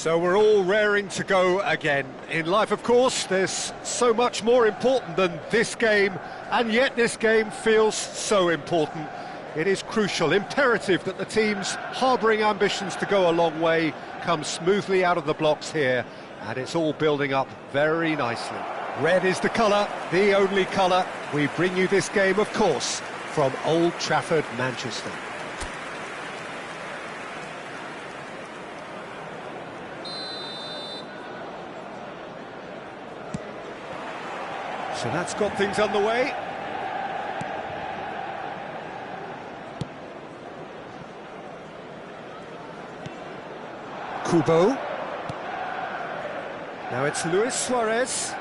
So we're all raring to go again. In life, of course, there's so much more important than this game, and yet this game feels so important. It is crucial, imperative that the teams harbouring ambitions to go a long way come smoothly out of the blocks here, and it's all building up very nicely. Red is the colour, the only colour. We bring you this game, of course, from Old Trafford, Manchester. So that's got things underway. Kubo. Now it's Luis Suarez.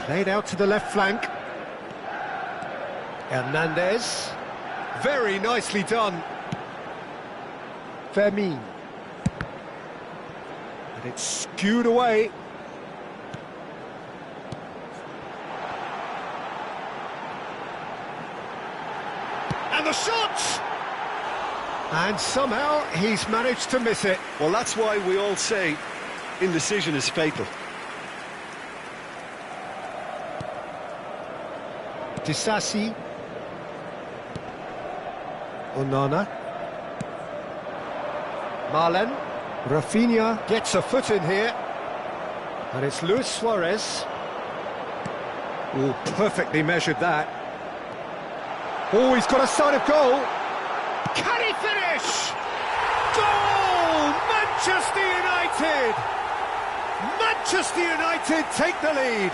Played out to the left flank. Hernandez. Very nicely done. Fermin. And it's skewed away. And the shot! And somehow he's managed to miss it. Well, that's why we all say indecision is fatal. Disasi. Onana. Marlen. Rafinha gets a foot in here. And it's Luis Suarez. Oh, perfectly measured that. Oh, he's got a sight of goal. Can he finish? Goal! Manchester United! Manchester United take the lead.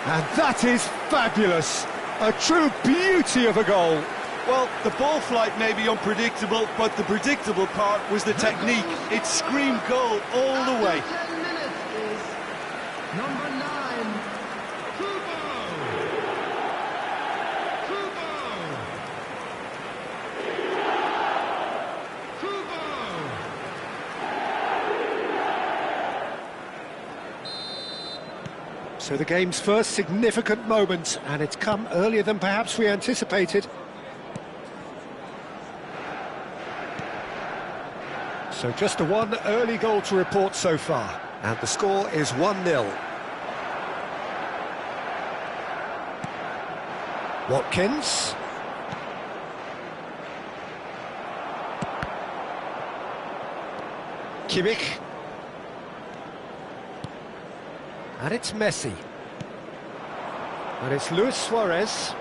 And that is fabulous. A true beauty of a goal. Well, the ball flight may be unpredictable, but the predictable part was the technique. It screamed goal all the way. 10 minutes is number 9, Kubo. So the game's first significant moment, and it's come earlier than perhaps we anticipated. So just the one early goal to report so far, and the score is 1-0. Watkins. Kimmich. And it's Messi. And it's Luis Suarez.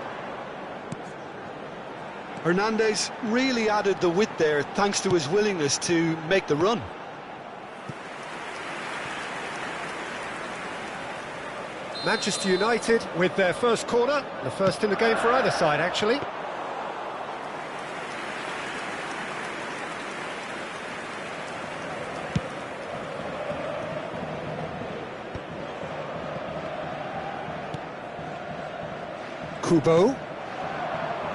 Hernandez really added the width there thanks to his willingness to make the run. Manchester United with their first corner, the first in the game for either side, actually. Kubo.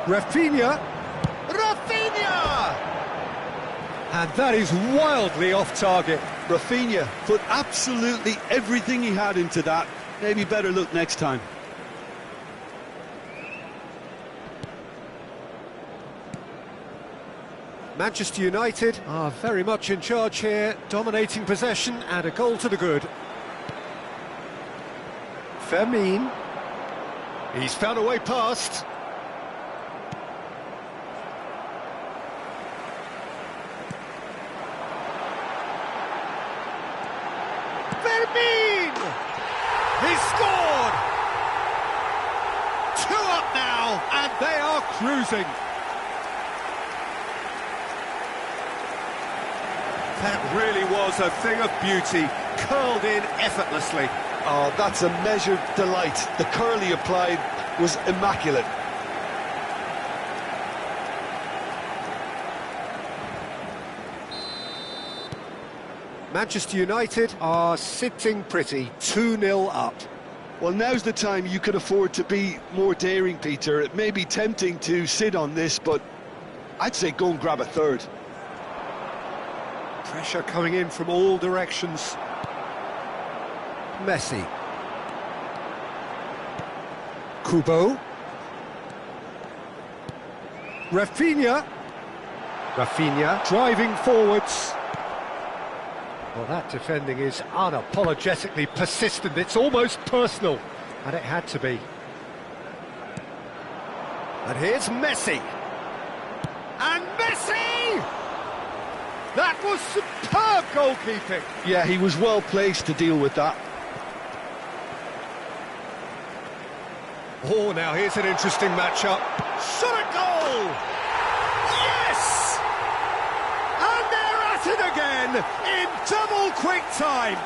Rafinha. Rafinha! And that is wildly off target. Rafinha put absolutely everything he had into that. Maybe better look next time. Manchester United are very much in charge here, dominating possession and a goal to the good. Fermin. He's found a way past. Fermin! He's scored! 2 up now, and they are cruising. That really was a thing of beauty, curled in effortlessly. Oh, that's a measured delight. The curl he applied was immaculate. Manchester United are sitting pretty, 2-0 up. Well, now's the time you can afford to be more daring, Peter. It may be tempting to sit on this, but I'd say go and grab a third. Pressure coming in from all directions. Messi. Kubo. Rafinha. Rafinha driving forwards. Well, that defending is unapologetically persistent. It's almost personal, and it had to be. And here's Messi. And Messi! That was superb goalkeeping. Yeah, he was well placed to deal with that. Oh, now here's an interesting matchup. Shot a goal! Yes! And they're at it again in double quick time.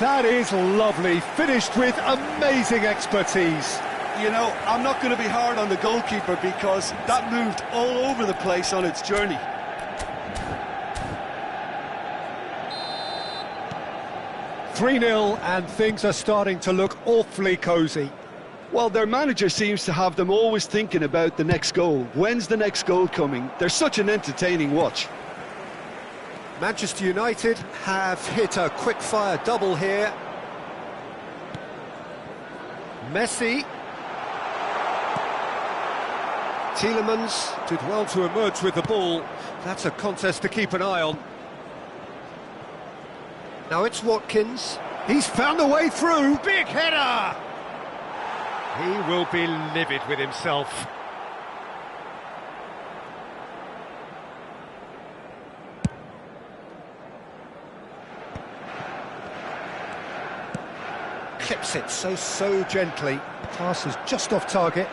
That is lovely, finished with amazing expertise. You know, I'm not going to be hard on the goalkeeper because that moved all over the place on its journey. "3-0 and things are starting to look awfully cosy. Well, their manager seems to have them always thinking about the next goal. When's the next goal coming? They're such an entertaining watch. Manchester United have hit a quick-fire double here. Messi. Tielemans did well to emerge with the ball. That's a contest to keep an eye on. Now it's Watkins. He's found a way through. Big header! He will be livid with himself. Clips it so gently. Pass is just off target.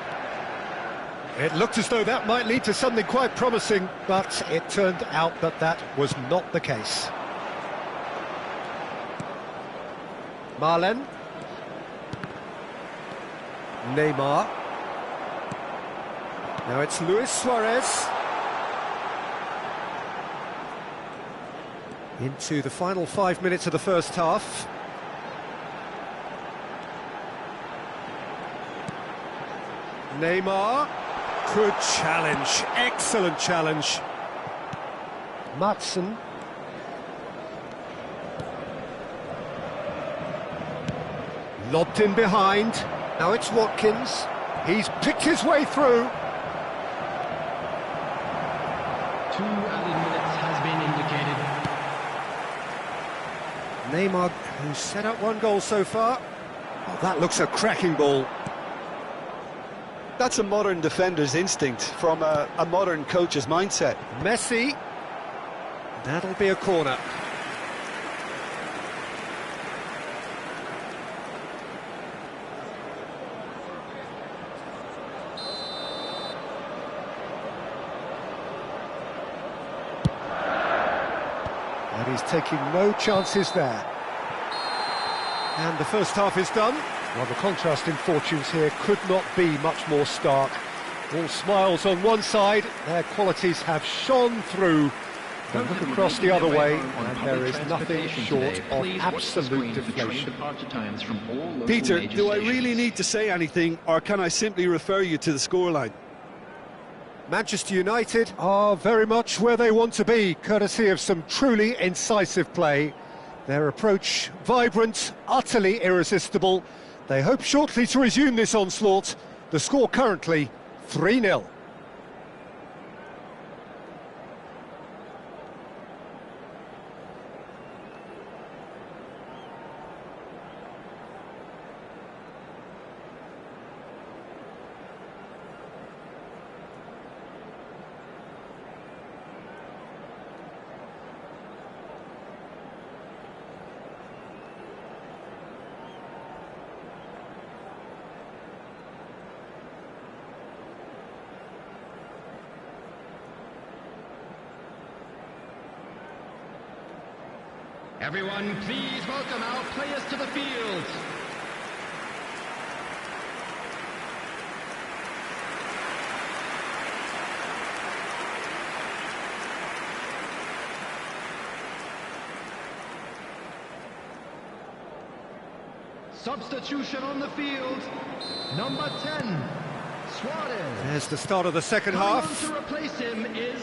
It looked as though that might lead to something quite promising, but it turned out that that was not the case. Marlen. Neymar. Now it's Luis Suarez. Into the final 5 minutes of the first half. Neymar. Good challenge, excellent challenge. Matson. Lobbed in behind. Now it's Watkins. He's picked his way through. 2 added minutes has been indicated. Neymar, who's set up 1 goal so far. Oh, that looks a cracking ball. That's a modern defender's instinct from a modern coach's mindset. Messi. That'll be a corner. And he's taking no chances there. And the first half is done. Well, the contrast in fortunes here could not be much more stark. All smiles on one side, their qualities have shone through. Then look across the other way, and there is nothing short of absolute deflation. Peter, do I really need to say anything, or can I simply refer you to the scoreline? Manchester United are very much where they want to be, courtesy of some truly incisive play. Their approach vibrant, utterly irresistible. They hope shortly to resume this onslaught. The score currently 3-0. Everyone, please welcome our players to the field. Substitution on the field. Number 10, Suarez. There's the start of the second half. To replace him is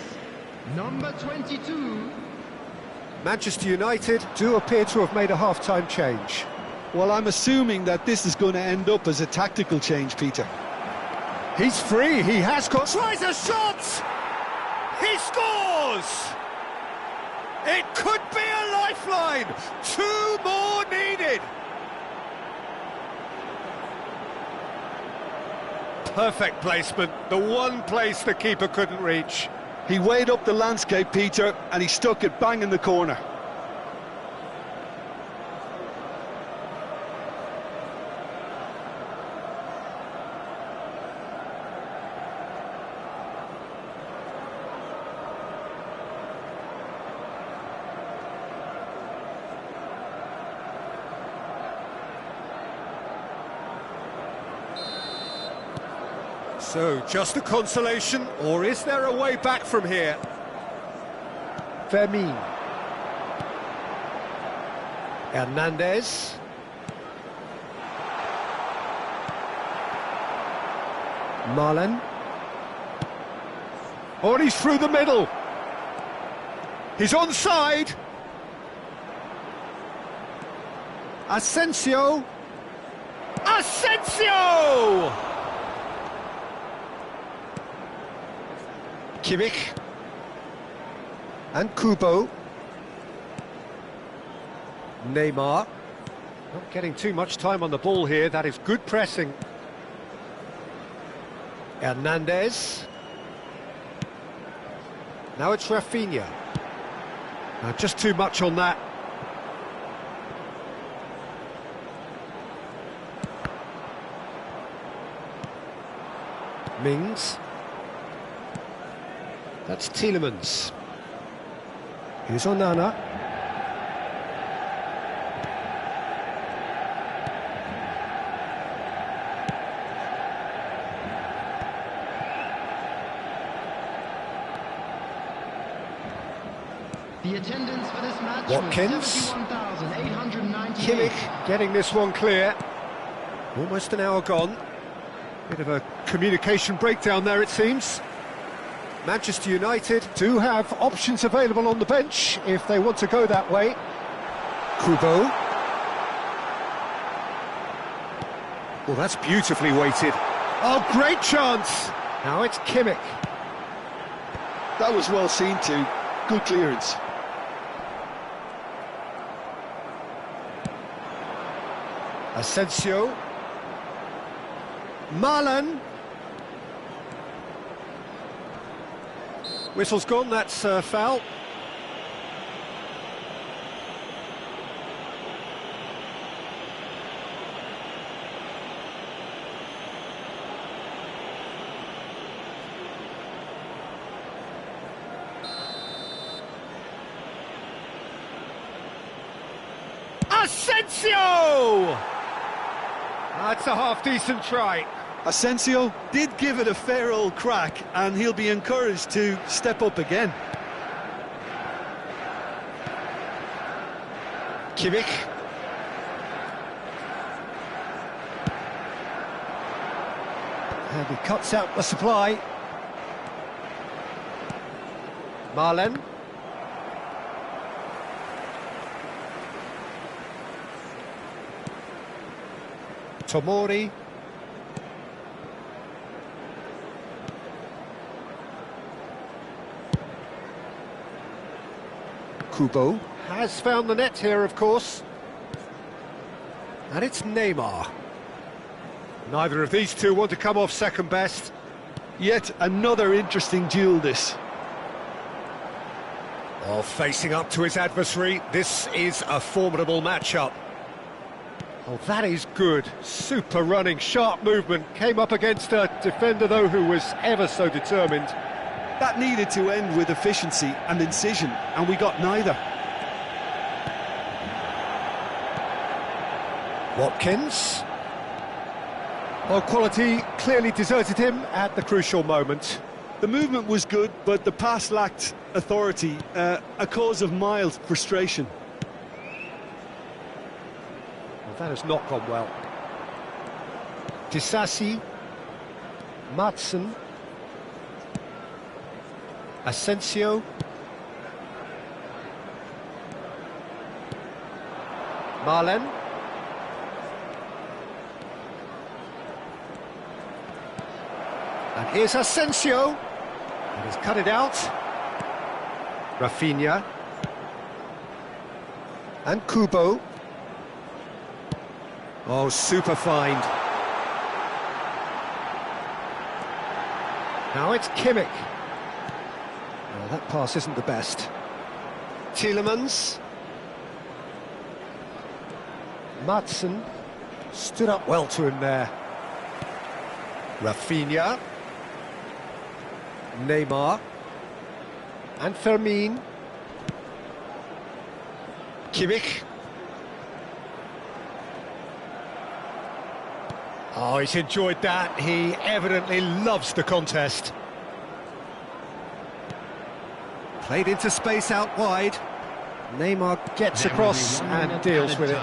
number 22. Manchester United do appear to have made a half-time change. Well, I'm assuming that this is going to end up as a tactical change, Peter. He's free, he has got... Tries a shot! He scores! It could be a lifeline! 2 more needed! Perfect placement, the one place the keeper couldn't reach. He weighed up the landscape, Peter, and he stuck it bang in the corner. So, just a consolation, or is there a way back from here? Fermin. Hernandez. Marlon. Oh, and he's through the middle. He's onside. Asensio. Asensio! Kimmich and Kubo. Neymar. Not getting too much time on the ball here, that is good pressing. Hernandez. Now it's Rafinha. Now just too much on that. Mings. That's Tielemans. Here's Onana. The attendance for this match Watkins. was 71,898. Kimmich getting this one clear. Almost an hour gone. Bit of a communication breakdown there, it seems. Manchester United do have options available on the bench if they want to go that way. Kubo. Well, that's beautifully weighted. Oh, great chance! Now it's Kimmich. That was well seen too. Good clearance. Asensio. Marlon. Whistle's gone, that's foul. Asensio! That's a half-decent try. Asensio did give it a fair old crack, and he'll be encouraged to step up again. Kimmich. And he cuts out the supply. Marlon. Tomori. Kubo has found the net here, of course. And it's Neymar. Neither of these two want to come off second best. Yet another interesting duel, this. Oh, facing up to his adversary, this is a formidable matchup. Oh, that is good. Super running, sharp movement. Came up against a defender, though, who was ever so determined. That needed to end with efficiency and incision, and we got neither. Watkins. Well, quality clearly deserted him at the crucial moment. The movement was good, but the pass lacked authority, a cause of mild frustration. Well, that has not gone well. Disasi. Madsen. Asensio. Marlon. And here's Asensio. And he's cut it out. Rafinha. And Kubo. Oh, super find. Now it's Kimmich. Well, that pass isn't the best. Tielemans. Madsen stood up well to him there. Rafinha. Neymar. And Fermin. Kimmich. Oh, he's enjoyed that. He evidently loves the contest. Played into space out wide. Neymar gets across and deals with it.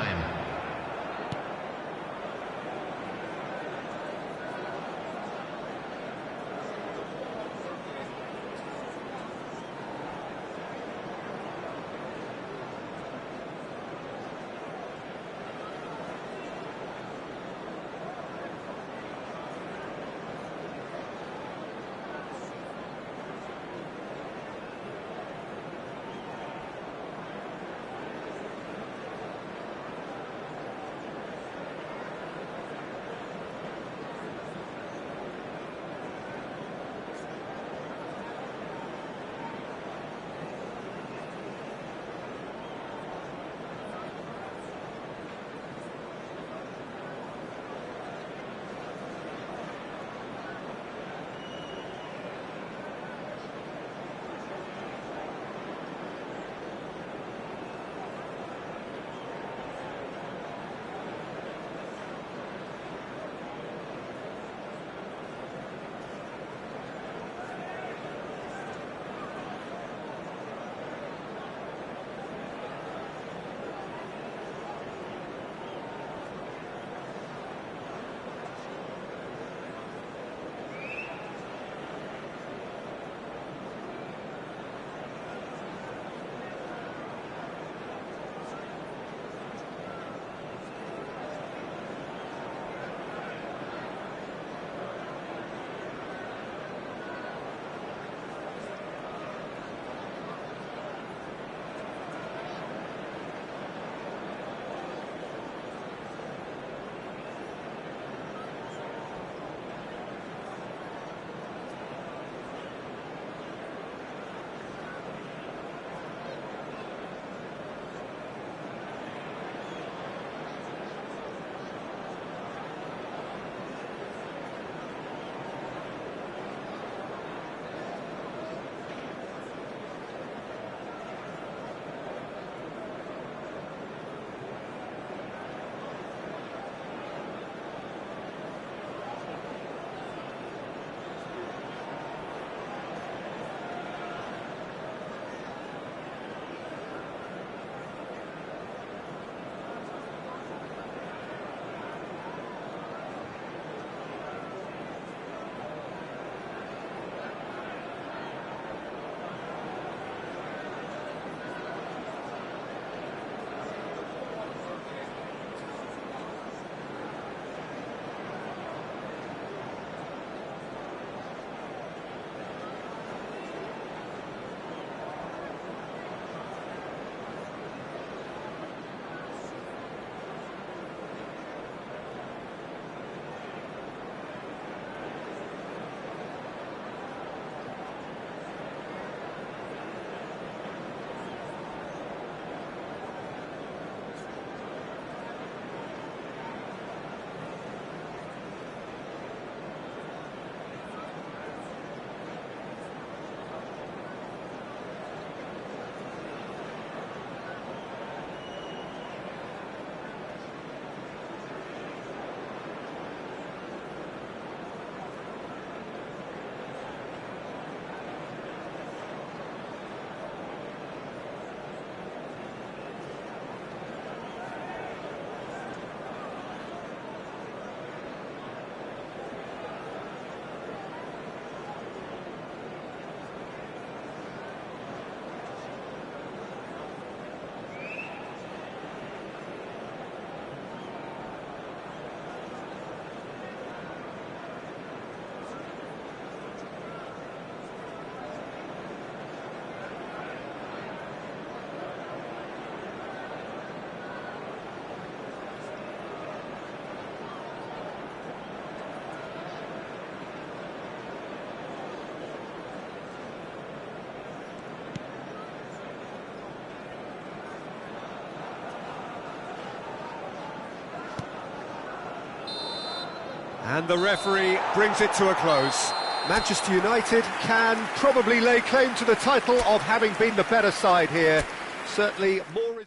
And the referee brings it to a close. Manchester United can probably lay claim to the title of having been the better side here. Certainly more...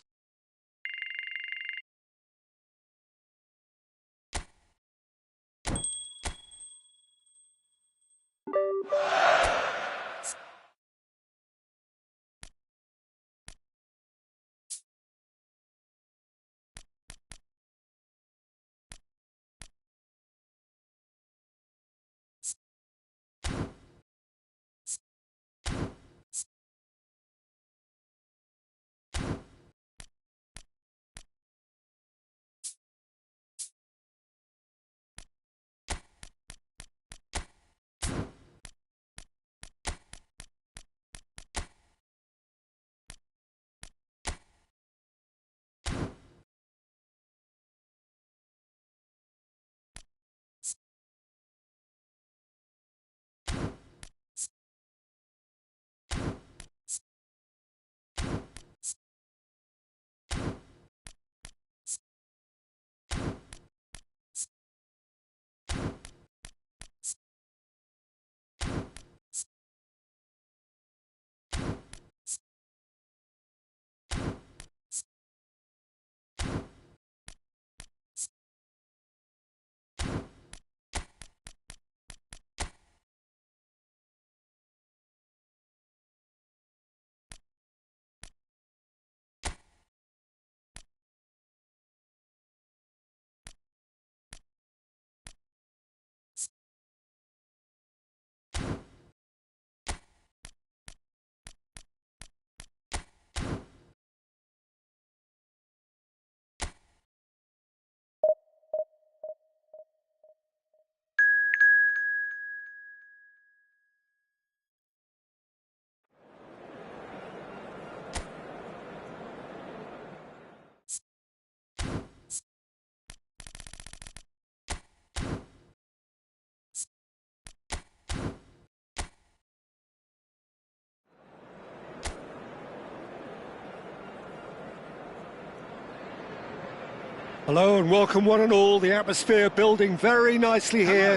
Hello and welcome one and all. The atmosphere building very nicely here.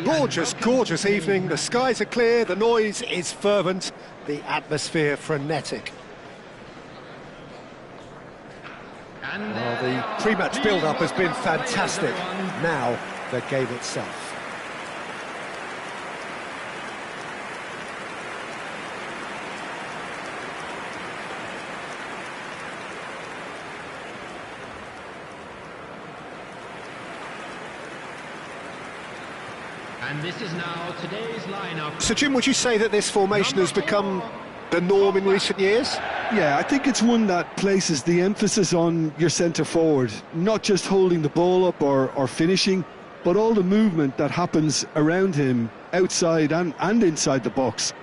Gorgeous, gorgeous evening. The skies are clear, the noise is fervent, the atmosphere frenetic. Well, the pre-match build-up has been fantastic. Now, the game itself. And this is now today's lineup. So, Jim, would you say that this formation has become the norm in recent years? Yeah, I think it's one that places the emphasis on your centre forward, not just holding the ball up or finishing, but all the movement that happens around him, outside and inside the box.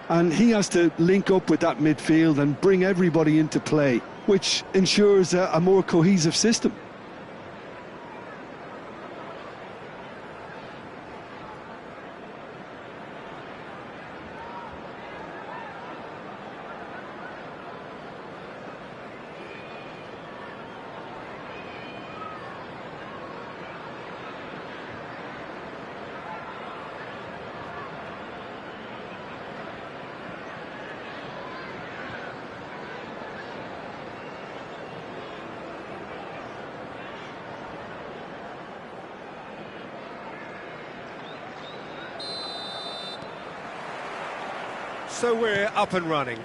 And he has to link up with that midfield and bring everybody into play, which ensures a more cohesive system. So we're up and running.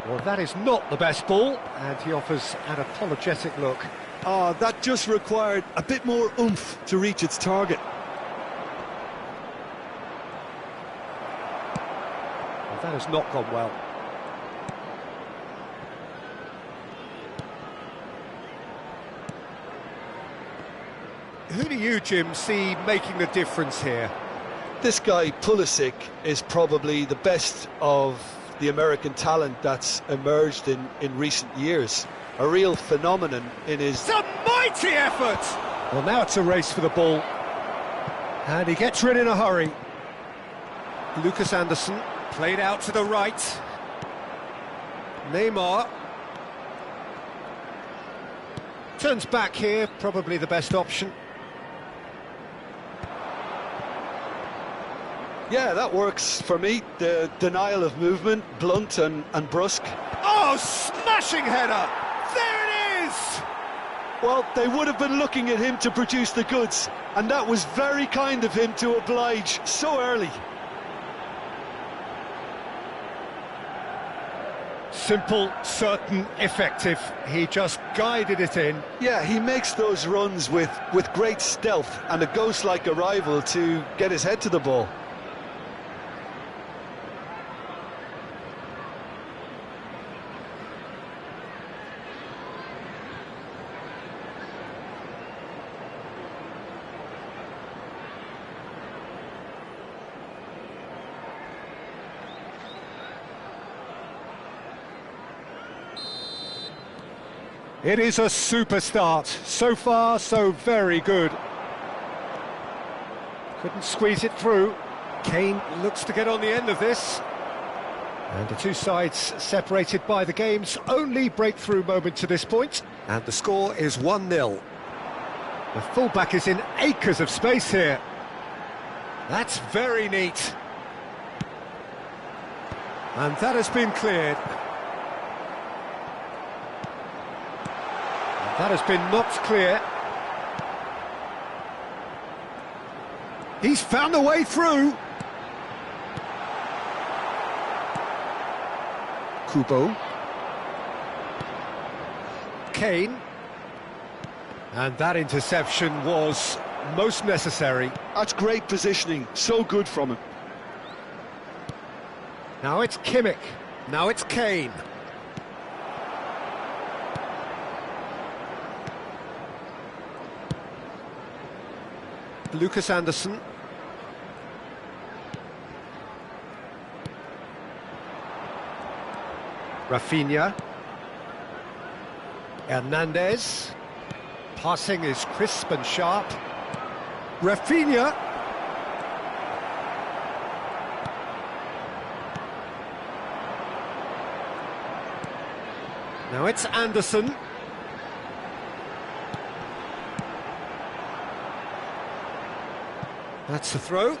Well, that is not the best ball, and he offers an apologetic look. That just required a bit more oomph to reach its target. Well, that has not gone well. Who do you, Jim, see making the difference here? This guy, Pulisic, is probably the best of the American talent that's emerged in recent years. A real phenomenon in his... It's a mighty effort! Well, now it's a race for the ball. And he gets rid in a hurry. Lucas Anderson, played out to the right. Neymar. Turns back here, probably the best option. Yeah, that works for me. The denial of movement, blunt and brusque. Oh, smashing header! There it is! Well, they would have been looking at him to produce the goods, and that was very kind of him to oblige so early. Simple, certain, effective. He just guided it in. Yeah, he makes those runs with great stealth and a ghost-like arrival to get his head to the ball. It is a super start. So far, so very good. Couldn't squeeze it through. Kane looks to get on the end of this. And the two sides separated by the game's only breakthrough moment to this point. And the score is 1-0. The fullback is in acres of space here. That's very neat. And that has been cleared. That has been knocked clear. He's found a way through. Kubo. Kane. And that interception was most necessary. That's great positioning, so good from him. Now it's Kimmich. Now it's Kane. Lucas Anderson. Rafinha. Hernandez. Passing is crisp and sharp. Rafinha. Now it's Anderson. That's the throw.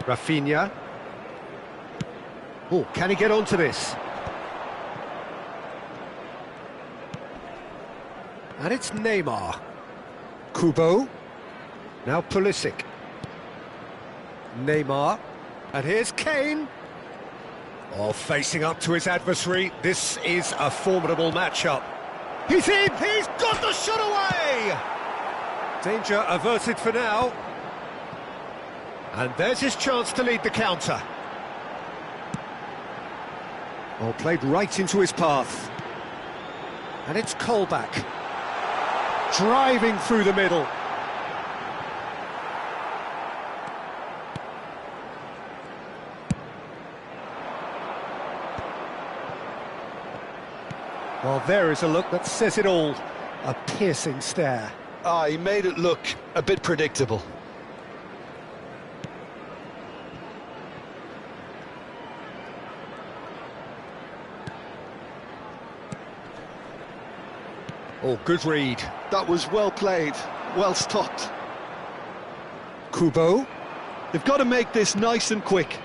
Rafinha. Oh, can he get onto this? And it's Neymar. Kubo. Now Pulisic. Neymar. And here's Kane. Oh, facing up to his adversary, this is a formidable matchup. He's in! He's got the shot away! Danger averted for now. And there's his chance to lead the counter. Oh, played right into his path. And it's Colback. Driving through the middle. Well, there is a look that says it all. A piercing stare. Ah, he made it look a bit predictable. Oh, good read. That was well played, well stopped. Kubo. They've got to make this nice and quick.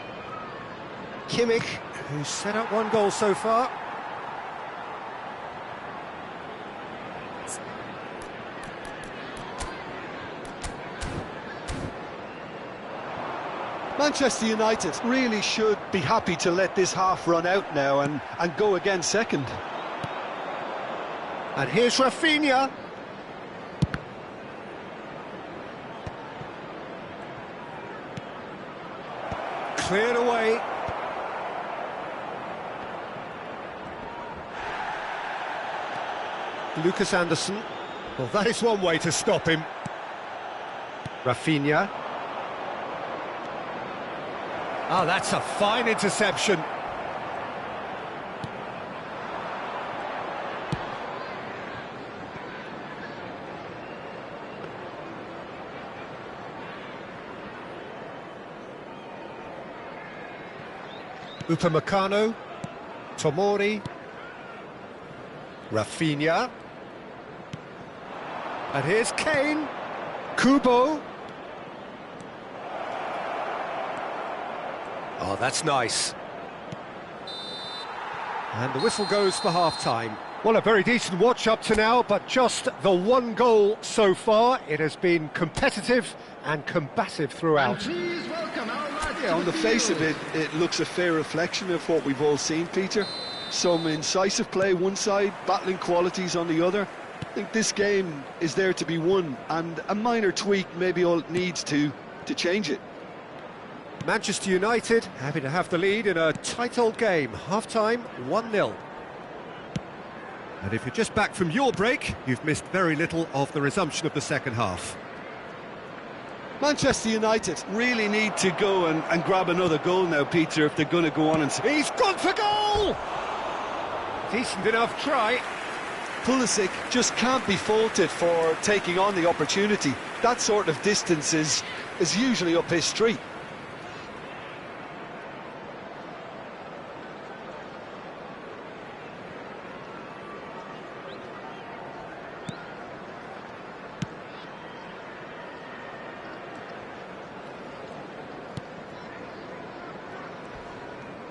Kimmich, who's set up one goal so far. Manchester United really should be happy to let this half run out now and go again second. And here's Rafinha. Cleared away. Lucas Anderson. Well, that is one way to stop him. Rafinha. Oh, that's a fine interception. Upamecano, Tomori, Rafinha, and here's Kane, Kubo. Oh, that's nice. And the whistle goes for half-time. Well, a very decent watch up to now, but just the one goal so far. It has been competitive and combative throughout. Please welcome our lads Yeah, on the face of it, it looks a fair reflection of what we've all seen, Peter. Some incisive play one side, battling qualities on the other. I think this game is there to be won, and a minor tweak maybe all it needs to change it. Manchester United happy to have the lead in a tight old game. Half-time, 1-0. And if you're just back from your break, you've missed very little of the resumption of the second half. Manchester United really need to go and grab another goal now, Peter, if they're going to go on and... He's gone for goal! Decent enough try. Pulisic just can't be faulted for taking on the opportunity. That sort of distance is usually up his street.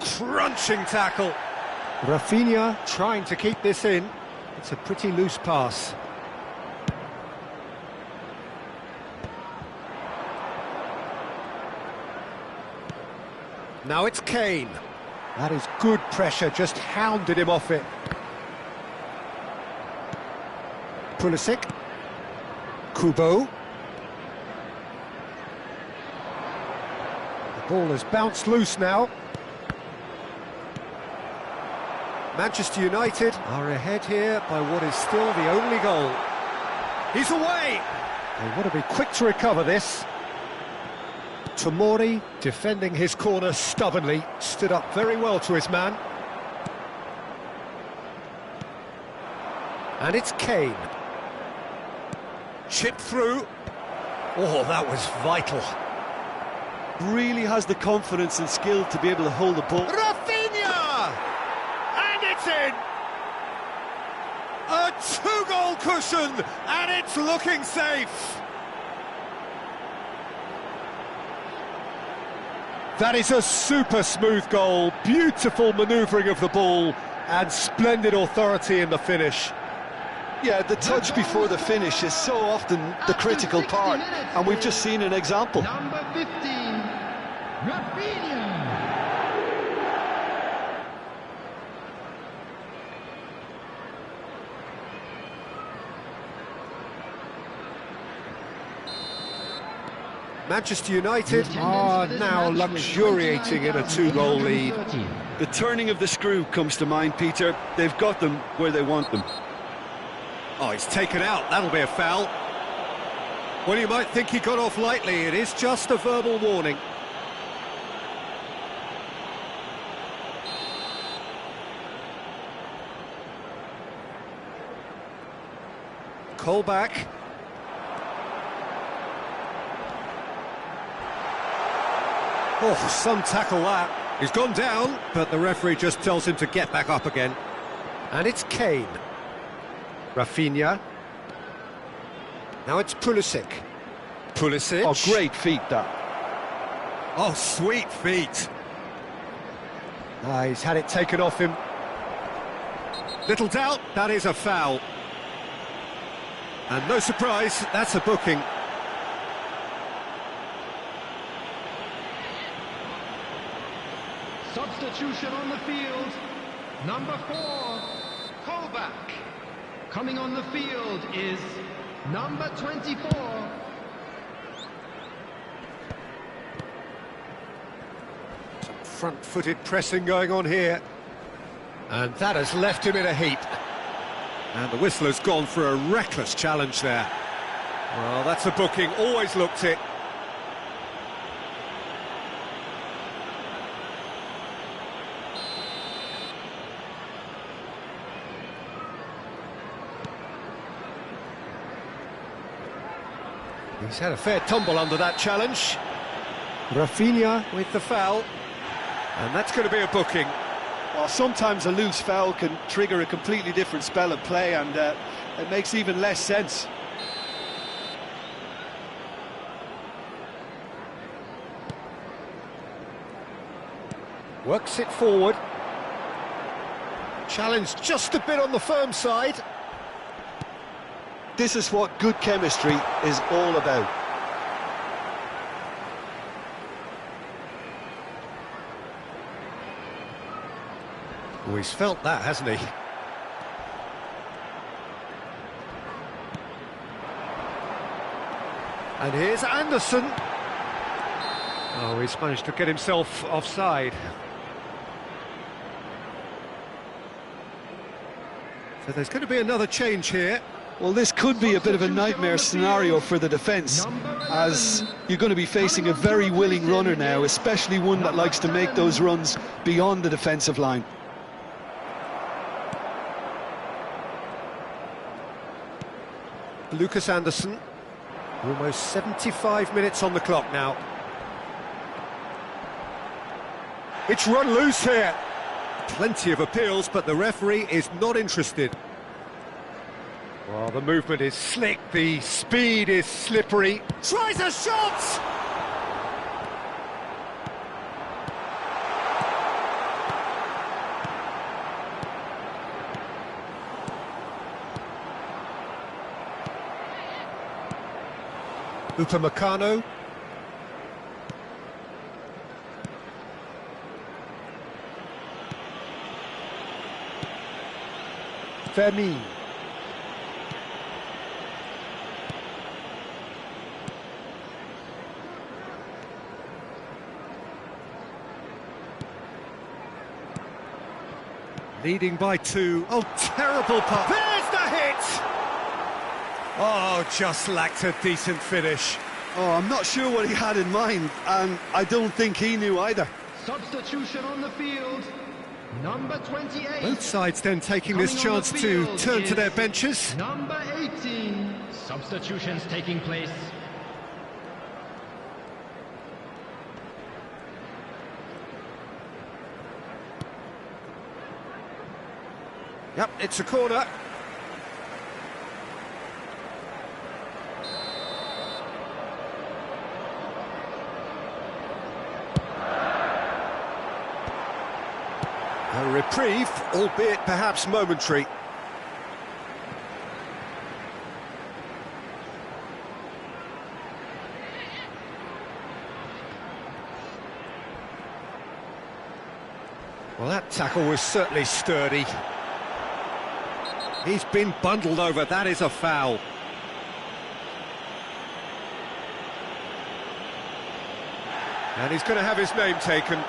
Crunching tackle. Rafinha trying to keep this in. It's a pretty loose pass. Now it's Kane. That is good pressure, just hounded him off it. Pulisic. Kubo. The ball has bounced loose now. Manchester United are ahead here by what is still the only goal. He's away! They want to be quick to recover this. Tomori, defending his corner stubbornly, stood up very well to his man. And it's Kane. Chipped through. Oh, that was vital. Really has the confidence and skill to be able to hold the ball. Rafinha! And it's in! A two-goal cushion, and it's looking safe! That is a super smooth goal, beautiful manoeuvring of the ball, and splendid authority in the finish. Yeah, the touch before the finish is so often the critical part, and we've just seen an example. Number 15, Rafinha. Manchester United are now luxuriating in a two-goal lead. The turning of the screw comes to mind, Peter. They've got them where they want them. Oh, he's taken out. That'll be a foul. Well, you might think he got off lightly. It is just a verbal warning. Colback. Oh, some tackle that. He's gone down, but the referee just tells him to get back up again. And it's Kane. Rafinha. Now it's Pulisic. Pulisic. Oh, great feet, that. Oh, sweet feet. Ah, he's had it taken off him. Little doubt, that is a foul. And no surprise, that's a booking. Substitution on the field. Number 4, Colback. Coming on the field is number 24. Some front-footed pressing going on here. And that has left him in a heap. And the whistle has gone for a reckless challenge there. Well, that's a booking, always looked it. He's had a fair tumble under that challenge. Rafinha with the foul. And that's going to be a booking. Well, sometimes a loose foul can trigger a completely different spell of play, and it makes even less sense. Works it forward. Challenge just a bit on the firm side. This is what good chemistry is all about. Oh, he's felt that, hasn't he? And here's Anderson. Oh, he's managed to get himself offside. So there's going to be another change here. Well, this could be a bit of a nightmare scenario for the defence, as you're going to be facing a very willing runner now, especially one that likes to make those runs beyond the defensive line. Lucas Anderson, almost 75 minutes on the clock now. It's run loose here. Plenty of appeals, but the referee is not interested. Well, the movement is slick, the speed is slippery. Tries a shot! Upamecano. Fermin. Leading by 2. Oh, terrible pass. There's the hit! Oh, just lacked a decent finish. Oh, I'm not sure what he had in mind, and I don't think he knew either. Substitution on the field, number 28. Both sides then taking this chance to turn to their benches. Number 18. Substitutions taking place. Yep, it's a corner. A reprieve, albeit perhaps momentary. Well, that tackle was certainly sturdy. He's been bundled over, that is a foul. And he's going to have his name taken.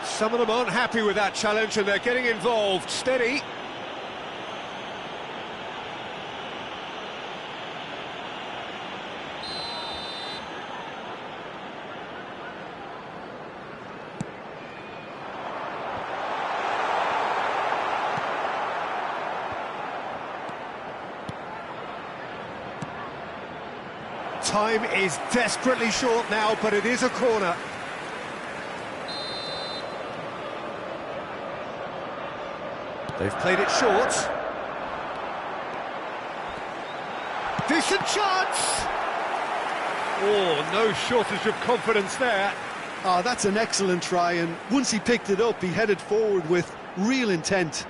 Some of them aren't happy with that challenge and they're getting involved. Steady. Time is desperately short now, but it is a corner. They've played it short. Decent chance! Oh, no shortage of confidence there. Oh, that's an excellent try, and once he picked it up, he headed forward with real intent.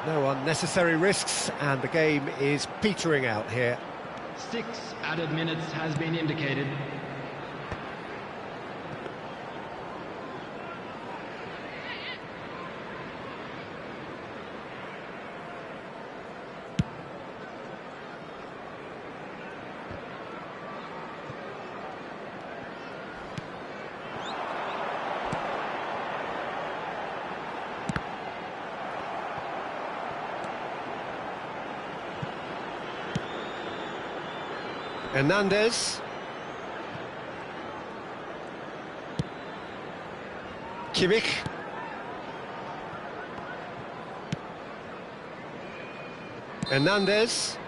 No unnecessary risks, and the game is petering out here. 6 added minutes has been indicated. Hernandez. Kimmich. Hernandez.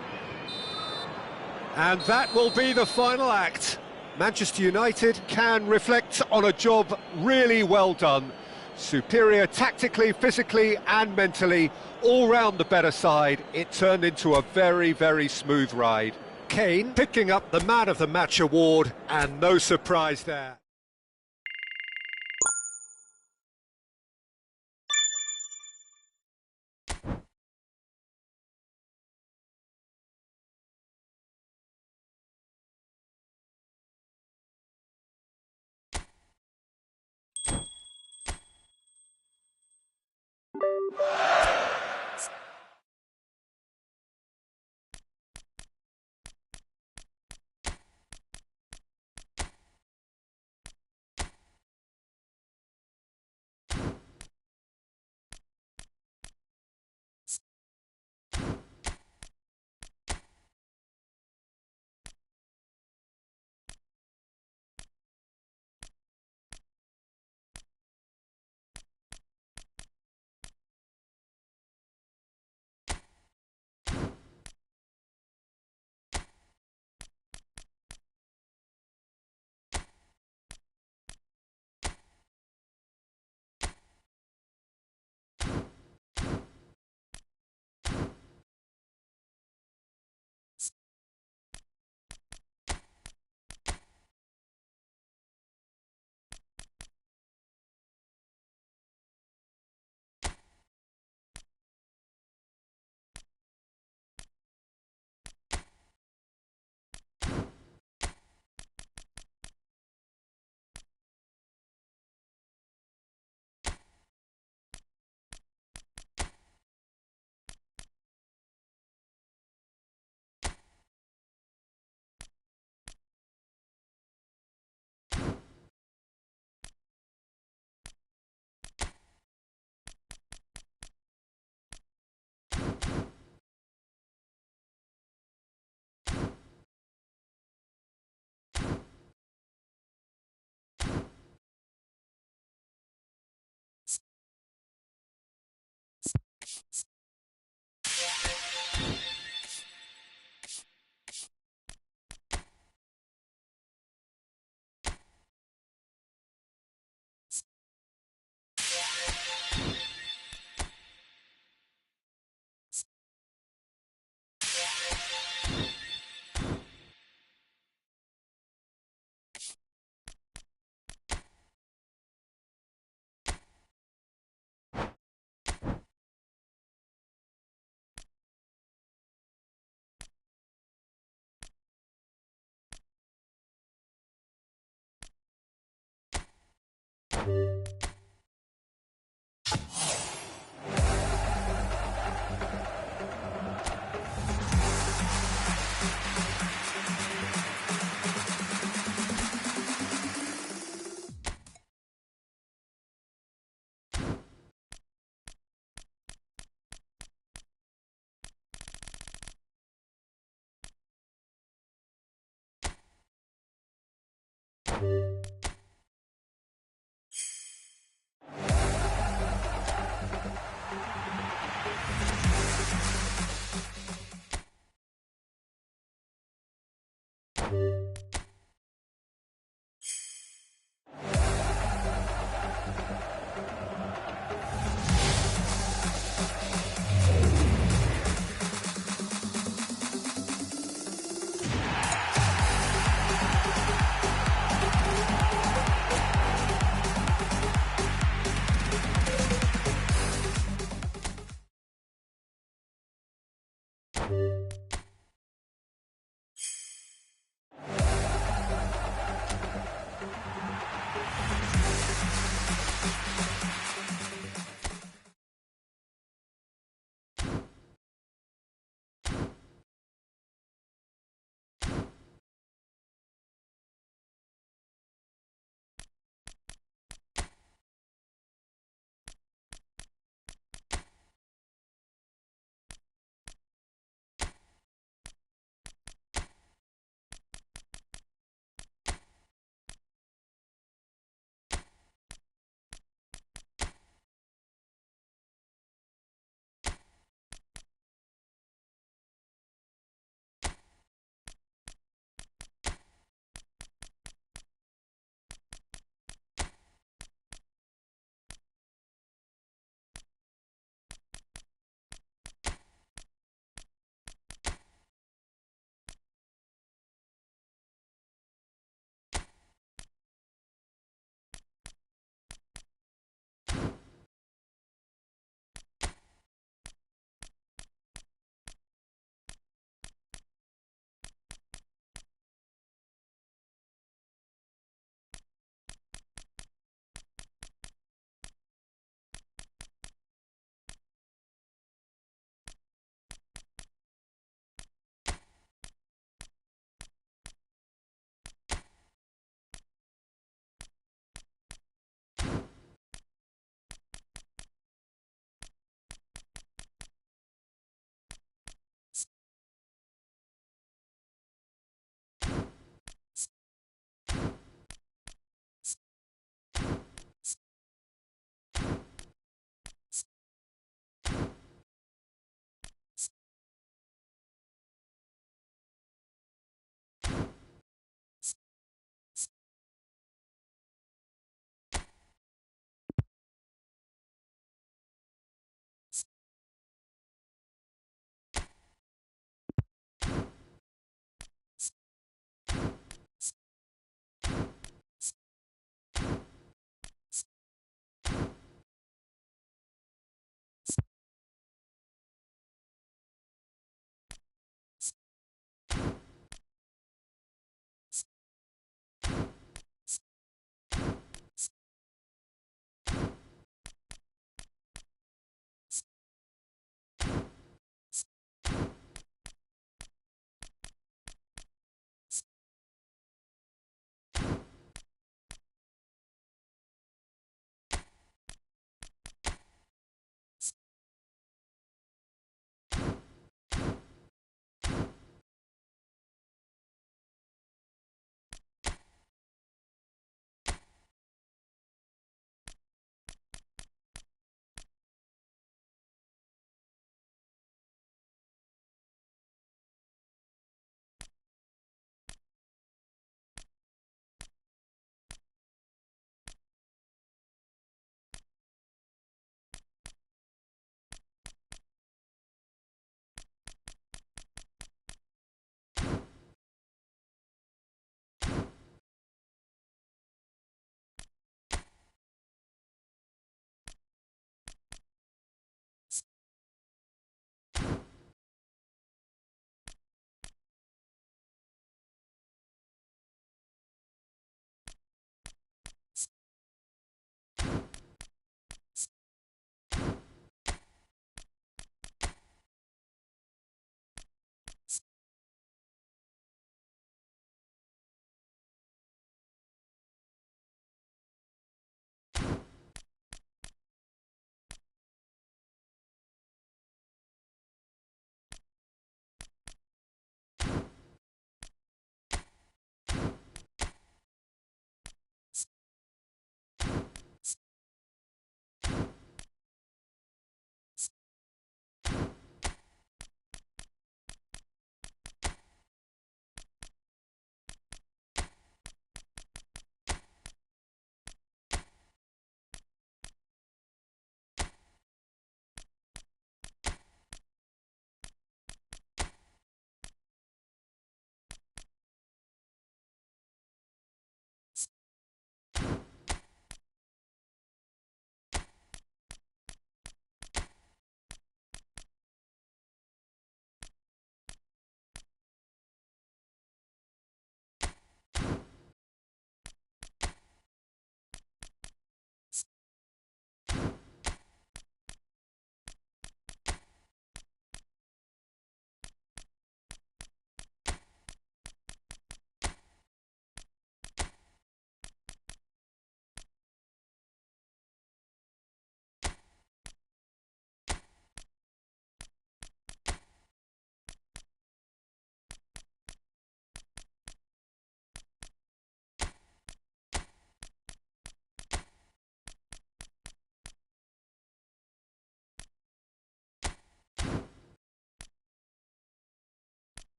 And that will be the final act. Manchester United can reflect on a job really well done. Superior tactically, physically and mentally, all round the better side. It turned into a very, very smooth ride. Kane picking up the Man of the Match award, and no surprise there.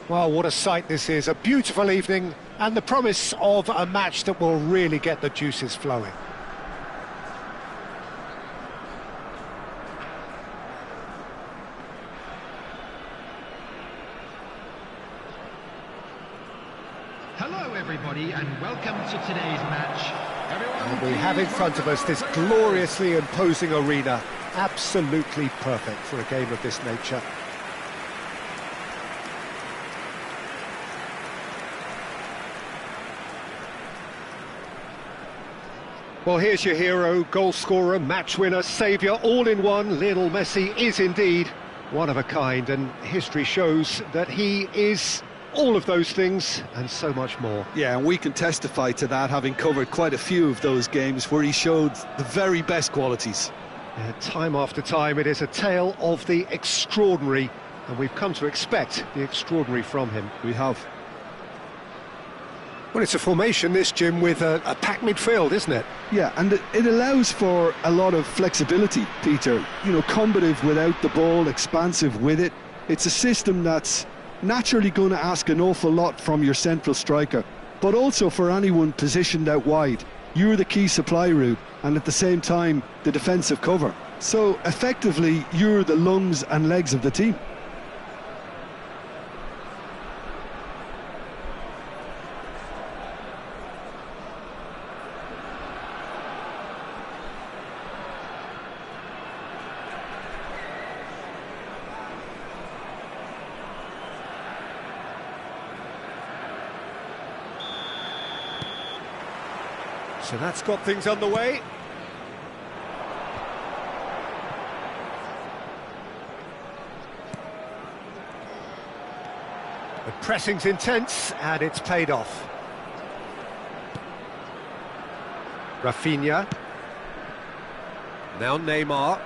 Well, what a sight this is. A beautiful evening and the promise of a match that will really get the juices flowing. Hello everybody and welcome to today's match. And we have in front of us this gloriously imposing arena. Absolutely perfect for a game of this nature. Well, here's your hero, goal scorer, match winner, saviour, all in one. Lionel Messi is indeed One of a kind, and history shows that he is all of those things and so much more. Yeah, and we can testify to that, having covered quite a few of those games where he showed the very best qualities. Time after time, it is a tale of the extraordinary, and we've come to expect the extraordinary from him. We have. Well, it's a formation, this, Jim, with a packed midfield, isn't it? Yeah, and it allows for a lot of flexibility, Peter. You know, combative without the ball, expansive with it. It's a system that's naturally going to ask an awful lot from your central striker, but also for anyone positioned out wide. You're the key supply route, and at the same time, the defensive cover. So, effectively, you're the lungs and legs of the team. So that's got things underway. The pressing's intense and it's paid off. Rafinha. Now Neymar.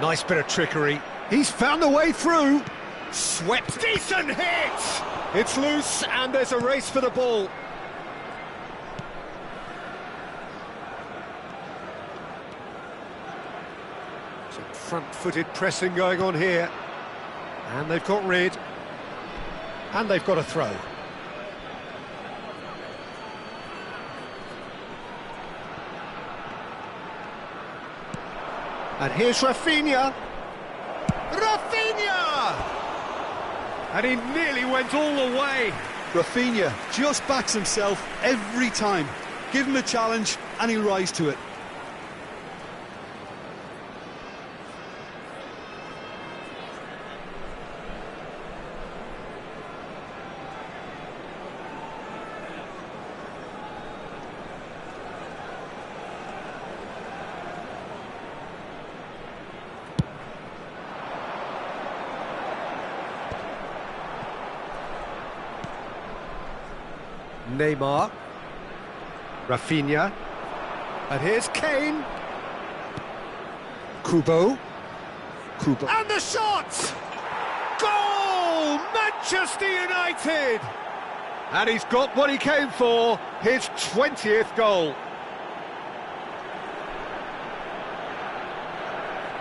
Nice bit of trickery. He's found a way through. Swept. Decent hit! It's loose and there's a race for the ball. Some front-footed pressing going on here. And they've got rid. And they've got a throw. And here's Rafinha. Rafinha! And he nearly went all the way. Rafinha just backs himself every time. Give him a challenge and he'll rise to it. Neymar, Rafinha, and here's Kane. Kubo, and the shot! Goal! Manchester United! And he's got what he came for, his 20th goal.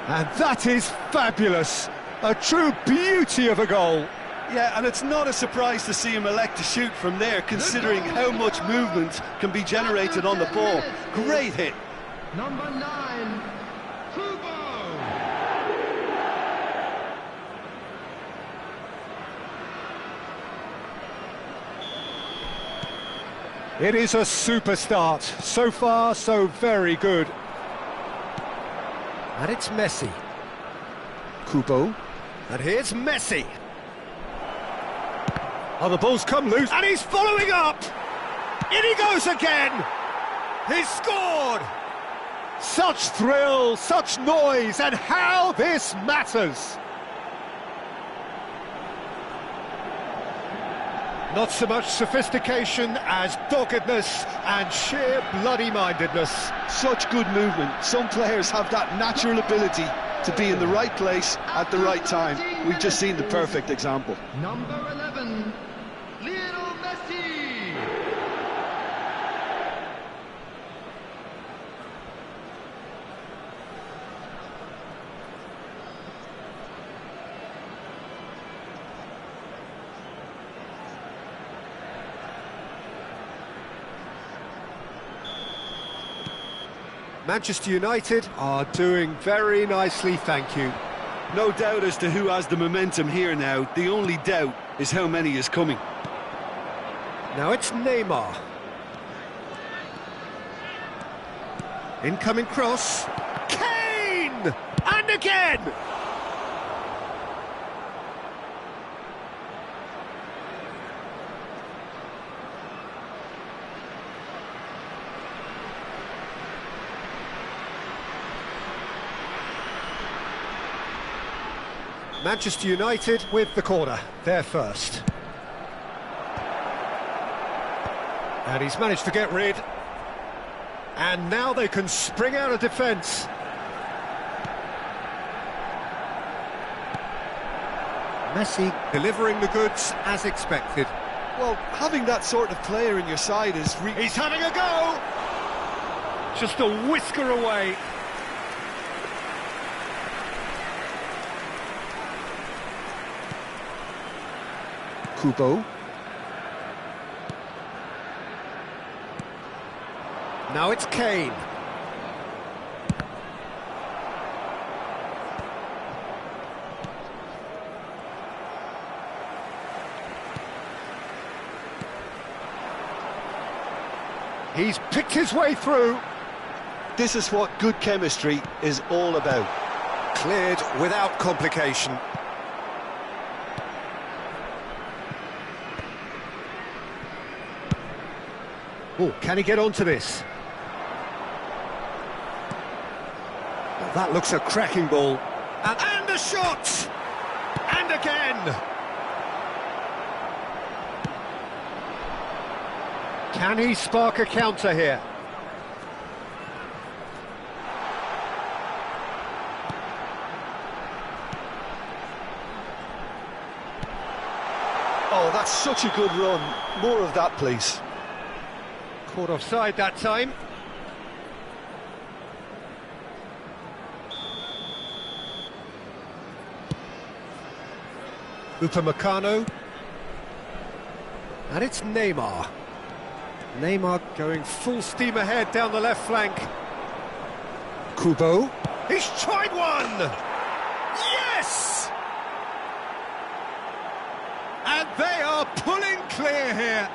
And that is fabulous, a true beauty of a goal. Yeah, and it's not a surprise to see him elect to shoot from there, considering how much movement can be generated on the ball. Great hit. Number 9, Kubo. It is a super start. So far, so very good. And it's Messi. Kubo. And here's Messi. Oh, the ball's come loose, and he's following up! In he goes again! He's scored! Such thrill, such noise, and how this matters! Not so much sophistication as doggedness and sheer bloody-mindedness. Such good movement. Some players have that natural ability to be in the right place at the right time. We've just seen the perfect example. Number 11, Lionel Messi. Manchester United are doing very nicely, thank you. No doubt as to who has the momentum here now. The only doubt is how many is coming. Now it's Neymar. Incoming cross. Kane! And again! Manchester United with the corner, they're first. And he's managed to get rid. And now they can spring out of defence. Messi delivering the goods as expected. Well, having that sort of player in your side is... He's having a go! Just a whisker away. Kubo. Now it's Kane. He's picked his way through. This is what good chemistry is all about. Cleared without complication. Oh, can he get onto this? Well, that looks a cracking ball. And a shot! And again! Can he spark a counter here? Oh, that's such a good run. More of that, please. Caught offside that time. Upamecano. And it's Neymar. Neymar going full steam ahead down the left flank. Kubo. He's tried one! Yes! And they are pulling clear here.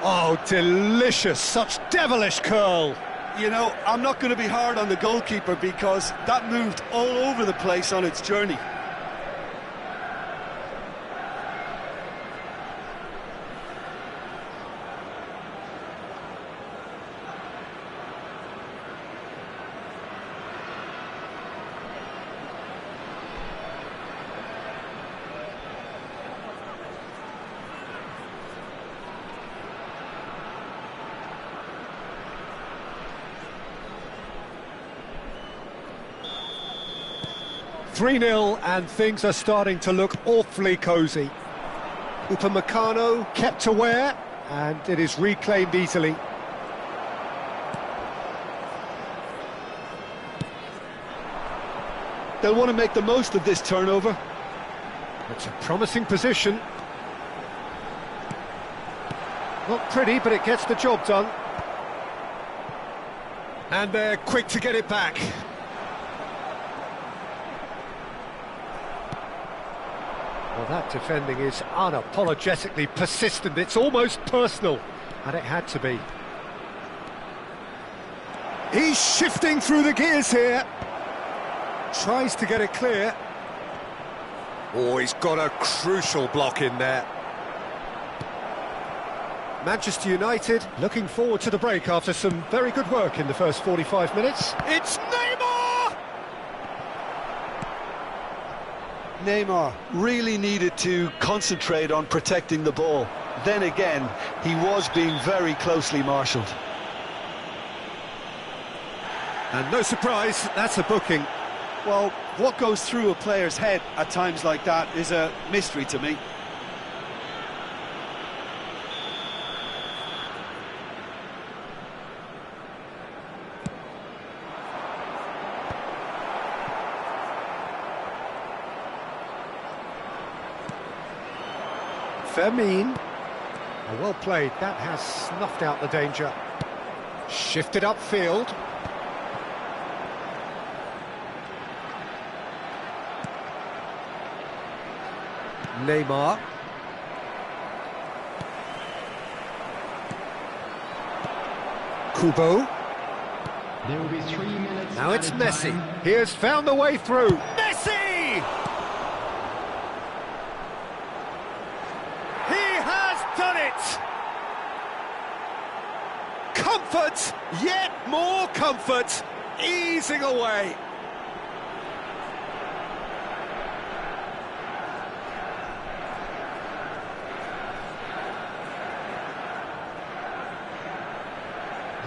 Oh, delicious, such devilish curl. You know, I'm not going to be hard on the goalkeeper because that moved all over the place on its journey. "3-0 and things are starting to look awfully cosy. Upamecano kept aware, and it is reclaimed easily. They'll want to make the most of this turnover. It's a promising position. Not pretty, but it gets the job done. And they're quick to get it back. Well, that defending is unapologetically persistent. It's almost personal, and it had to be. He's shifting through the gears here. Tries to get it clear. Oh, he's got a crucial block in there. Manchester United looking forward to the break after some very good work in the first 45 minutes. It's Neymar! Neymar really needed to concentrate on protecting the ball. Then again, he was being very closely marshalled. And no surprise, that's a booking. Well, what goes through a player's head at times like that is a mystery to me. Fermin. Oh, well played, that has snuffed out the danger. Shifted upfield. Neymar. Kubo. There will be 3 minutes. Now it's added Messi. time. He has found the way through. Messi! He has done it! Comfort, yet more comfort. easing away.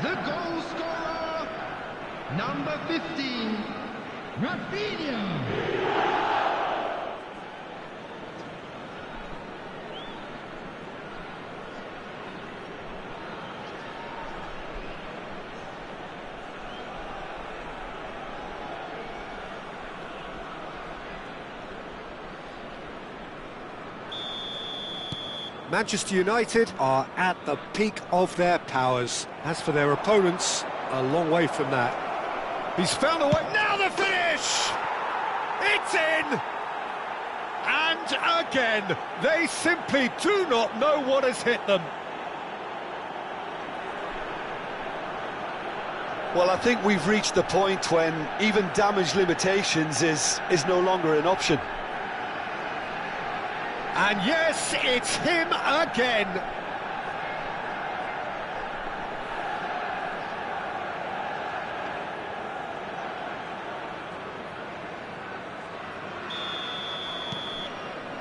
The goal scorer, number 15, Rafinha. Manchester United are at the peak of their powers. As for their opponents, a long way from that. He's found a way. Now the finish! It's in! And again, they simply do not know what has hit them. Well, I think we've reached the point when even damage limitations is no longer an option. And yes, it's him again.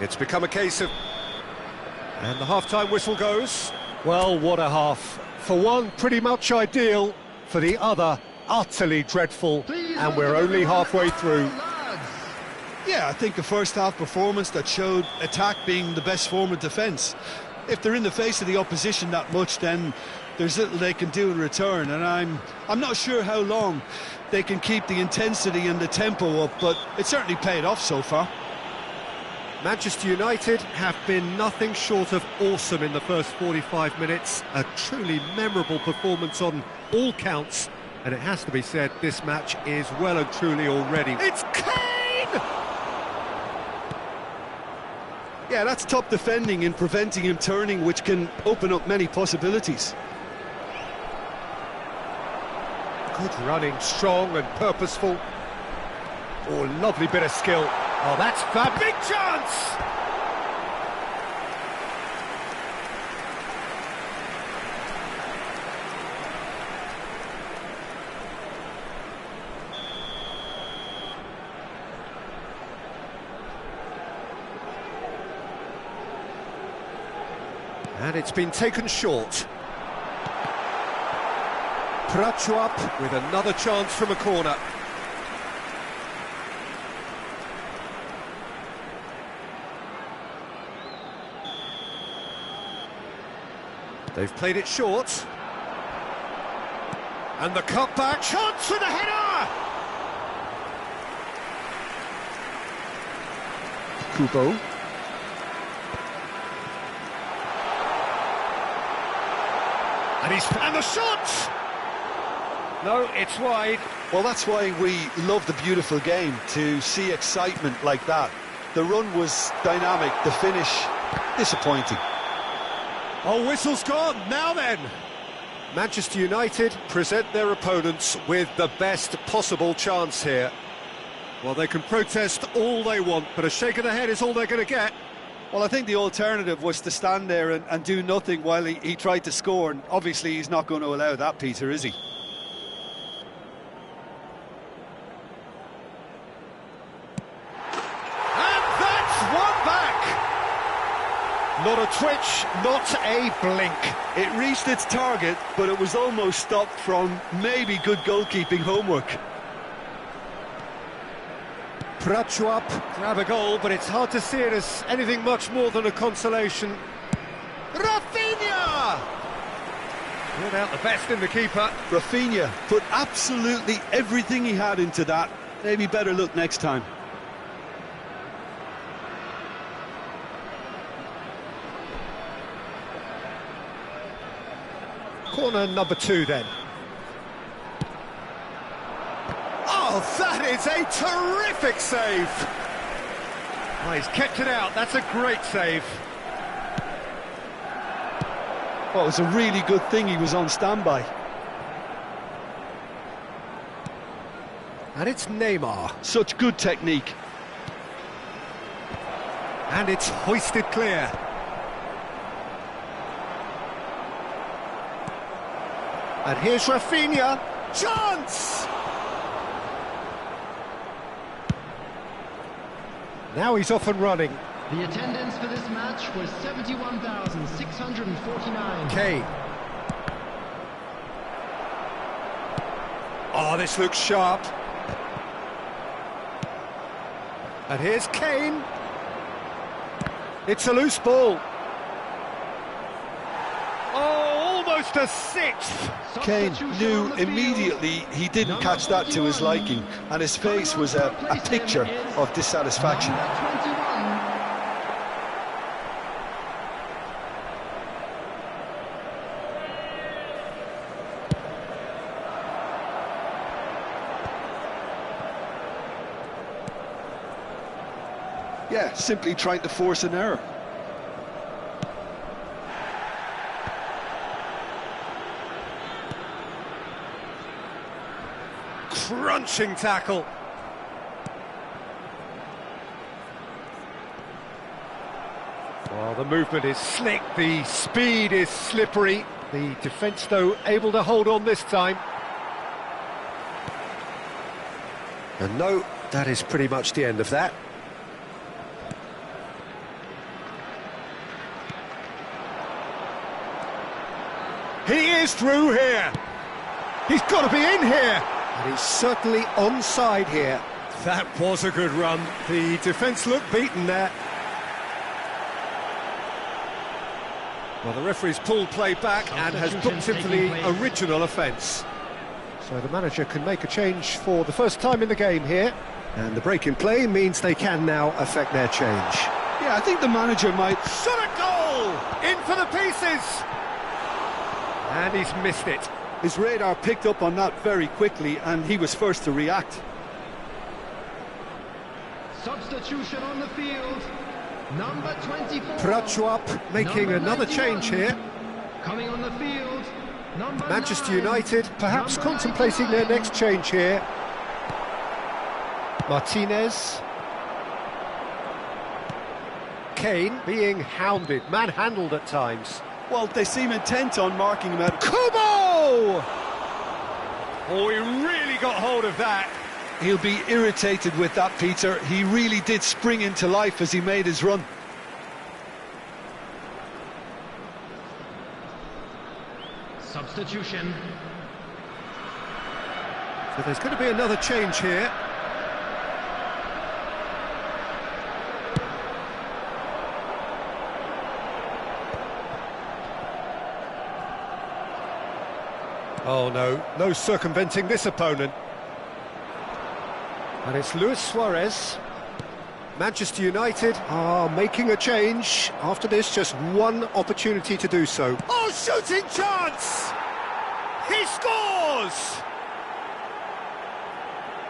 It's become a case of... And the half-time whistle goes. Well, what a half. For one, pretty much ideal. For the other, utterly dreadful. And we're only halfway through. Yeah, I think a first-half performance that showed attack being the best form of defence. If they're in the face of the opposition that much, then there's little they can do in return, and I'm not sure how long they can keep the intensity and the tempo up, but it certainly paid off so far. Manchester United have been nothing short of awesome in the first 45 minutes. A truly memorable performance on all counts, and it has to be said, this match is well and truly already. It's Kane! Yeah, that's top defending in preventing him turning, which can open up many possibilities. Good running, strong and purposeful. Oh, lovely bit of skill. Oh, that's fab. Big chance! And it's been taken short. Prachuap with another chance from a corner. They've played it short. And the cutback, chance for the header! Kubo. And the shot! No, it's wide. Well, that's why we love the beautiful game, to see excitement like that. The run was dynamic, the finish disappointing. Oh, whistle's gone, now then! Manchester United present their opponents with the best possible chance here. Well, they can protest all they want, but a shake of the head is all they're going to get. Well, I think the alternative was to stand there and do nothing while he tried to score, and obviously he's not going to allow that, Peter, is he? And that's one back! Not a twitch, not a blink. It reached its target, but it was almost stopped from maybe good goalkeeping homework. Prachuap grab a goal, but it's hard to see it as anything much more than a consolation. Rafinha! Without the best in the keeper. Rafinha put absolutely everything he had into that. Maybe better look next time. Corner number 2 then. Oh, that is a terrific save! Oh, he's kept it out, that's a great save. Well, it was a really good thing he was on standby. And it's Neymar. Such good technique. And it's hoisted clear. And here's Rafinha. Chance! Now he's off and running. The attendance for this match was 71,649. Kane. Oh, this looks sharp. And here's Kane. It's a loose ball. Oh, almost a sixth. Kane knew immediately he didn't catch that to his liking, and his face was a picture of dissatisfaction. Number 21. Yeah, simply trying to force an error. Crunching tackle. Well, the movement is slick, the speed is slippery. The defence, though, able to hold on this time. And no, that is pretty much the end of that. He is through here. He's got to be in here. And he's certainly onside here. That was a good run. The defence looked beaten there. Well, the referee's pulled play back and has booked him for the original offence. So the manager can make a change for the first time in the game here. And the break in play means they can now affect their change. Yeah, I think the manager might... Shot a goal! In for the pieces! And he's missed it. His radar picked up on that very quickly, and he was first to react. Substitution on the field. Number 24. Prachuap making Number another 91. change here. Coming on the field. Number Manchester 9. United perhaps Number contemplating their 99. next change here. Martinez. Kane being hounded, manhandled at times. Well, they seem intent on marking him out. Kubo! Oh, he really got hold of that. He'll be irritated with that, Peter. He really did spring into life as he made his run. Substitution. So there's going to be another change here. Oh no, no circumventing this opponent. And it's Luis Suarez. Manchester United are making a change. After this, just one opportunity to do so. Oh, shooting chance! He scores!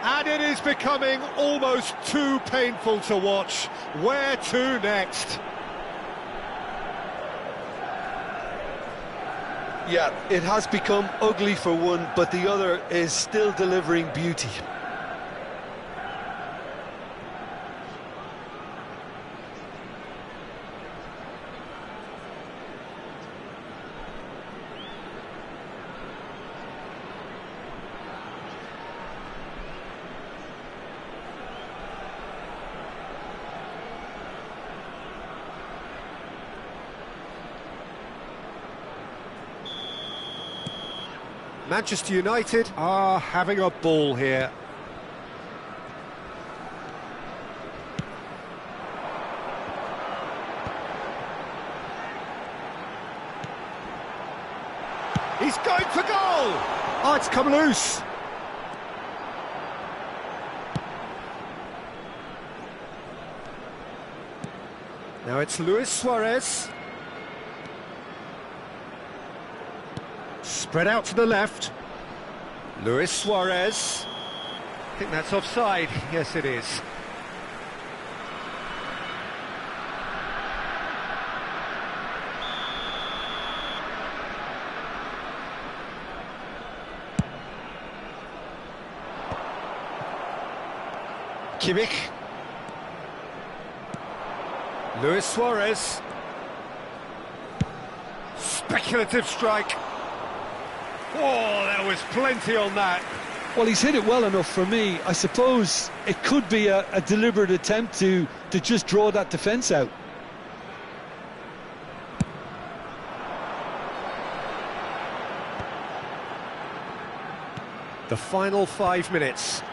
And it is becoming almost too painful to watch. Where to next? Yeah, it has become ugly for one, but the other is still delivering beauty. Manchester United are having a ball here. He's going for goal! Oh, it's come loose. Now it's Luis Suarez. Spread out to the left. Luis Suarez. I think that's offside. Yes, it is. Kimmich. Luis Suarez. Speculative strike. Oh, there was plenty on that. Well, he's hit it well enough for me. I suppose it could be a deliberate attempt to just draw that defence out. The final 5 minutes.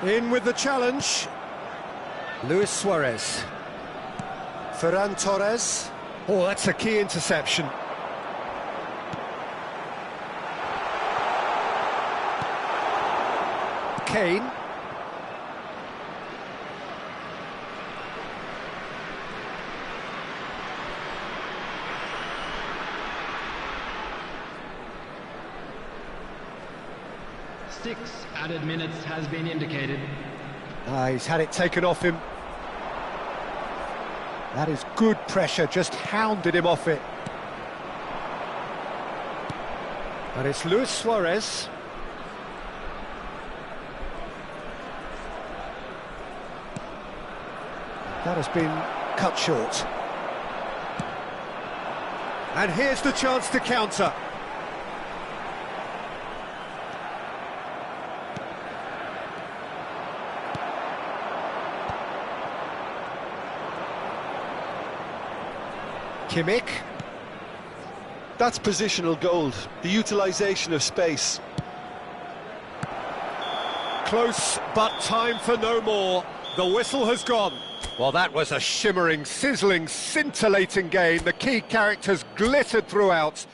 In with the challenge. Luis Suarez. Ferran Torres. Oh, that's a key interception. Kane. Six added minutes has been indicated. He's had it taken off him. That is good pressure, just hounded him off it. And it's Luis Suarez. That has been cut short. And here's the chance to counter. Kimmich. That's positional gold, the utilisation of space. Close, but time for no more. The whistle has gone. Well, that was a shimmering, sizzling, scintillating game. The key characters glittered throughout.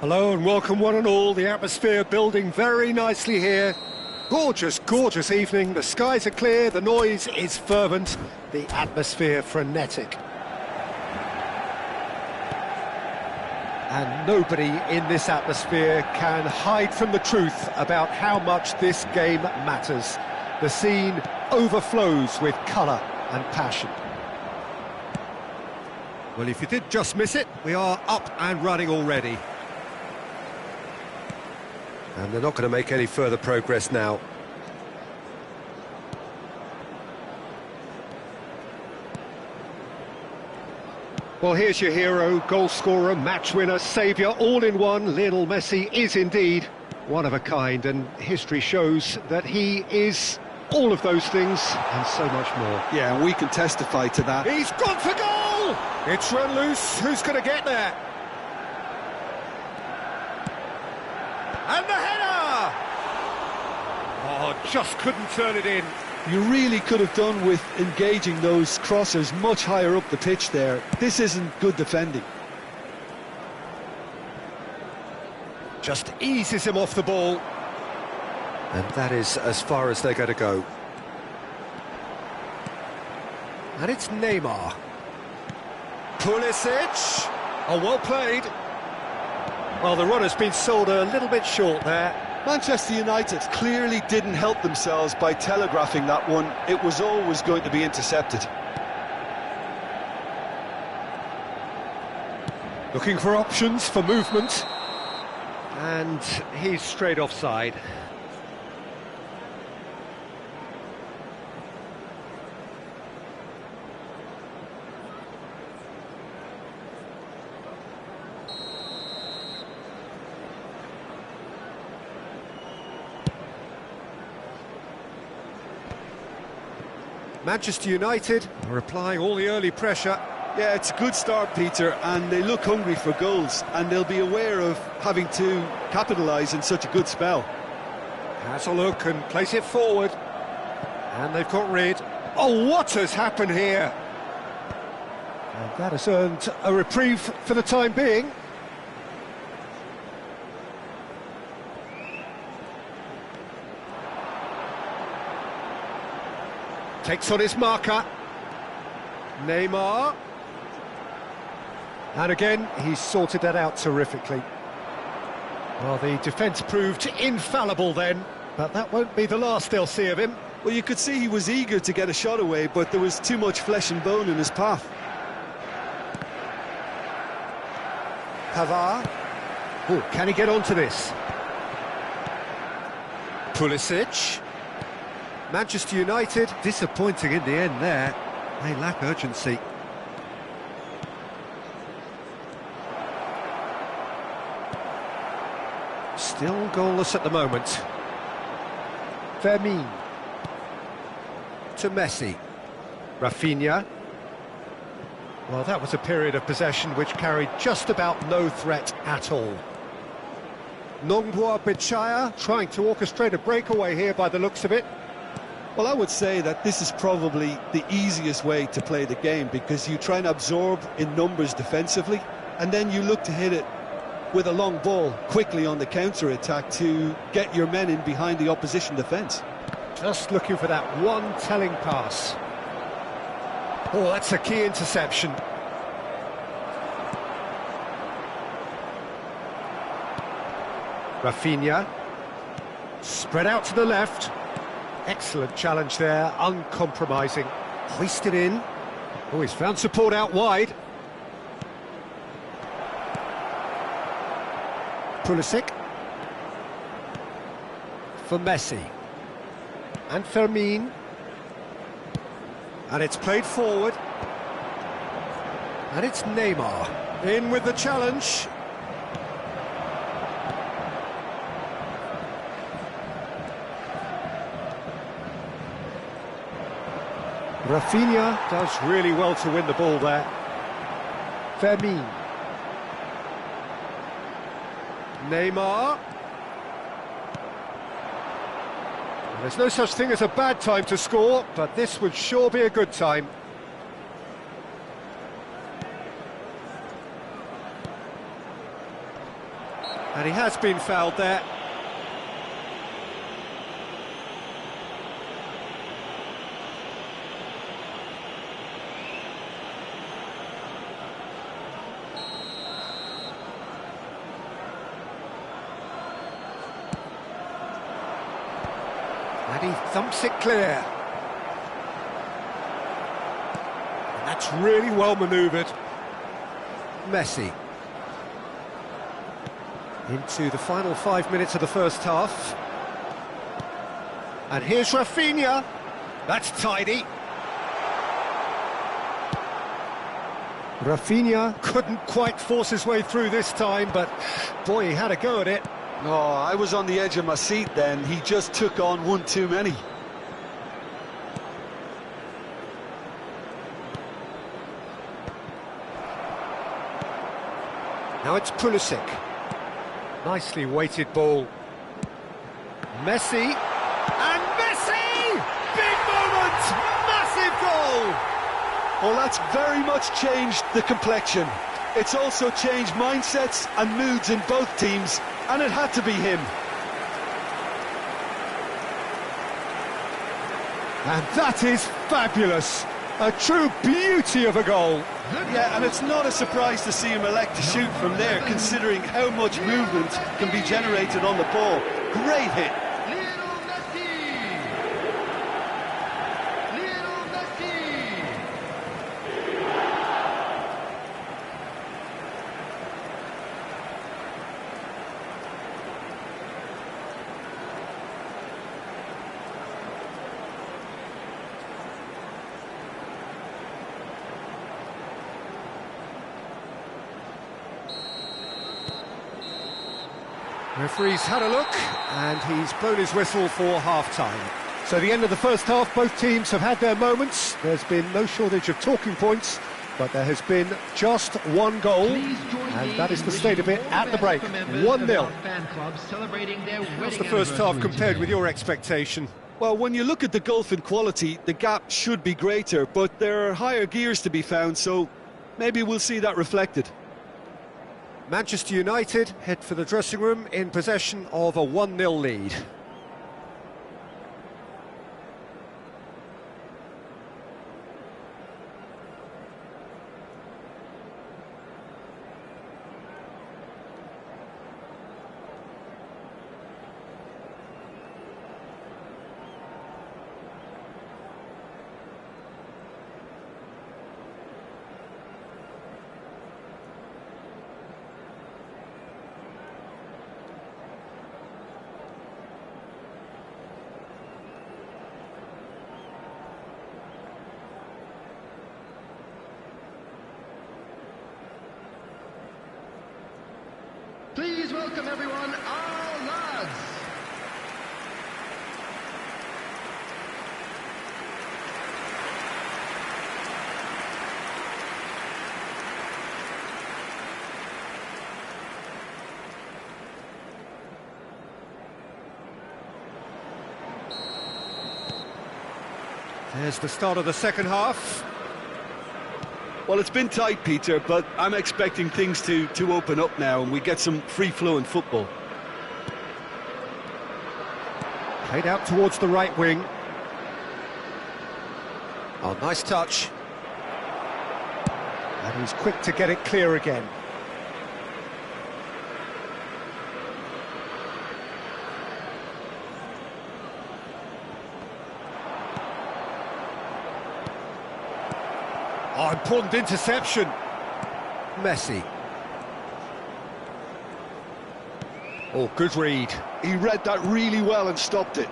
Hello and welcome one and all. The atmosphere building very nicely here. Gorgeous, gorgeous evening. The skies are clear, the noise is fervent, the atmosphere frenetic. And nobody in this atmosphere can hide from the truth about how much this game matters. The scene overflows with colour and passion. Well, if you did just miss it, we are up and running already. And they're not going to make any further progress now. Well, here's your hero, goal scorer, match winner, saviour, all in one. Lionel Messi is indeed one of a kind, and history shows that he is all of those things and so much more. Yeah, and we can testify to that. He's gone for goal! It's run loose, who's going to get there? And the header! Oh, just couldn't turn it in. You really could have done with engaging those crossers much higher up the pitch there. This isn't good defending. Just eases him off the ball. And that is as far as they're going to go. And it's Neymar. Pulisic. Oh, well played. Well, the run has been sold a little bit short there. Manchester United clearly didn't help themselves by telegraphing that one. It was always going to be intercepted. Looking for options for movement. And he's straight offside. Manchester United are applying all the early pressure. Yeah, it's a good start, Peter, and they look hungry for goals, and they'll be aware of having to capitalise in such a good spell. Has a look and place it forward. And they've got rid. Oh, what has happened here? And that has earned a reprieve for the time being. Takes on his marker. Neymar. And again, he's sorted that out terrifically. Well, the defence proved infallible then, but that won't be the last they'll see of him. Well, you could see he was eager to get a shot away, but there was too much flesh and bone in his path. Pavard. Oh, can he get onto this? Pulisic. Manchester United, disappointing in the end there. They lack urgency. Still goalless at the moment. Fermin. To Messi. Rafinha. Well, that was a period of possession which carried just about no threat at all. Nongboa Bichaya trying to orchestrate a breakaway here by the looks of it. Well, I would say that this is probably the easiest way to play the game, because you try and absorb in numbers defensively, and then you look to hit it with a long ball quickly on the counter-attack to get your men in behind the opposition defence. Just looking for that one telling pass. Oh, that's a key interception. Rafinha. Spread out to the left. Excellent challenge there, uncompromising. Hoisted in. Oh, he's found support out wide. Pulisic. For Messi. And Fermin. And it's played forward. And it's Neymar. In with the challenge. Rafinha does really well to win the ball there. Fermin. Neymar. There's no such thing as a bad time to score, but this would sure be a good time. And he has been fouled there. And he thumps it clear. And that's really well manoeuvred. Messi. Into the final 5 minutes of the first half. And here's Rafinha. That's tidy. Rafinha couldn't quite force his way through this time, but boy, he had a go at it. Oh, I was on the edge of my seat then. He just took on one too many. Now it's Pulisic. Nicely weighted ball. Messi. And Messi! Big moment! Massive goal! Well, that's very much changed the complexion. It's also changed mindsets and moods in both teams, and it had to be him. And that is fabulous. A true beauty of a goal. Yeah, and it's not a surprise to see him elect to shoot from there, considering how much movement can be generated on the ball. Great hit. Lionel Messi! Lionel Messi! Referee's had a look, and he's blown his whistle for half-time. So the end of the first half, both teams have had their moments. There's been no shortage of talking points, but there has been just one goal, and that is the state of it at the break. 1-0. How's the first half compared with your expectation? Well, when you look at the gulf in quality, the gap should be greater, but there are higher gears to be found, so maybe we'll see that reflected. Manchester United head for the dressing room in possession of a 1-0 lead. Please welcome everyone, our lads. There's the start of the second half. Well, it's been tight, Peter, but I'm expecting things to open up now and we get some free-flowing football. Played out towards the right wing. Oh, nice touch. And he's quick to get it clear again. Oh, important interception. Messi. Oh, good read. He read that really well and stopped it.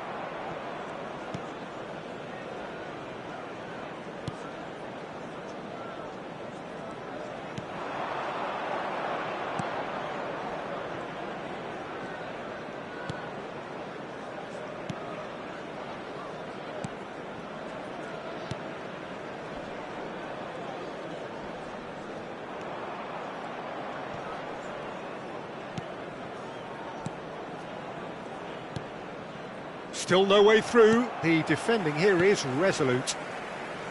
Still no way through. The defending here is resolute.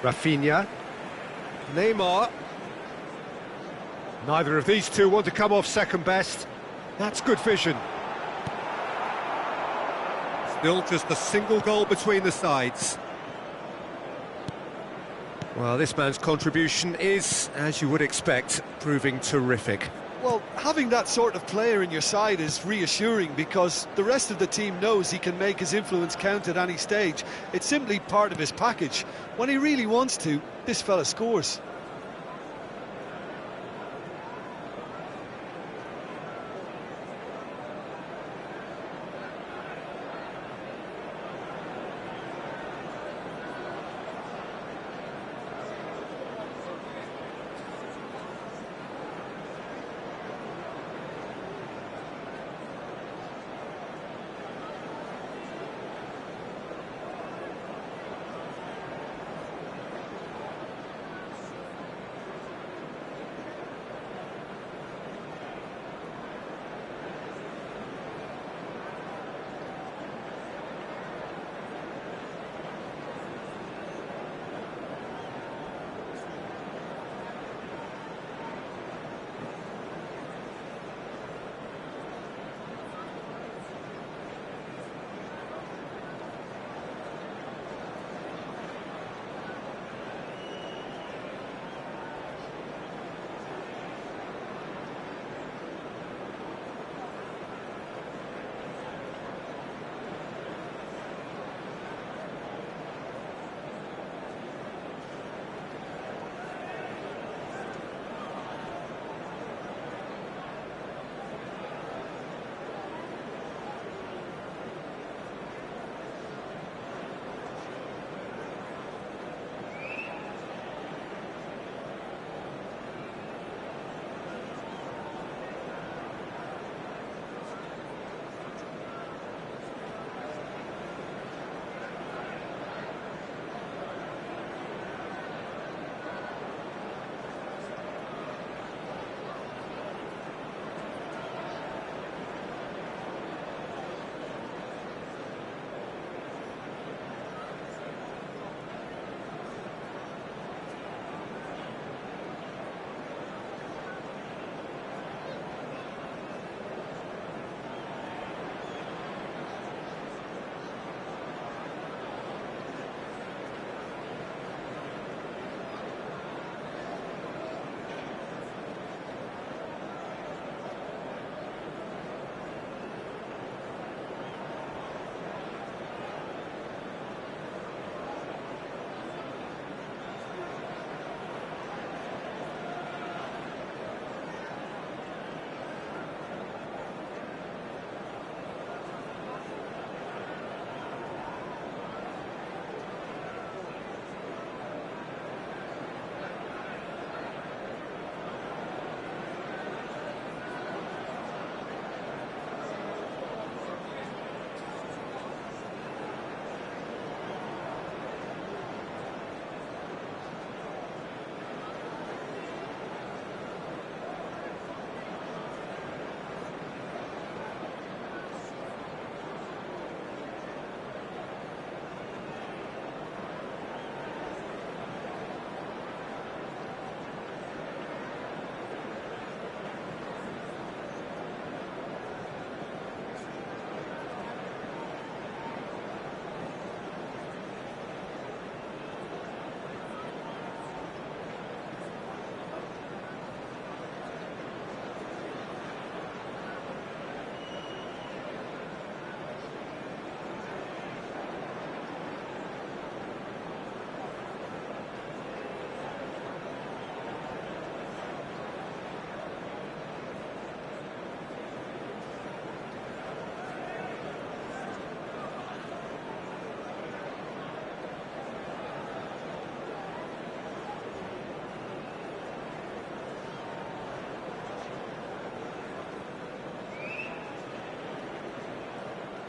Rafinha. Neymar. Neither of these two want to come off second best. That's good vision. Still just a single goal between the sides. Well, this man's contribution is, as you would expect, proving terrific. Well, having that sort of player in your side is reassuring because the rest of the team knows he can make his influence count at any stage. It's simply part of his package. When he really wants to, this fella scores.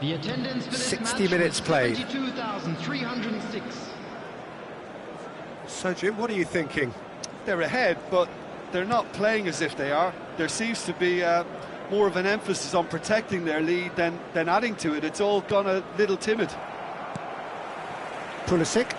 The attendance for this 60 match minutes was played. 72,306. So, Jim, what are you thinking? They're ahead, but they're not playing as if they are. There seems to be more of an emphasis on protecting their lead than adding to it. It's all gone a little timid. Pulisic.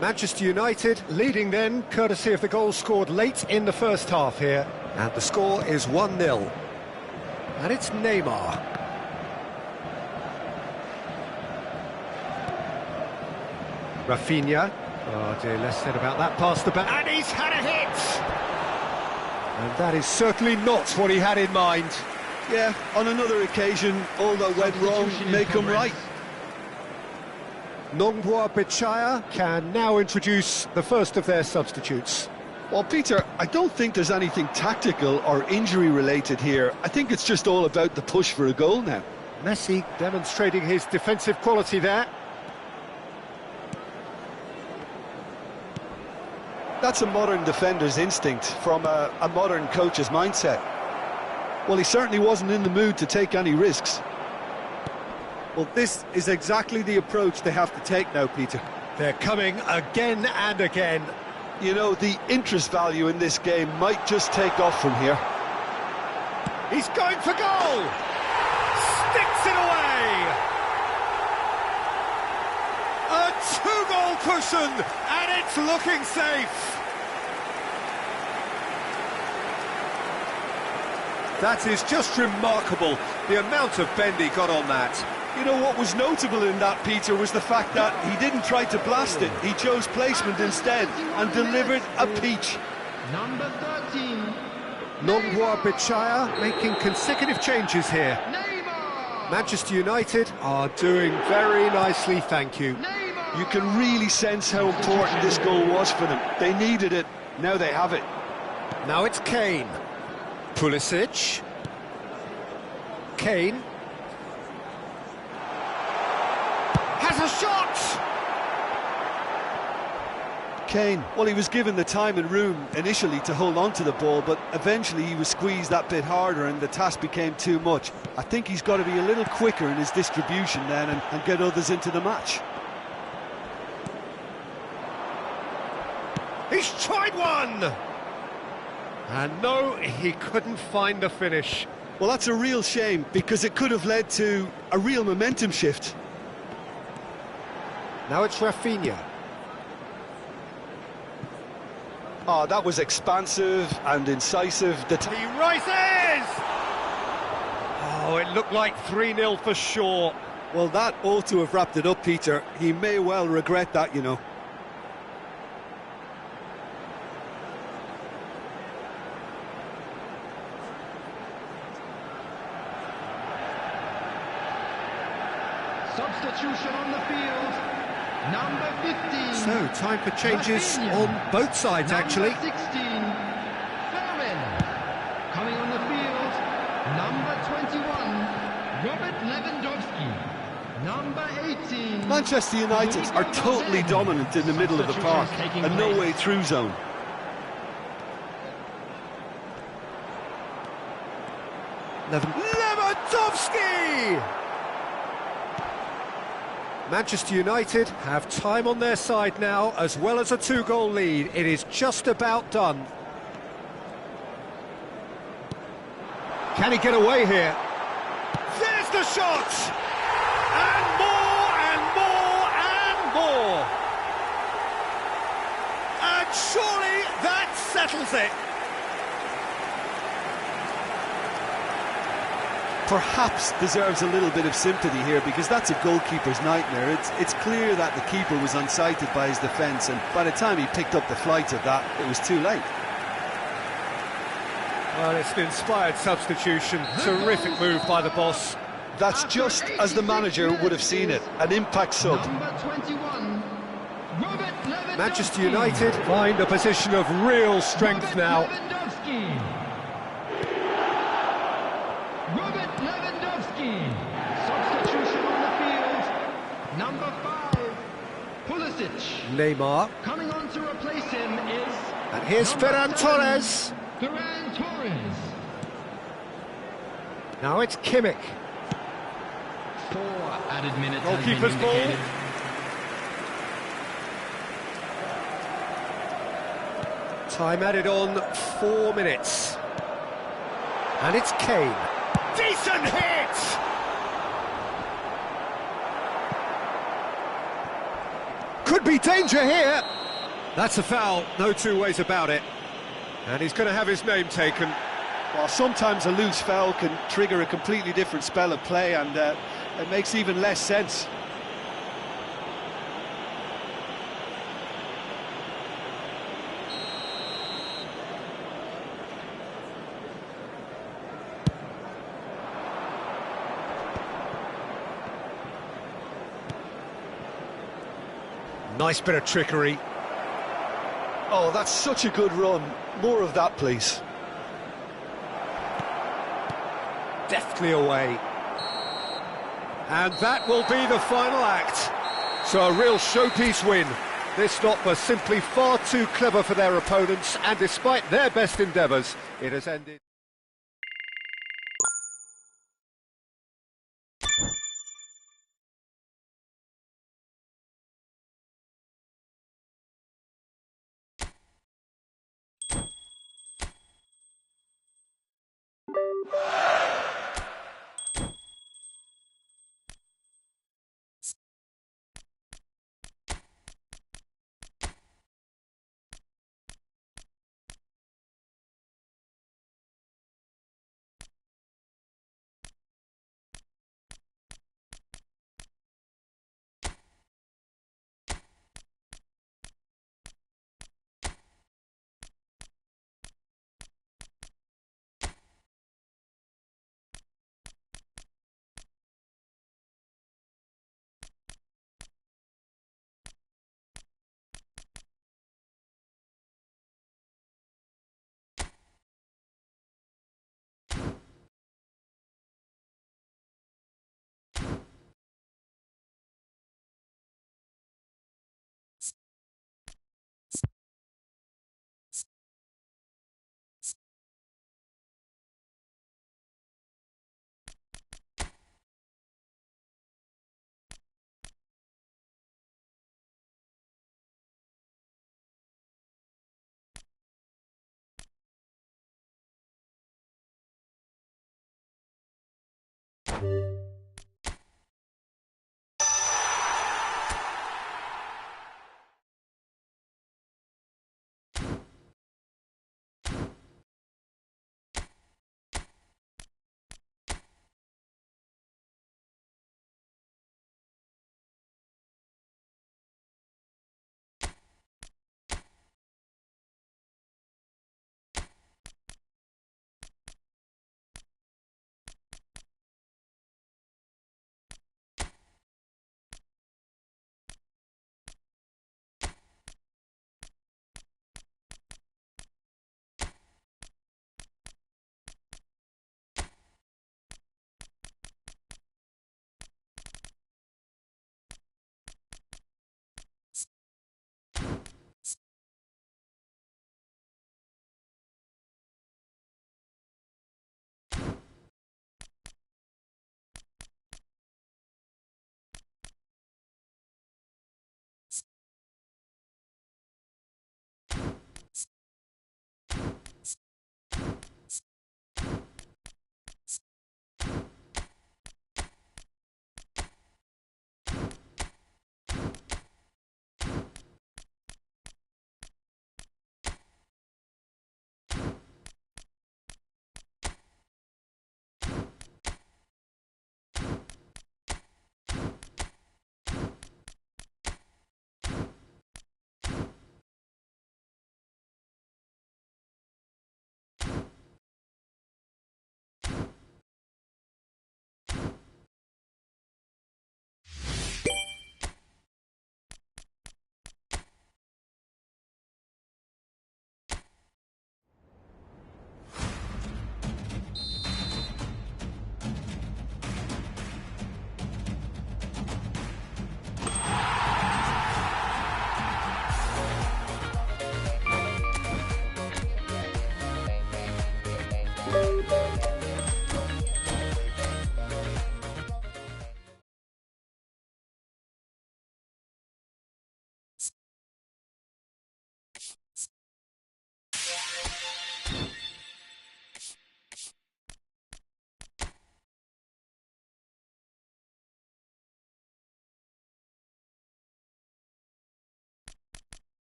Manchester United leading then, courtesy of the goal scored late in the first half here. And the score is 1-0. And it's Neymar. Rafinha. Oh dear, less said about that pass the back. And he's had a hit! And that is certainly not what he had in mind. Yeah, on another occasion, all that went wrong may come right. Bichaya can now introduce the first of their substitutes. Well, Peter, I don't think there's anything tactical or injury-related here. I think it's just all about the push for a goal now. Messi demonstrating his defensive quality there. That's a modern defender's instinct from a modern coach's mindset. Well, he certainly wasn't in the mood to take any risks. Well, this is exactly the approach they have to take now, Peter. They're coming again and again. You know, the interest value in this game might just take off from here. He's going for goal! Sticks it away! A two-goal cushion, and it's looking safe! That is just remarkable, the amount of bend he got on that. You know, what was notable in that, Peter, was the fact that he didn't try to blast it. He chose placement instead and delivered a peach. Number 13. Bichaya making consecutive changes here. Neymar. Manchester United are doing very nicely, thank you. Neymar. You can really sense how important this goal was for them. They needed it, now they have it. Now it's Kane. Pulisic. Kane. Has a shot! Kane, well, he was given the time and room initially to hold on to the ball, but eventually he was squeezed that bit harder and the task became too much. I think he's got to be a little quicker in his distribution then and get others into the match. He's tried one! And no, he couldn't find the finish. Well, that's a real shame, because it could have led to a real momentum shift. Now it's Rafinha. Oh, that was expansive and incisive. He rises! Oh, it looked like 3-0 for sure. Well, that ought to have wrapped it up, Peter. He may well regret that, you know. Substitution on the field. Number 15. So, time for changes Rafinha. on both sides, actually. Number 16. Fermin. Coming on the field. Number 21. Robert Lewandowski. Number 18. Manchester United are totally dominant in the middle of the park, a no-way through zone. Lewandowski! Manchester United have time on their side now, as well as a two-goal lead. It is just about done. Can he get away here? There's the shot! And more, and more, and more! And surely that settles it! Perhaps deserves a little bit of sympathy here, because that's a goalkeeper's nightmare. It's clear that the keeper was unsighted by his defence, and by the time he picked up the flight of that, it was too late. Well, it's an inspired substitution. Terrific move by the boss. That's just as the manager would have seen it, an impact sub. Number 21. Robert Lewandowski. Manchester United find a position of real strength now. Lewandowski. Robert Lewandowski. Substitution on the field. Number 5. Pulisic. Neymar. Coming on to replace him is... And here's number Ferran 7, Torres. Ferran Torres. Now it's Kimmich. 4 added minutes Goalkeeper's has been ball. indicated. Time added on 4 minutes. And it's Kane. Decent hit! could be danger here. That's a foul, no two ways about it. And he's going to have his name taken. Well, sometimes a loose foul can trigger a completely different spell of play, and it makes even less sense. Nice bit of trickery. Oh, that's such a good run. More of that, please. Deftly away. And that will be the final act. So a real showpiece win. This stop was simply far too clever for their opponents, and despite their best endeavours, it has ended.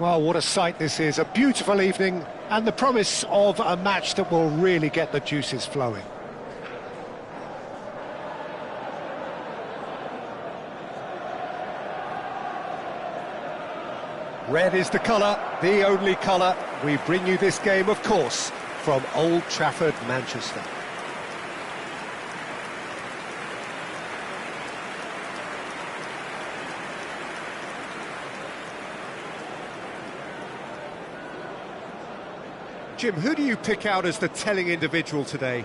Well, what a sight this is, a beautiful evening and the promise of a match that will really get the juices flowing. Red is the colour, the only colour. We bring you this game, of course, from Old Trafford, Manchester. Jim, who do you pick out as the telling individual today?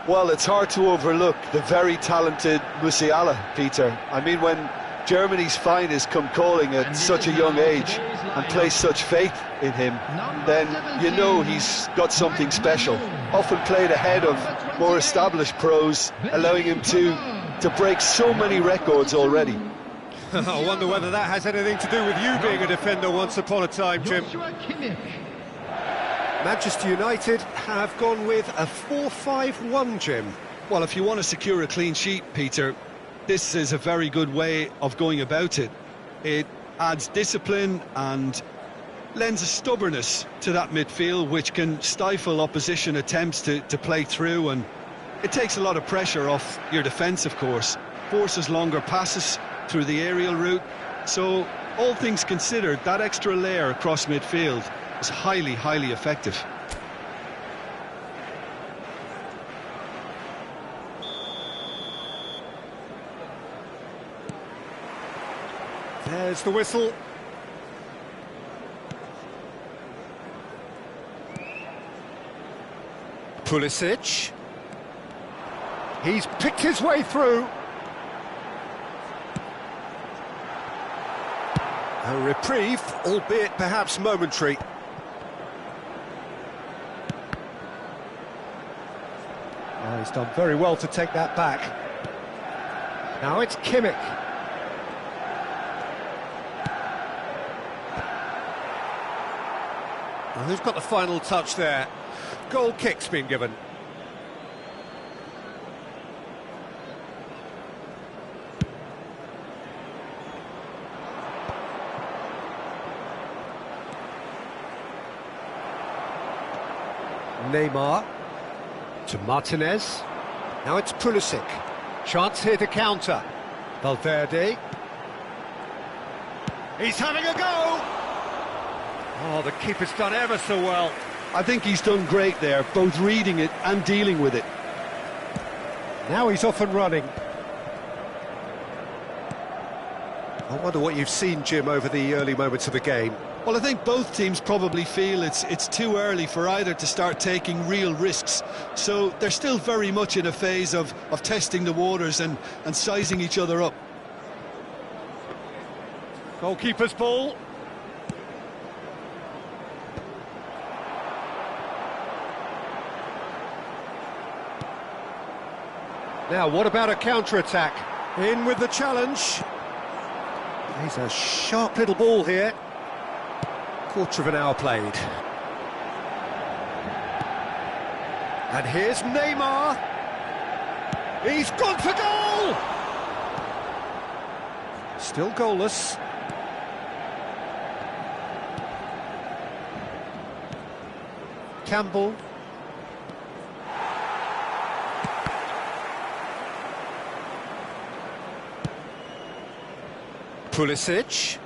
Well, it's hard to overlook the very talented Musiala, Peter. I mean, when Germany's finest come calling at such a young age and place such faith in him, then you know he's got something special. Often played ahead of more established pros, allowing him to break so many records already. I wonder whether that has anything to do with you being a defender once upon a time, Jim. Manchester United have gone with a 4-5-1, Jim. Well, if you want to secure a clean sheet, Peter, this is a very good way of going about it. It adds discipline and lends a stubbornness to that midfield, which can stifle opposition attempts to play through, and it takes a lot of pressure off your defence, of course. Forces longer passes through the aerial route. So, all things considered, that extra layer across midfield is highly, highly effective. There's the whistle. Pulisic. He's picked his way through. A reprieve, albeit perhaps momentary. Oh, he's done very well to take that back. Now it's Kimmich. Well, who's got the final touch there? Goal kick's been given. Neymar to Martinez. Now it's Pulisic. Chance here to counter. Valverde. He's having a go! Oh, the keeper's done ever so well. I think he's done great there, both reading it and dealing with it. Now he's off and running. I wonder what you've seen, Jim, over the early moments of the game. Well, I think both teams probably feel it's too early for either to start taking real risks. So they're still very much in a phase of testing the waters and sizing each other up. Goalkeeper's ball. Now, what about a counter-attack? In with the challenge. He's a sharp little ball here. Quarter of an hour played. And here's Neymar. He's gone for goal! Still goalless. Campbell. Pulisic.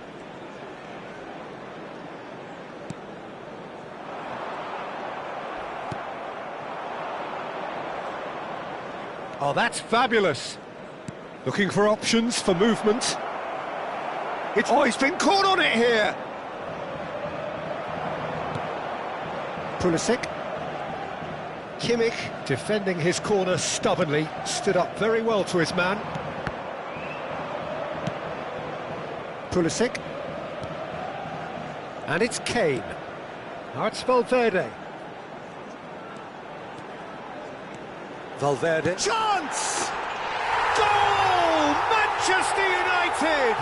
Oh, that's fabulous. Looking for options for movement. Oh, he's been caught on it here. Pulisic. Kimmich defending his corner stubbornly. Stood up very well to his man. Pulisic. And it's Kane. Now it's Valverde. Valverde. Chance! Goal! Manchester United!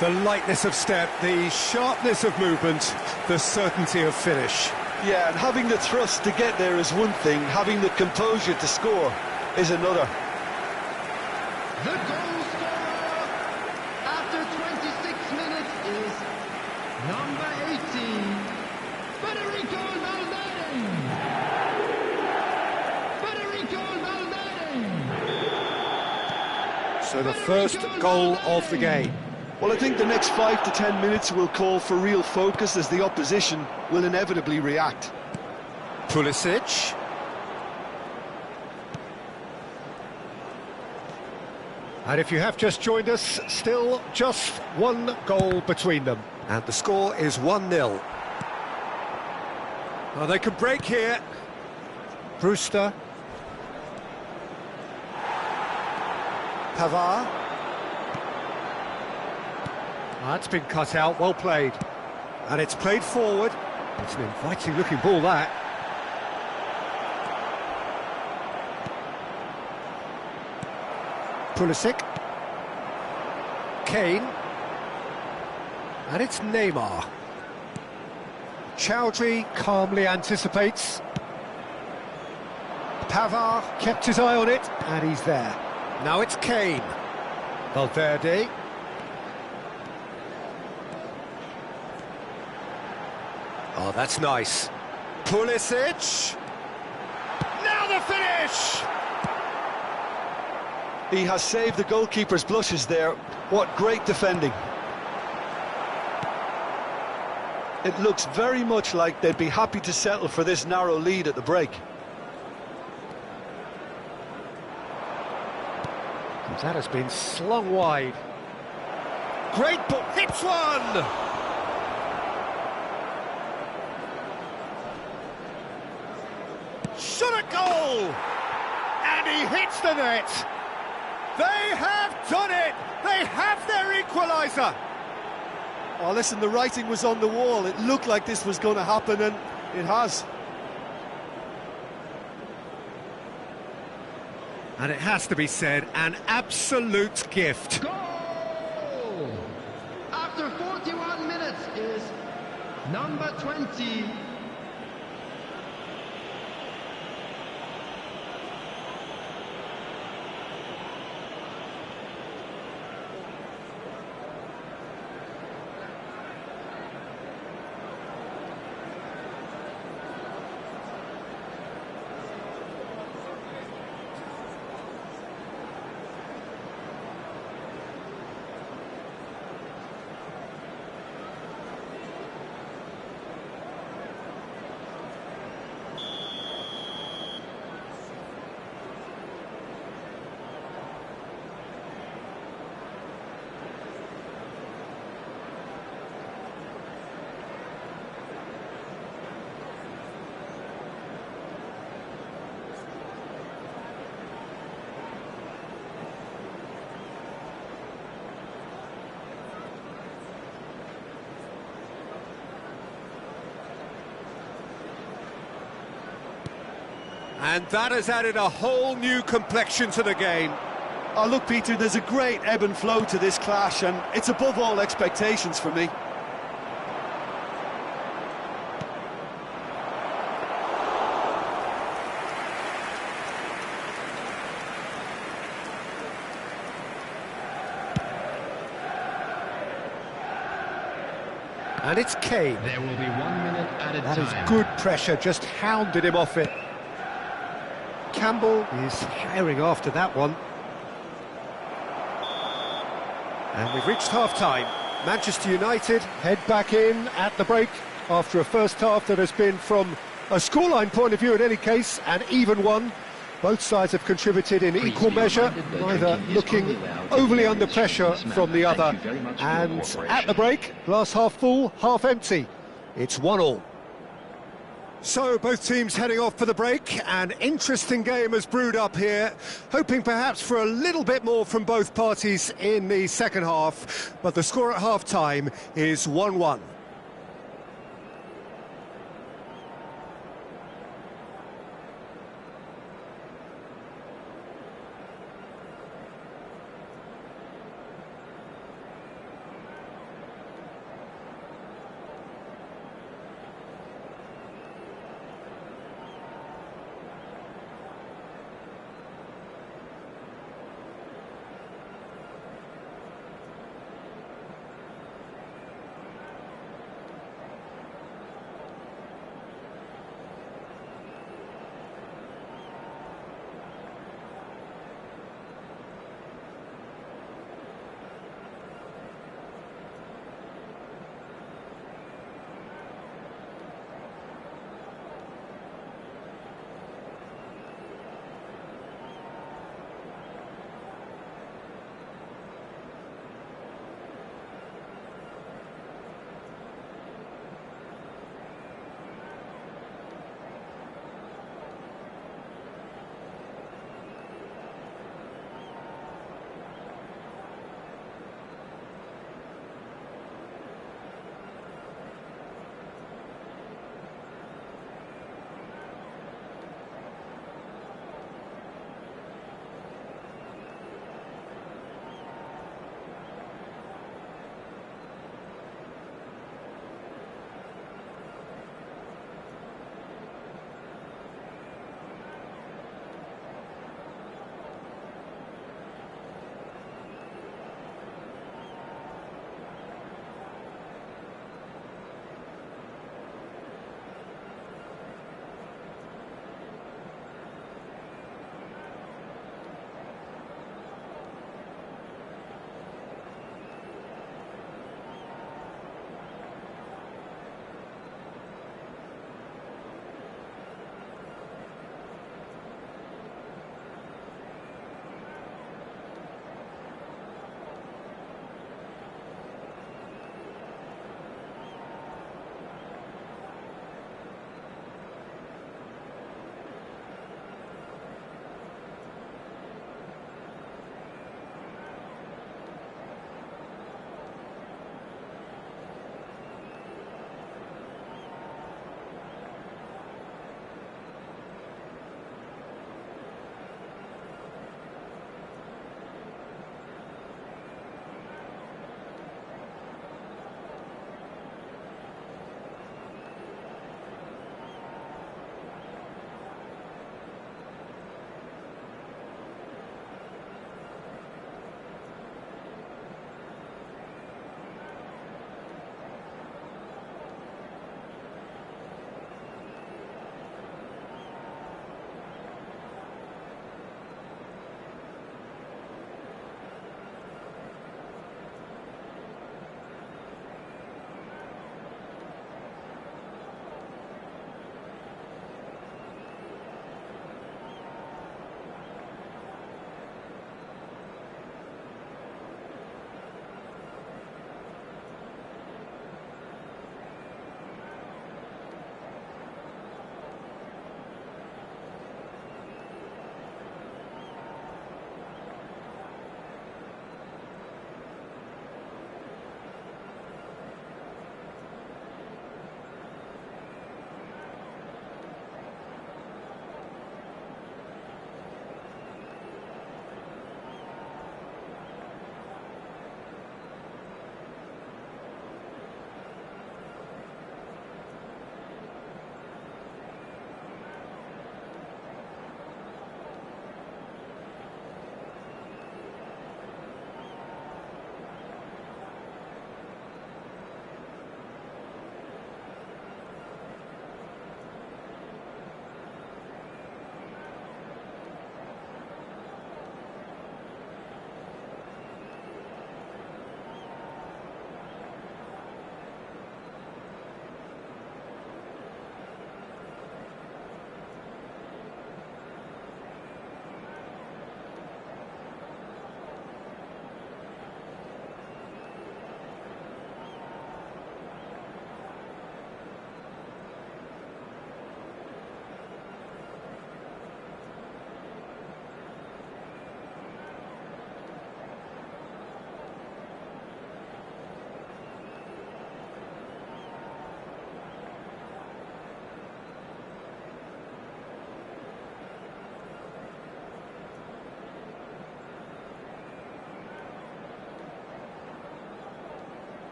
The lightness of step, the sharpness of movement, the certainty of finish. Yeah, and having the thrust to get there is one thing, having the composure to score is another. The goal scorer, So the first goal of the game. Well, I think the next 5 to 10 minutes will call for real focus as the opposition will inevitably react. Pulisic. And if you have just joined us, still just one goal between them. And the score is 1-0. Well, they can break here. Brewster. Pavard. That's been cut out, well played. And it's played forward. It's an inviting looking ball, that. Pulisic. Kane. And it's Neymar. Chowdhury calmly anticipates. Pavard kept his eye on it, and he's there. Now it's Kane. Valverde. Oh, that's nice. Pulisic. Now the finish! He has saved the goalkeeper's blushes there. What great defending. It looks very much like they'd be happy to settle for this narrow lead at the break. That has been slung wide. Great ball, hits one! Shot a goal! And he hits the net! They have done it! They have their equaliser! Oh, listen, the writing was on the wall. It looked like this was going to happen, and it has. And it has to be said, an absolute gift. Goal! After 41 minutes is number 20. And that has added a whole new complexion to the game. Oh, look, Peter, there's a great ebb and flow to this clash, and it's above all expectations for me. And it's Kane. There will be 1 minute at a That time. is good pressure, just hounded him off it. Campbell is herring after that one. And we've reached half-time. Manchester United head back in at the break after a first half that has been, from a scoreline point of view in any case, an even one. Both sides have contributed in equal measure, neither looking overly under pressure from the other. And at the break, glass half full, half empty. It's 1-1. So both teams heading off for the break. An interesting game has brewed up here, hoping perhaps for a little bit more from both parties in the second half. But the score at half-time is 1-1.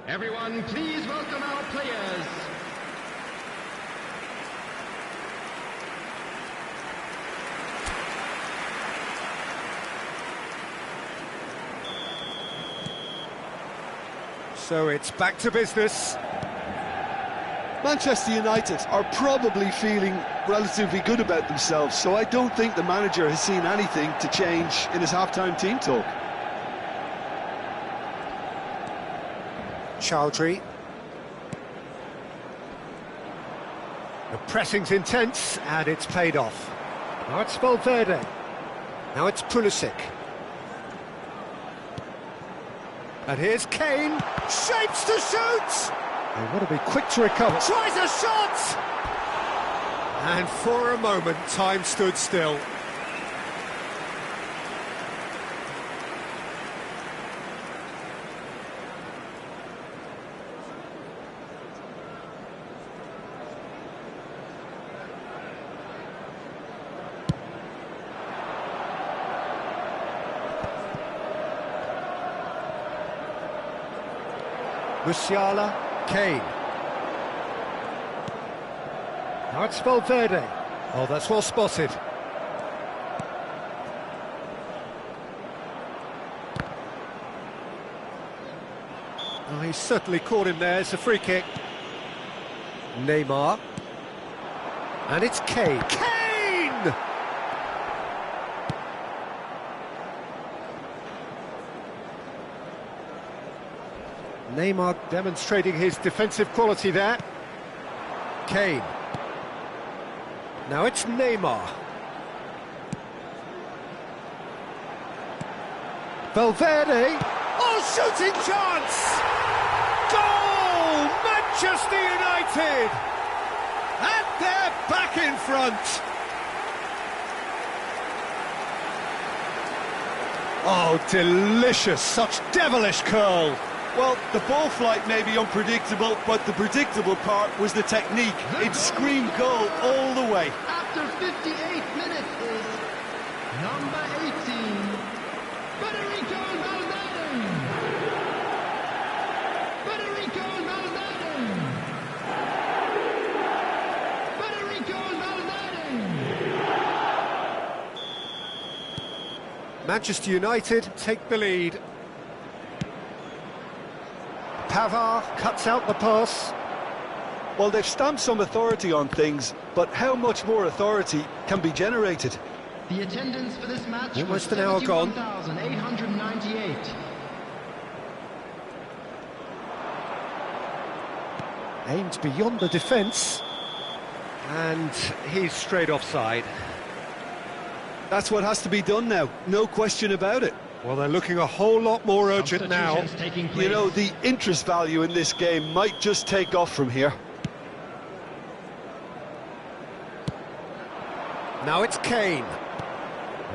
Everyone, please welcome our players. So it's back to business. Manchester United are probably feeling relatively good about themselves, so I don't think the manager has seen anything to change in his half-time team talk. Chowdhury. The pressing's intense, and it's paid off. Now it's Valverde. Now it's Pulisic. And here's Kane. Shapes to shoot! They want to be quick to recover. Tries a shot! And for a moment, time stood still. Musiala, Kane. Now it's Valverde. Oh, that's well spotted. Oh, he's certainly caught him there. It's a free kick. Neymar. And it's Kane. Kane! Neymar demonstrating his defensive quality there. Kane. Now it's Neymar. Valverde. Oh, shooting chance! Goal! Manchester United! And they're back in front. Oh, delicious. Such devilish curl. Well, the ball flight may be unpredictable, but the predictable part was the technique. It screamed goal all the way. After 58 minutes is number 18, Federico Valverde. Federico Valverde. Federico Valverde. Manchester United take the lead. Pavard cuts out the pass. Well, they've stamped some authority on things, but how much more authority can be generated? The attendance for this match was Almost an hour gone. 71,898. Aimed beyond the defence. And he's straight offside. That's what has to be done now, no question about it. Well, they're looking a whole lot more urgent now. Substitutions taking place. You know, the interest value in this game might just take off from here. Now it's Kane.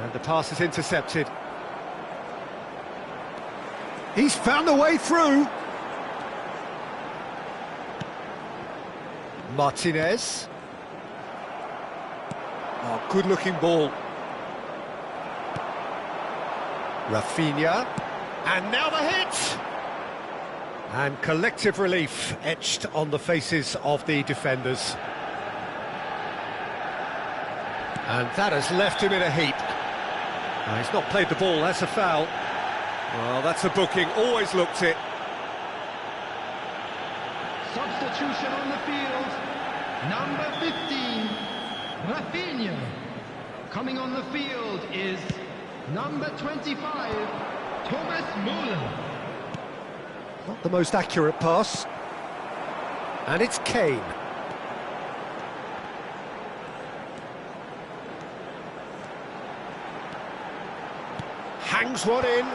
And the pass is intercepted. He's found a way through. Martinez. Oh, good-looking ball. Rafinha, and now the hit! And collective relief etched on the faces of the defenders. And that has left him in a heap. Oh, he's not played the ball, that's a foul. Well, that's a booking, always looked it. Substitution on the field, number 15, Rafinha. Coming on the field is number 25, Thomas Müller. Not the most accurate pass. And it's Kane. Hangs one in.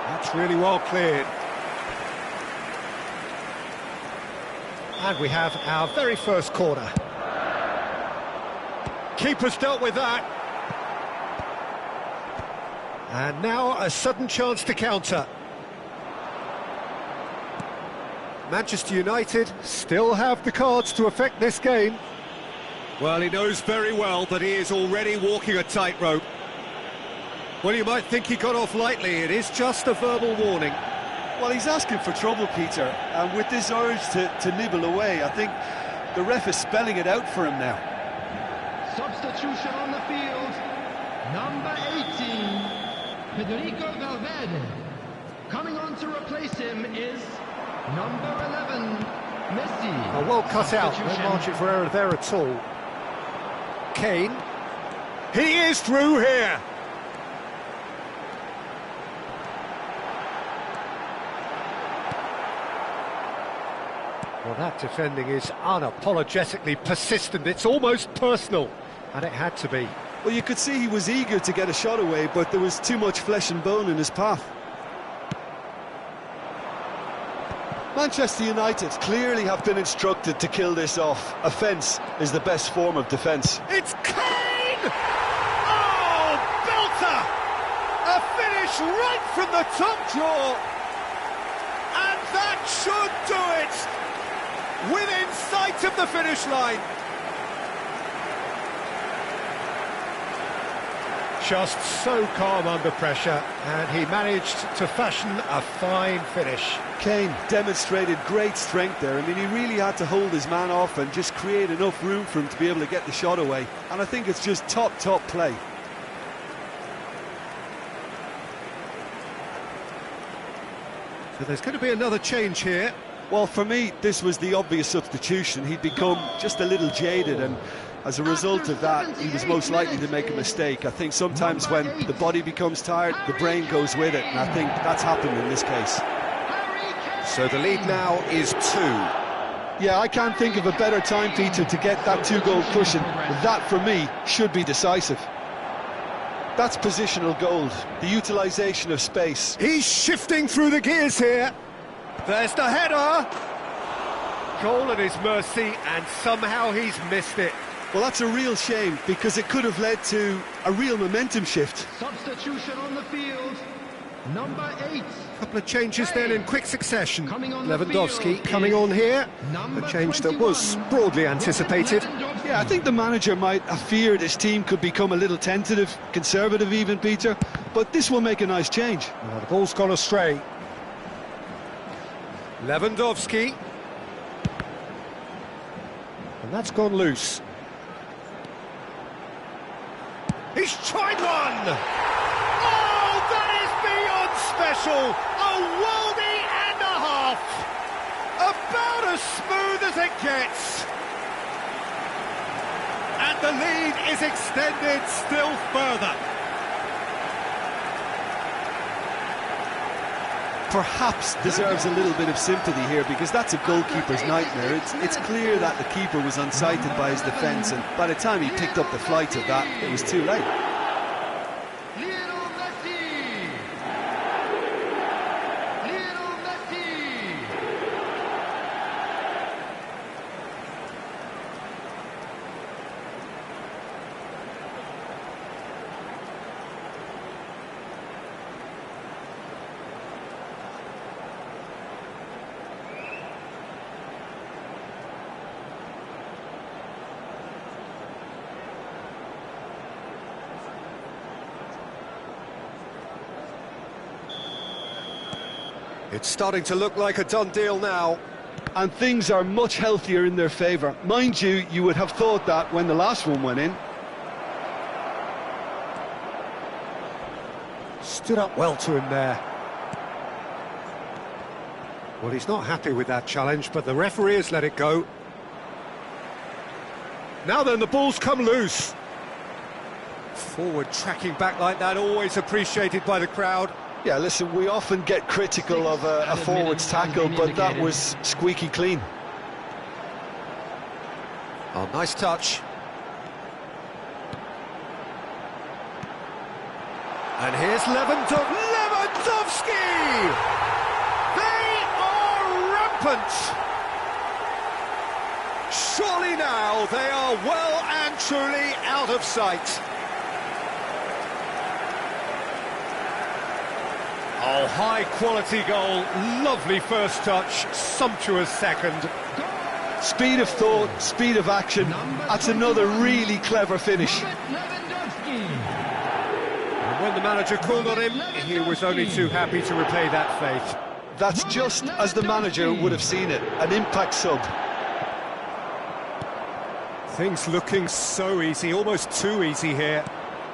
That's really well cleared. And we have our very first corner. Keeper's dealt with that. And now a sudden chance to counter. Manchester United still have the cards to affect this game. Well, he knows very well that he is already walking a tightrope. Well, you might think he got off lightly. It is just a verbal warning. Well, he's asking for trouble, Peter, and with this urge to nibble away, I think the ref is spelling it out for him now. Substitution on the field. Number 18, Federico Valverde. Coming on to replace him is number 11, Messi. Oh, well cut out, no margin for error there at all. Kane. He is through here. Well, that defending is unapologetically persistent. It's almost personal, and it had to be. Well, you could see he was eager to get a shot away, but there was too much flesh and bone in his path. Manchester United clearly have been instructed to kill this off. Offence is the best form of defence. It's Kane! Oh, belter! A finish right from the top drawer. And that should do it! Within sight of the finish line. Just so calm under pressure, and he managed to fashion a fine finish. Kane demonstrated great strength there. I mean, he really had to hold his man off and just create enough room for him to be able to get the shot away. And I think it's just top play. So there's going to be another change here. Well, for me, this was the obvious substitution. He'd become just a little jaded, and as a result of that, he was most likely to make a mistake. I think sometimes when the body becomes tired, the brain goes with it, and I think that's happened in this case. So the lead now is 2. Yeah, I can't think of a better time, Peter, to get that 2-goal cushion. That, for me, should be decisive. That's positional gold, the utilisation of space. He's shifting through the gears here. There's the header. Goal at his mercy, and somehow he's missed it. Well, that's a real shame, because it could have led to a real momentum shift. Substitution on the field. Number 8. Couple of changes then in quick succession. Lewandowski field coming on here. number A change that 21. was broadly anticipated. Yeah, I think the manager might have feared his team could become a little tentative, conservative even, Peter, but this will make a nice change. Well, the ball's gone astray. Lewandowski. And that's gone loose. He's tried one! Oh, that is beyond special! A worldie and a half! About as smooth as it gets! And the lead is extended still further. Perhaps deserves a little bit of sympathy here, because that's a goalkeeper's nightmare. It's clear that the keeper was unsighted by his defence, and by the time he picked up the flight of that, it was too late. Lionel Messi. Lionel Messi. It's starting to look like a done deal now. And things are much healthier in their favour. Mind you, you would have thought that when the last one went in. Stood up well to him there. Well, he's not happy with that challenge, but the referee has let it go. Now then, the ball's come loose. Forward tracking back like that, always appreciated by the crowd. Yeah, listen, we often get critical of a forward's tackle, but that was squeaky clean. Oh, nice touch. And here's Lewandowski! They are rampant! Surely now they are well and truly out of sight. Oh, high-quality goal, lovely first touch, sumptuous second. Speed of thought, speed of action, that's another really clever finish. And when the manager called on him, he was only too happy to repay that faith. That's just as the manager would have seen it, an impact sub. Things looking so easy, almost too easy here.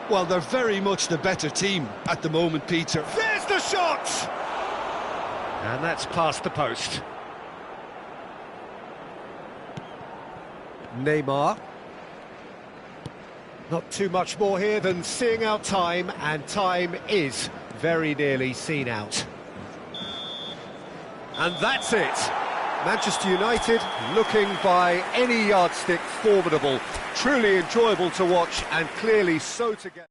Well, they're very much the better team at the moment, Peter. There's the shot! And that's past the post. Neymar. Not too much more here than seeing out time, and time is very nearly seen out. And that's it. Manchester United looking by any yardstick formidable. Truly enjoyable to watch and clearly so to get.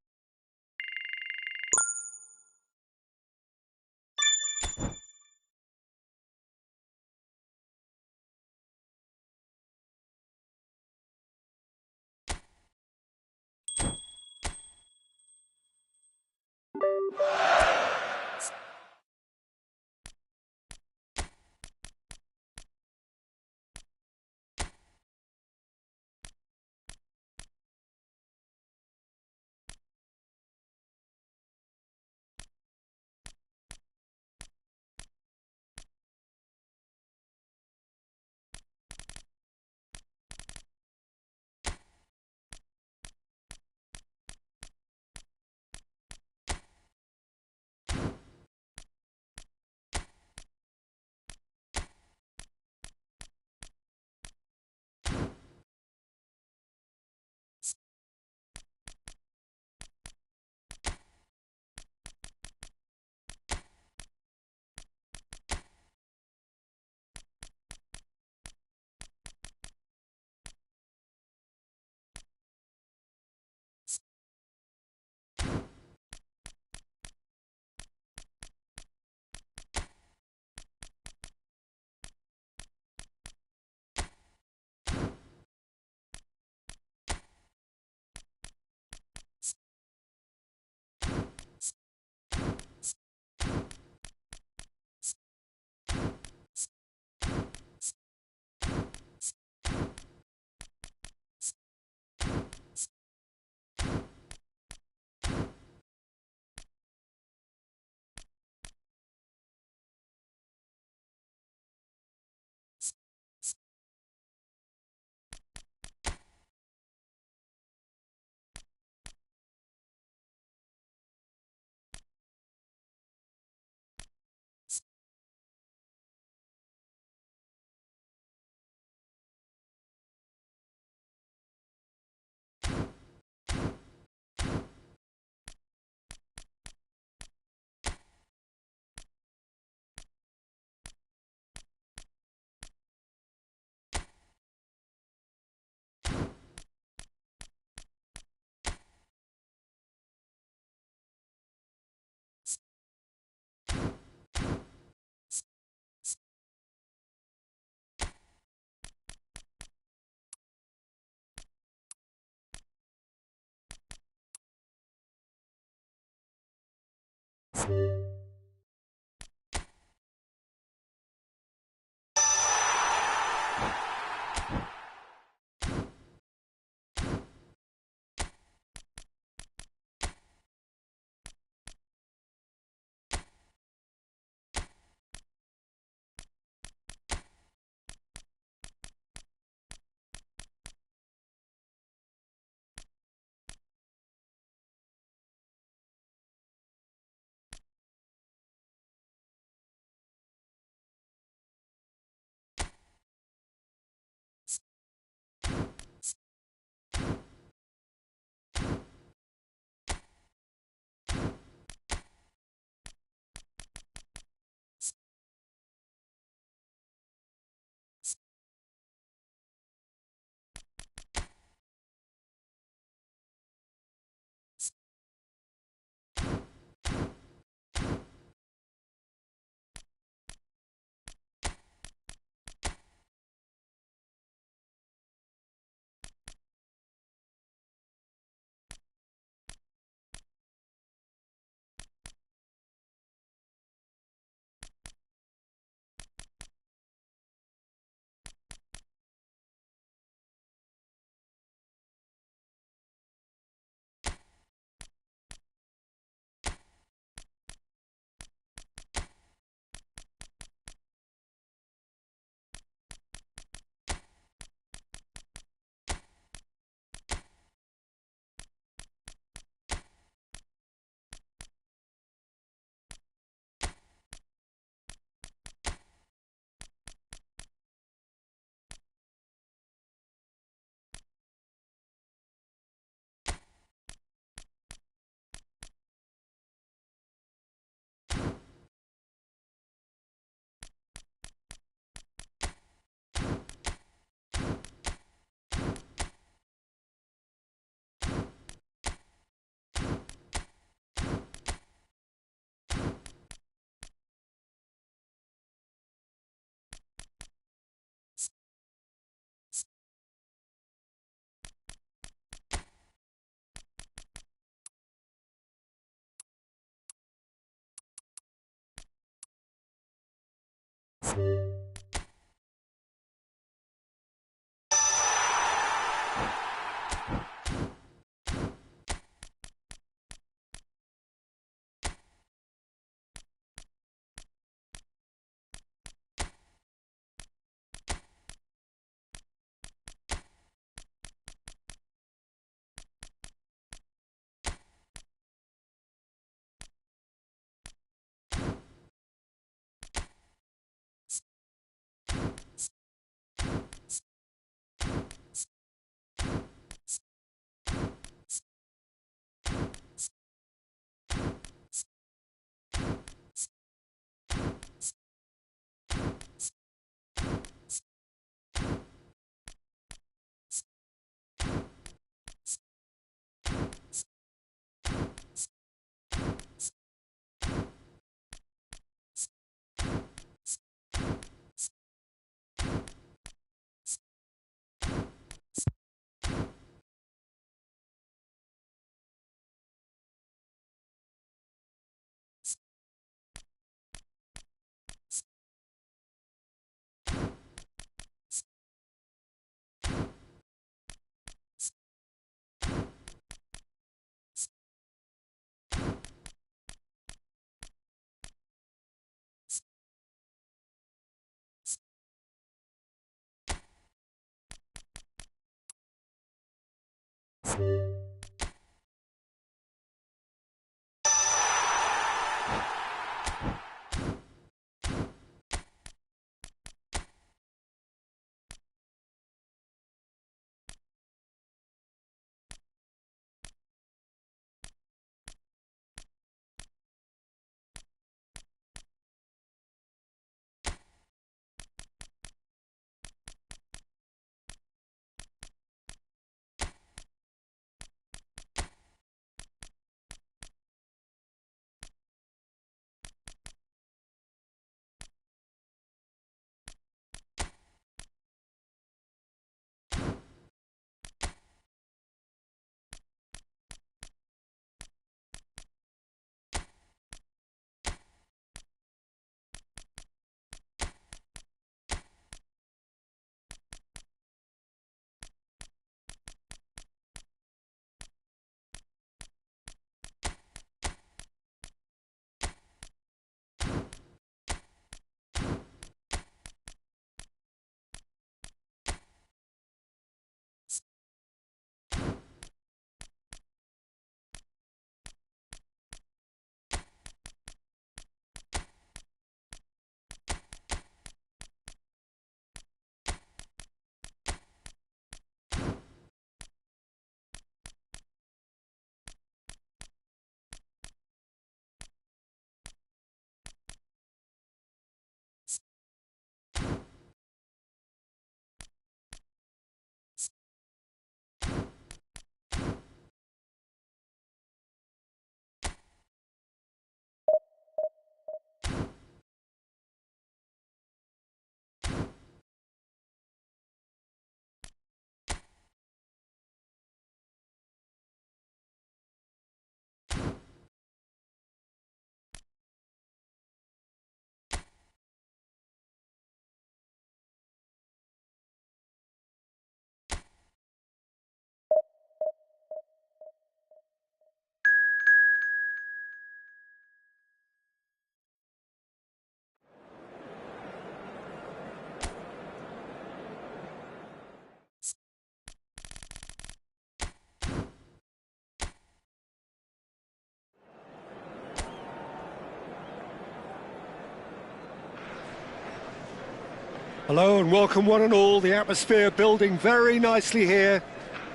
Hello and welcome one and all, the atmosphere building very nicely here.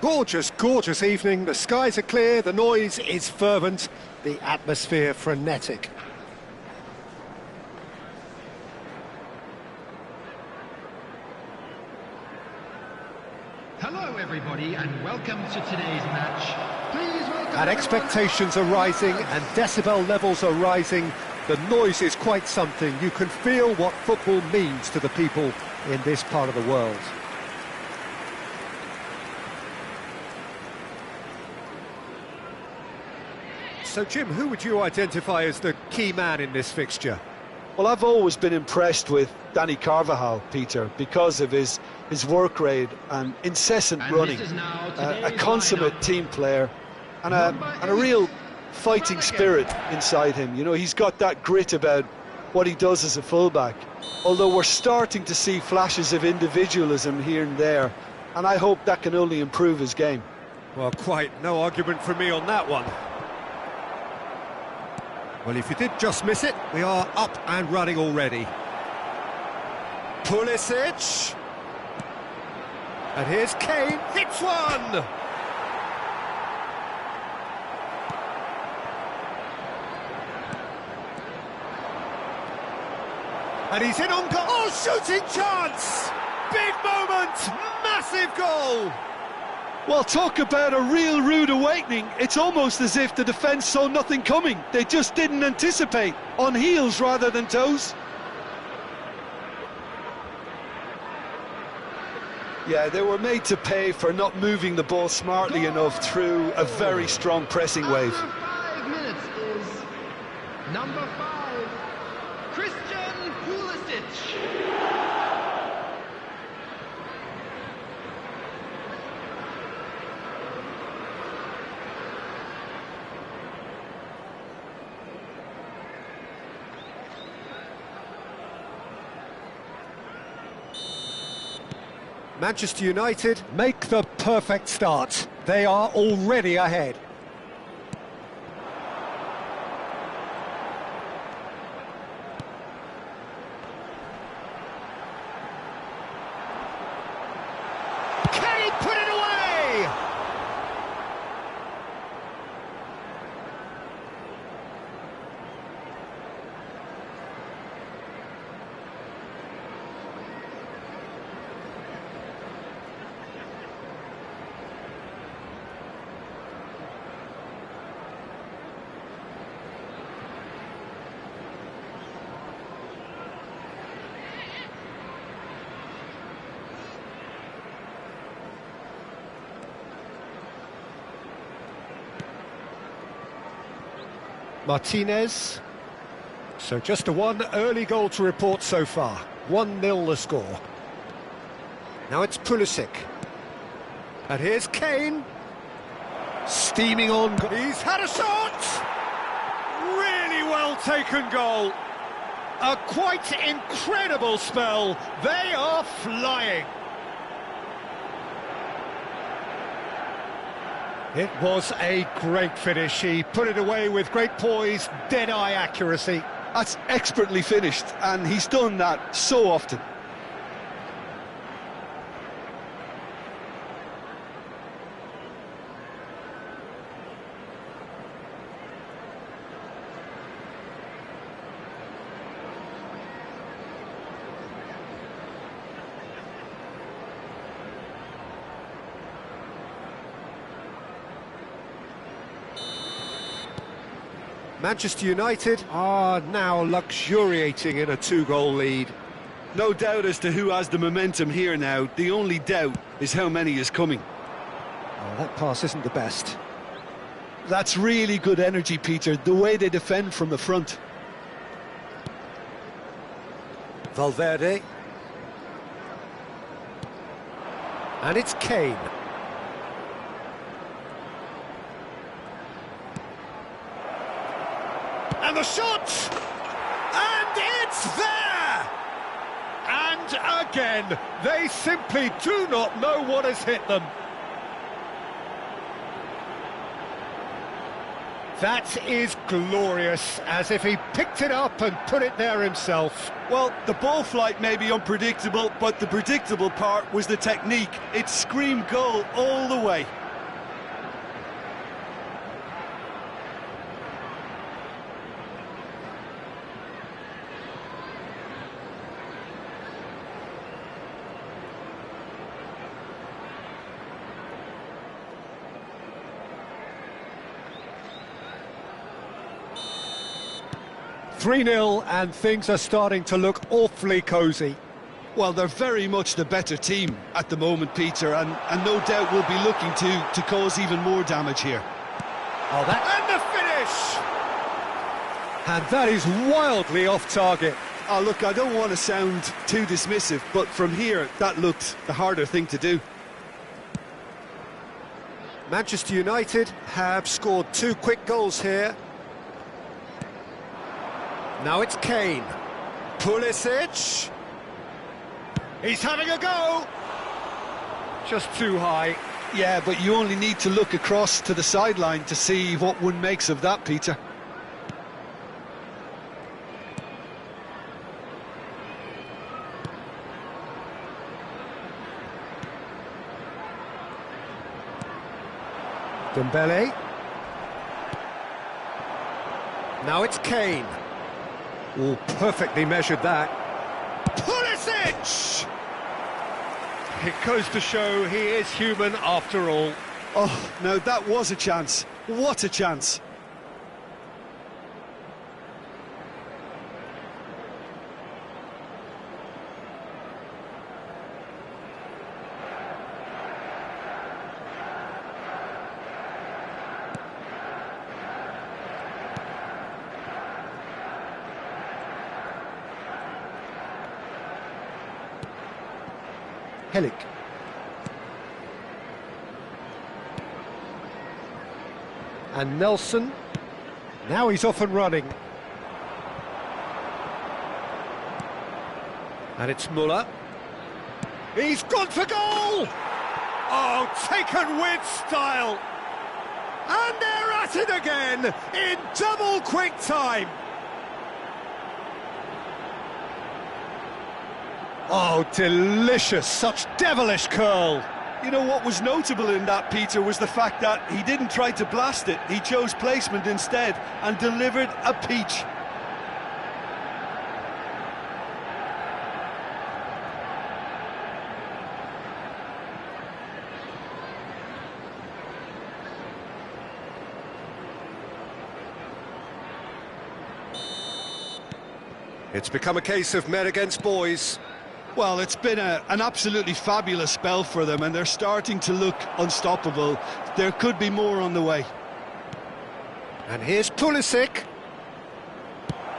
Gorgeous, gorgeous evening, the skies are clear, the noise is fervent, the atmosphere frenetic. Hello everybody and welcome to today's match. Please welcome And expectations are rising and decibel levels are rising. The noise is quite something. You can feel what football means to the people in this part of the world. So Jim, who would you identify as the key man in this fixture? Well, I've always been impressed with Danny Carvajal, Peter, because of his work rate and incessant And running. this is now A today's consummate lineup. team player and Number a real fighting Mulligan. spirit inside him. You know, he's got that grit about what he does as a fullback. Although we're starting to see flashes of individualism here and there, and I hope that can only improve his game. Well, quite no argument from me on that one. Well, if you did just miss it, we are up and running already. Pulisic. And here's Kane, hits one! And he's in on goal. Oh, shooting chance! Big moment, massive goal! Well, talk about a real rude awakening. It's almost as if the defence saw nothing coming. They just didn't anticipate, on heels rather than toes. Yeah, they were made to pay for not moving the ball smartly enough through a very strong pressing wave. After 5 minutes is number 5, Christian Pulisic. Manchester United make the perfect start. They are already ahead. Can he put it away? Martinez. So just a one early goal to report so far. 1-0 the score. Now it's Pulisic. And here's Kane. Steaming on. He's had a shot! Really well taken goal. A quite incredible spell. They are flying. It was a great finish. He put it away with great poise, dead-eye accuracy. That's expertly finished, and he's done that so often. Manchester United are now luxuriating in a 2-goal lead. No doubt as to who has the momentum here now. The only doubt is how many is coming. Oh, that pass isn't the best. That's really good energy, Peter, the way they defend from the front. Valverde. And it's Kane. And the shot! And it's there! And again, they simply do not know what has hit them. That is glorious, as if he picked it up and put it there himself. Well, the ball flight may be unpredictable, but the predictable part was the technique. It screamed goal all the way. (3-0) and things are starting to look awfully cosy. Well, they're very much the better team at the moment, Peter, and no doubt will be looking to cause even more damage here. Oh, that and the finish! And that is wildly off target. Oh, look, I don't want to sound too dismissive, but from here, that looked the harder thing to do. Manchester United have scored 2 quick goals here. Now it's Kane. Pulisic. He's having a go. Just too high. Yeah, but you only need to look across to the sideline to see what one makes of that, Peter. Dembele. Now it's Kane. Oh, perfectly measured that. Pulisic! It goes to show he is human after all. Oh, now that was a chance. What a chance. Helik. And Nelson. Now he's off and running. And it's Muller. He's gone for goal! Oh, taken with style! And they're at it again in double quick time! Oh, delicious, such devilish curl. You know, what was notable in that, Peter, was the fact that he didn't try to blast it. He chose placement instead and delivered a peach. It's become a case of men against boys. Well, it's been an absolutely fabulous spell for them, and they're starting to look unstoppable. There could be more on the way. And here's Pulisic.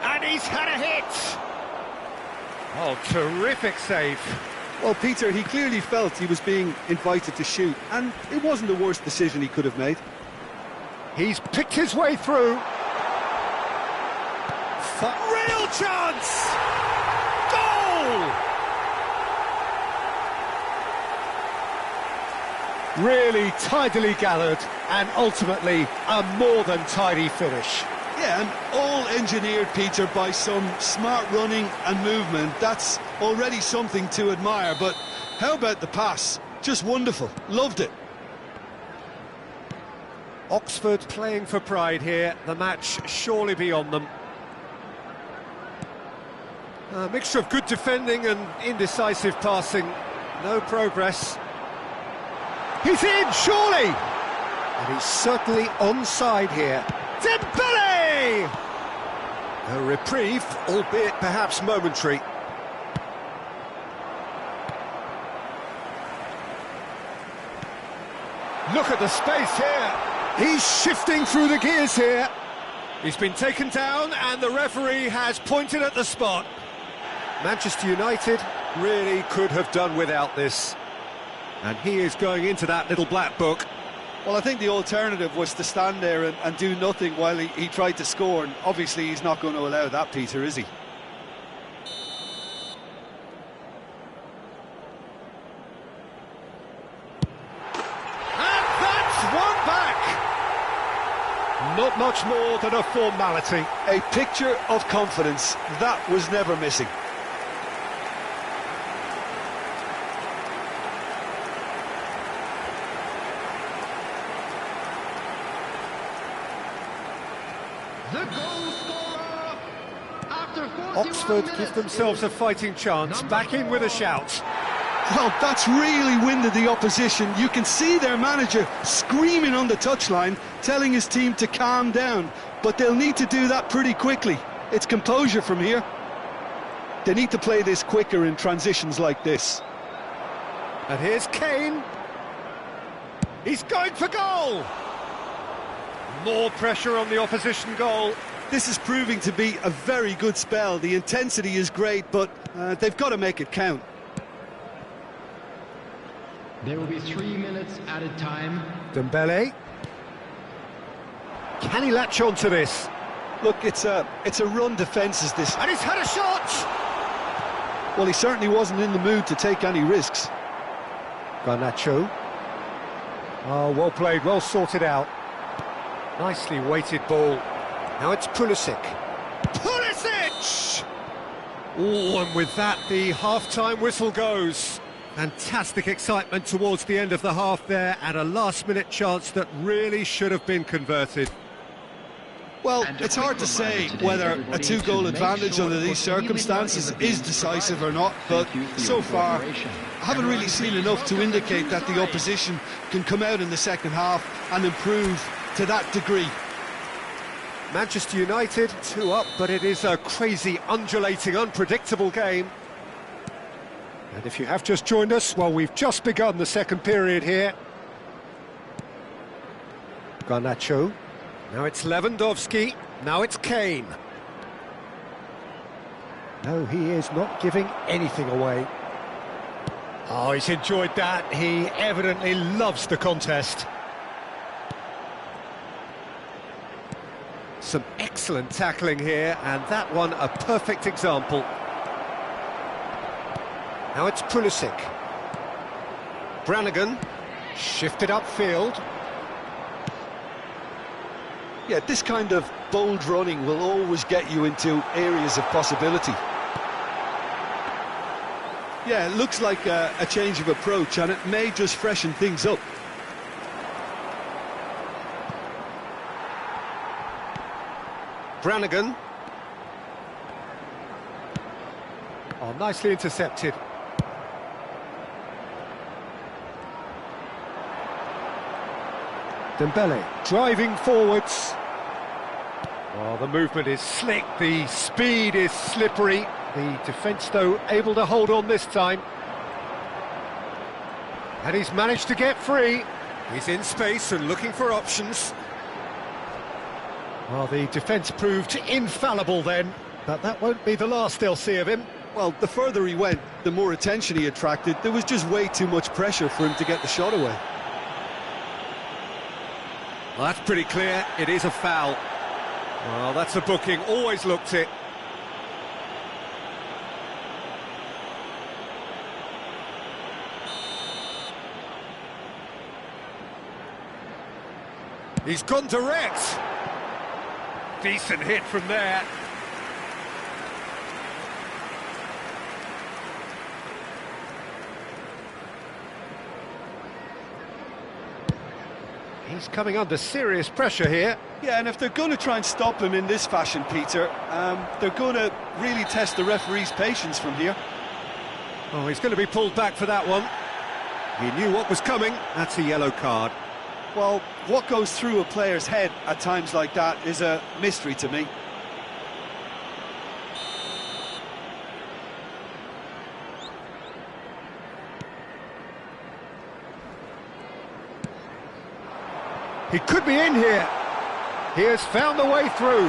And he's had a hit! Oh, terrific save. Well, Peter, he clearly felt he was being invited to shoot, and it wasn't the worst decision he could have made. He's picked his way through. Real chance! Goal! Really tidily gathered, and ultimately a more than tidy finish. Yeah, and all engineered, Peter, by some smart running and movement. That's already something to admire, but how about the pass? Just wonderful. Loved it. Oxford playing for pride here, the match surely beyond them. A mixture of good defending and indecisive passing. No progress. He's in, surely! And he's certainly onside here. Dembele! A reprieve, albeit perhaps momentary. Look at the space here. He's shifting through the gears here. He's been taken down and the referee has pointed at the spot. Manchester United really could have done without this. And he is going into that little black book. Well, I think the alternative was to stand there and do nothing while he tried to score, and obviously he's not going to allow that, Peter, is he? And that's one back! Not much more than a formality. A picture of confidence. That was never missing. The goal scorer after 41 Oxford minutes give themselves a fighting chance, back in with a shout. Well, that's really winded the opposition. You can see their manager screaming on the touchline, telling his team to calm down. But they'll need to do that pretty quickly. It's composure from here. They need to play this quicker in transitions like this. And here's Kane. He's going for goal! More pressure on the opposition goal. this is proving to be a very good spell. The intensity is great, but they've got to make it count. There will be 3 minutes added time. Dembele. Can he latch on to this? Look, it's a run defence is this. And he's had a shot! Well, he certainly wasn't in the mood to take any risks. Garnacho. Oh, well played, well sorted out. Nicely weighted ball. Now it's Pulisic. Pulisic! Oh, and with that, the half-time whistle goes. Fantastic excitement towards the end of the half there, and a last-minute chance that really should have been converted. Well, it's hard to say whether a two-goal advantage under these circumstances is decisive or not, but so far, I haven't really seen enough to indicate that the opposition can come out in the second half and improve to that degree. Manchester United, 2 up, but it is a crazy, undulating, unpredictable game. And if you have just joined us, well, we've just begun the second period here. Garnacho. Now it's Lewandowski. Now it's Kane. No, he is not giving anything away. Oh, he's enjoyed that. He evidently loves the contest. Some excellent tackling here, and that one a perfect example. Now it's Pulisic. Brannigan, shifted upfield. Yeah, this kind of bold running will always get you into areas of possibility. Yeah, it looks like a change of approach, and it may just freshen things up. Brannigan. Oh, nicely intercepted. Dembele driving forwards. Oh, the movement is slick, the speed is slippery. The defence, though, able to hold on this time. And he's managed to get free. He's in space and looking for options. Well, the defence proved infallible then, but that won't be the last they'll see of him. Well, the further he went, the more attention he attracted. There was just way too much pressure for him to get the shot away. Well, that's pretty clear. It is a foul. Well, that's a booking. Always looked it. He's gone direct. Decent hit from there. He's coming under serious pressure here. Yeah, and if they're going to try and stop him in this fashion, Peter, they're going to really test the referee's patience from here. Oh, he's going to be pulled back for that one. He knew what was coming. That's a yellow card. Well, what goes through a player's head at times like that is a mystery to me. He could be in here. He has found a way through.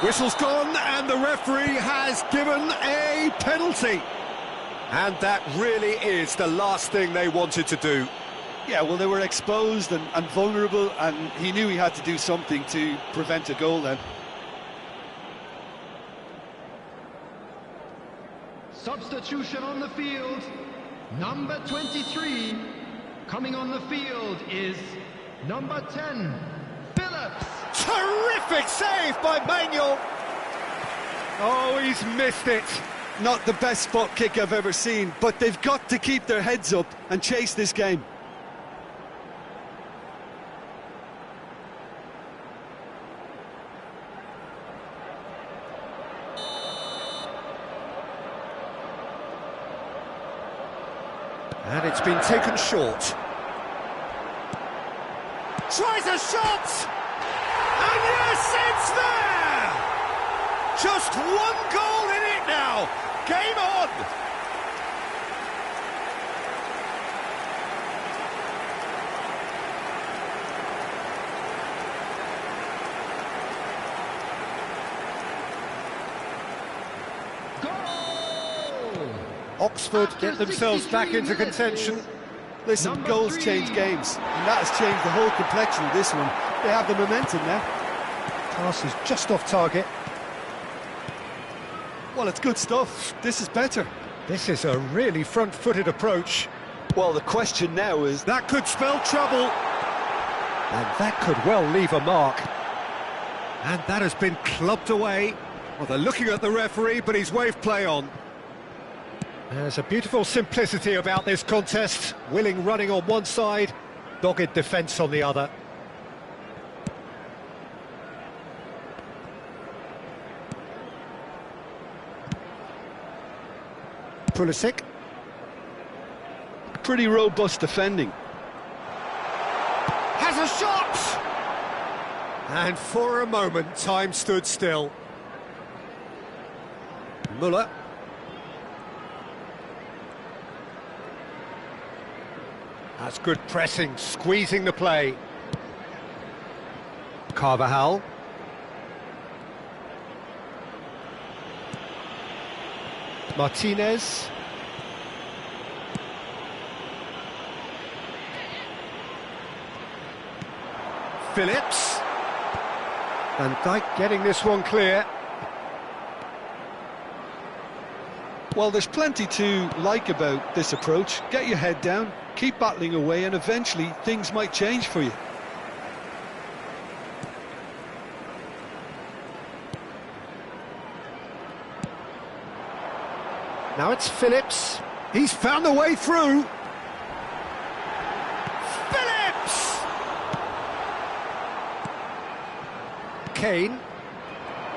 Whistle's gone, and the referee has given a penalty. And that really is the last thing they wanted to do. Yeah, well, they were exposed and vulnerable, and he knew he had to do something to prevent a goal then. Substitution on the field. Number 23. Coming on the field is number 10, Phillips. Terrific save by Manuel. Oh, he's missed it. Not the best spot kick I've ever seen, but they've got to keep their heads up and chase this game. And it's been taken short. Tries a shot! And yes, it's there! Just one goal in it now. Game on! Oxford get themselves back into contention. Listen, Number goals 3. change games, and that has changed the whole complexion of this one. They have the momentum now. Pass is just off target. Well, it's good stuff. This is better. This is a really front-footed approach. Well, the question now is... That could spell trouble. And that could well leave a mark. And that has been clubbed away. Well, they're looking at the referee, but he's waved play on. There's a beautiful simplicity about this contest. Willing running on one side, dogged defence on the other. Pulisic. Pretty robust defending. Has a shot! And for a moment, time stood still. Muller. That's good pressing, squeezing the play. Carvajal. Martinez. Phillips. Van Dijk getting this one clear. Well, there's plenty to like about this approach. Get your head down, keep battling away, and eventually things might change for you. Now it's Phillips. He's found a way through. Phillips! Kane.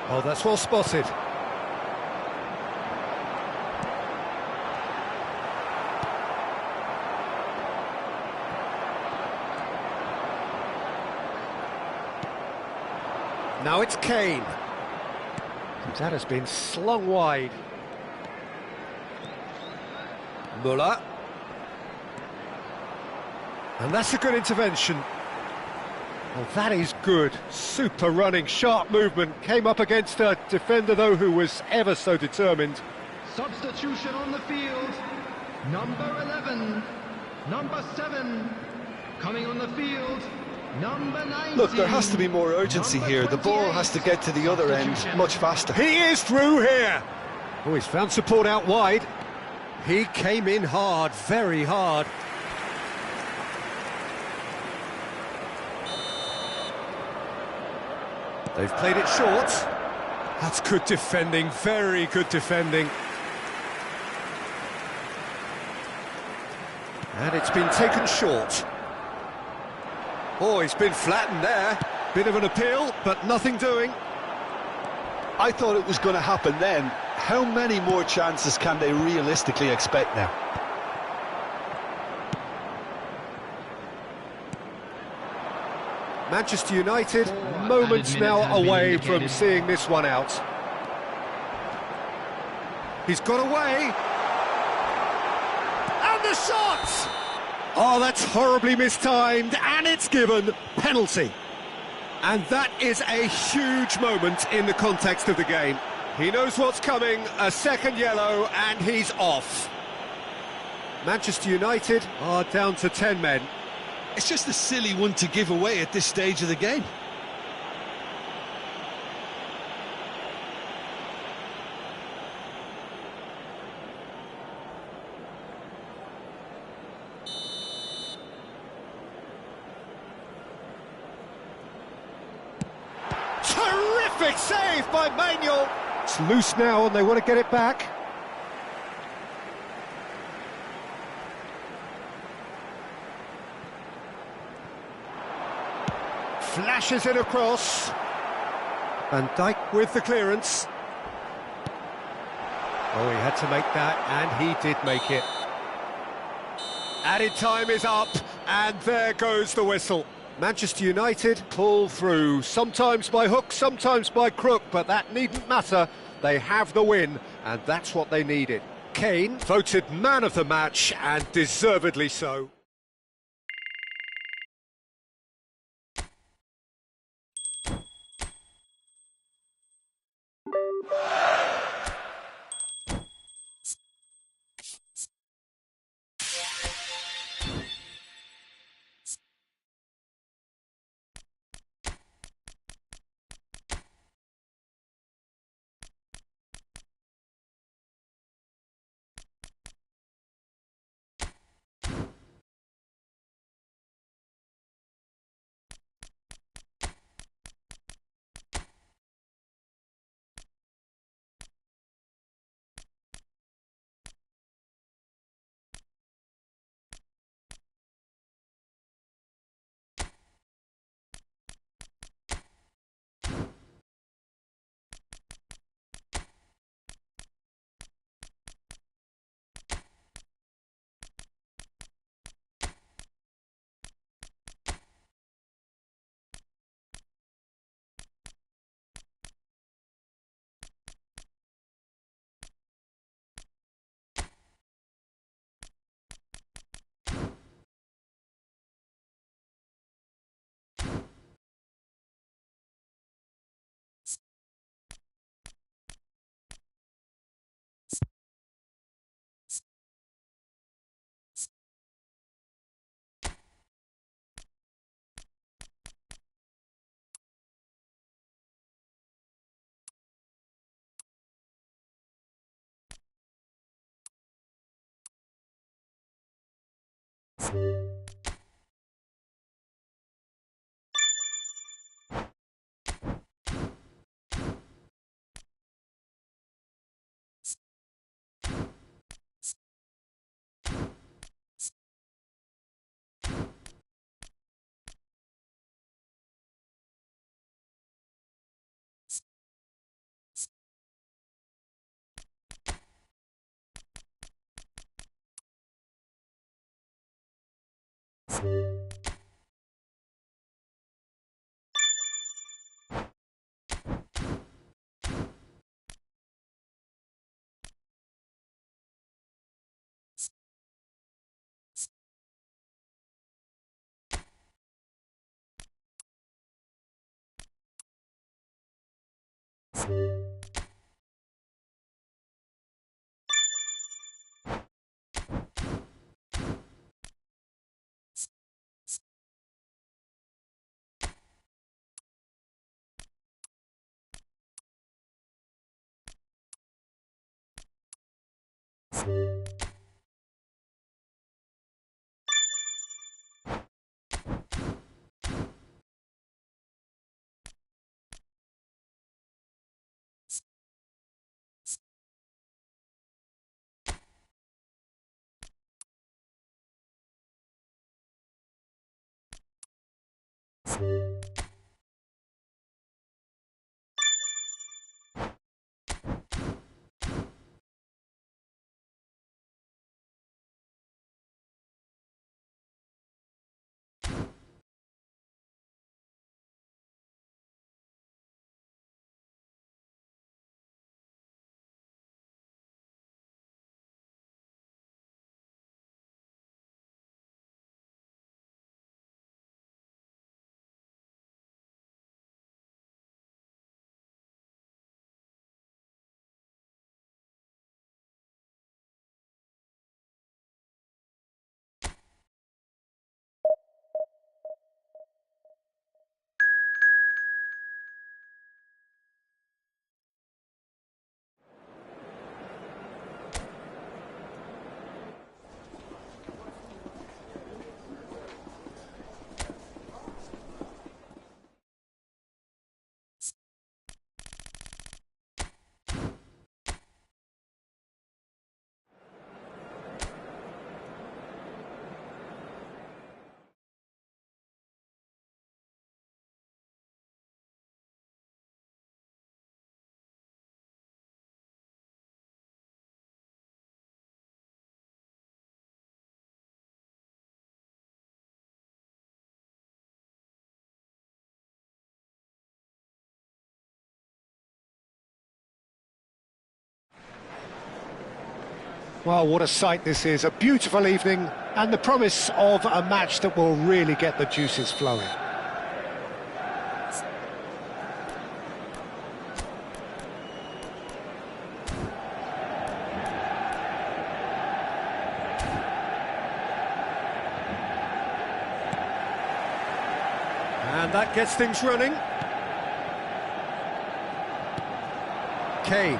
Oh, that's well spotted. Now it's Kane. That has been slung wide. Muller. And that's a good intervention. Well, that is good. Super running, sharp movement. Came up against a defender, though, who was ever so determined. Substitution on the field. Number 11. Number 7. Coming on the field. Number 19. Look, there has to be more urgency here. The ball has to get to the other end much faster. He is through here. Oh, he's found support out wide. He came in hard, very hard. They've played it short. That's good defending, very good defending. And it's been taken short. Oh, he's been flattened there. Bit of an appeal, but nothing doing. I thought it was going to happen then. How many more chances can they realistically expect now? Manchester United, moments now away from seeing this one out. He's got away. And the shot! Oh, that's horribly mistimed, and it's given. Penalty. And that is a huge moment in the context of the game. He knows what's coming, a second yellow, and he's off. Manchester United are down to 10 men. It's just a silly one to give away at this stage of the game. Terrific save by Manuel. It's loose now and they want to get it back. Flashes it across. Van Dijk with the clearance. Oh, he had to make that, and he did make it. Added time is up, and there goes the whistle. Manchester United pull through, sometimes by hook, sometimes by crook, but that needn't matter. They have the win, and that's what they needed. Kane voted man of the match, and deservedly so. Well, what a sight this is. A beautiful evening and the promise of a match that will really get the juices flowing. And that gets things running. Kane.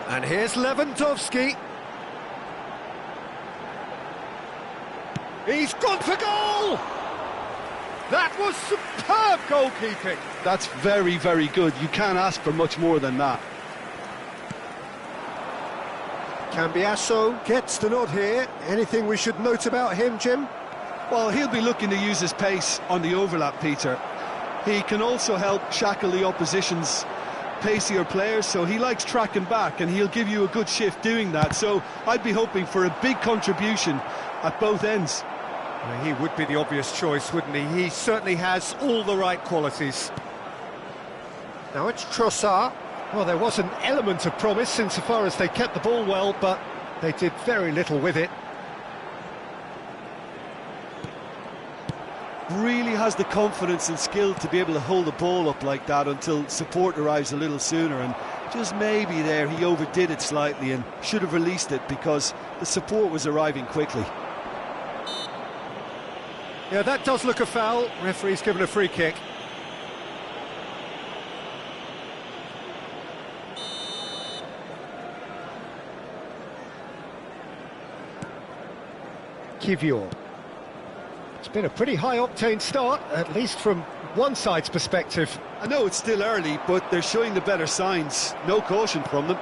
And here's Lewandowski. He's gone for goal! That was superb goalkeeping. That's very, very good. You can't ask for much more than that. Cambiasso gets the nod here. Anything we should note about him, Jim? Well, he'll be looking to use his pace on the overlap, Peter. He can also help shackle the opposition's pacier players, so he likes tracking back, and he'll give you a good shift doing that. So I'd be hoping for a big contribution at both ends. Well, he would be the obvious choice, wouldn't he? He certainly has all the right qualities. Now it's Trossard. Well, there was an element of promise insofar as they kept the ball well, but they did very little with it. Really has the confidence and skill to be able to hold the ball up like that until support arrives a little sooner, and just maybe there he overdid it slightly and should have released it because the support was arriving quickly. Yeah, that does look a foul. Referee's given a free kick. Kivior. It's been a pretty high-octane start, at least from one side's perspective. I know it's still early, but they're showing the better signs. No caution from them.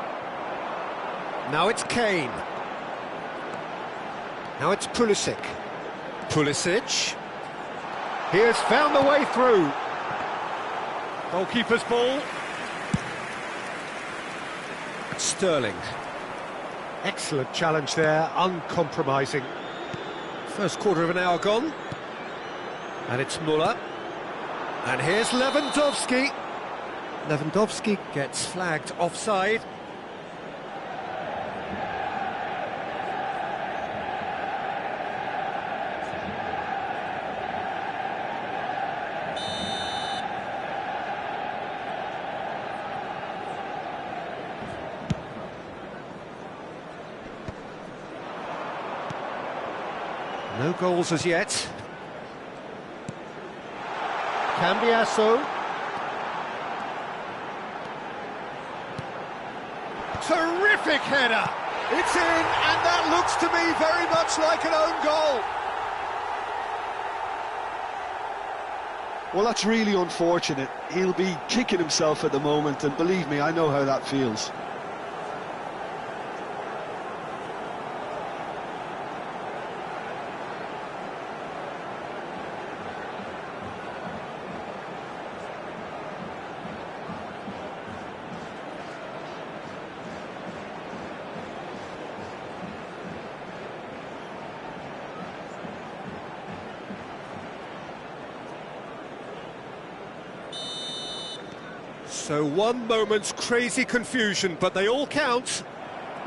Now it's Kane. Now it's Pulisic. Pulisic. He has found the way through. Goalkeeper's ball. Sterling. Excellent challenge there, uncompromising. First quarter of an hour gone. And it's Muller. And here's Lewandowski. Lewandowski gets flagged offside. No goals as yet. Cambiasso. Terrific header! It's in, and that looks to me very much like an own goal. Well, that's really unfortunate. He'll be kicking himself at the moment, and believe me, I know how that feels. So one moment's crazy confusion, but they all count.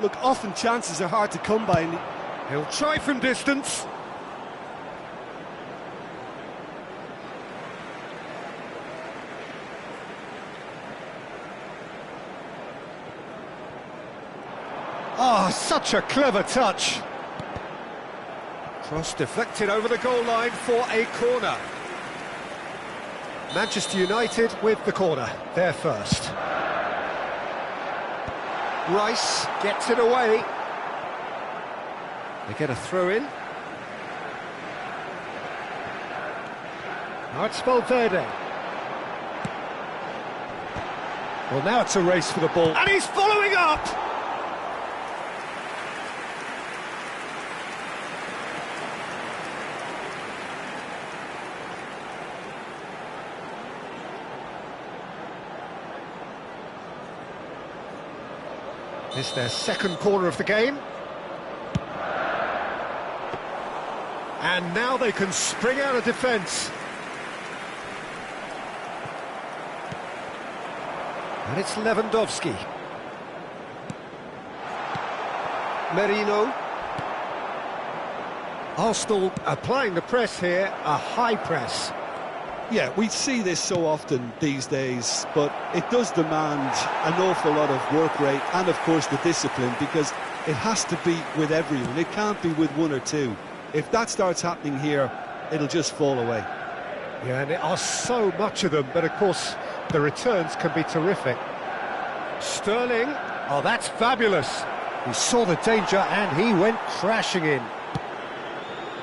Look, often chances are hard to come by. He'll try from distance. Ah, such a clever touch. Cross deflected over the goal line for a corner. Manchester United with the corner, they're first. Rice gets it away. They get a throw in. Now it's Valverde. Well, now it's a race for the ball. And he's following up! It's their second corner of the game. And now they can spring out of defence. And it's Lewandowski. Merino. Arsenal applying the press here, a high press. Yeah, we see this so often these days, but it does demand an awful lot of work rate and, of course, the discipline, because it has to be with everyone. It can't be with one or two. If that starts happening here, it'll just fall away. Yeah, and there are so much of them, but, of course, the returns can be terrific. Sterling, oh, that's fabulous. He saw the danger and he went crashing in.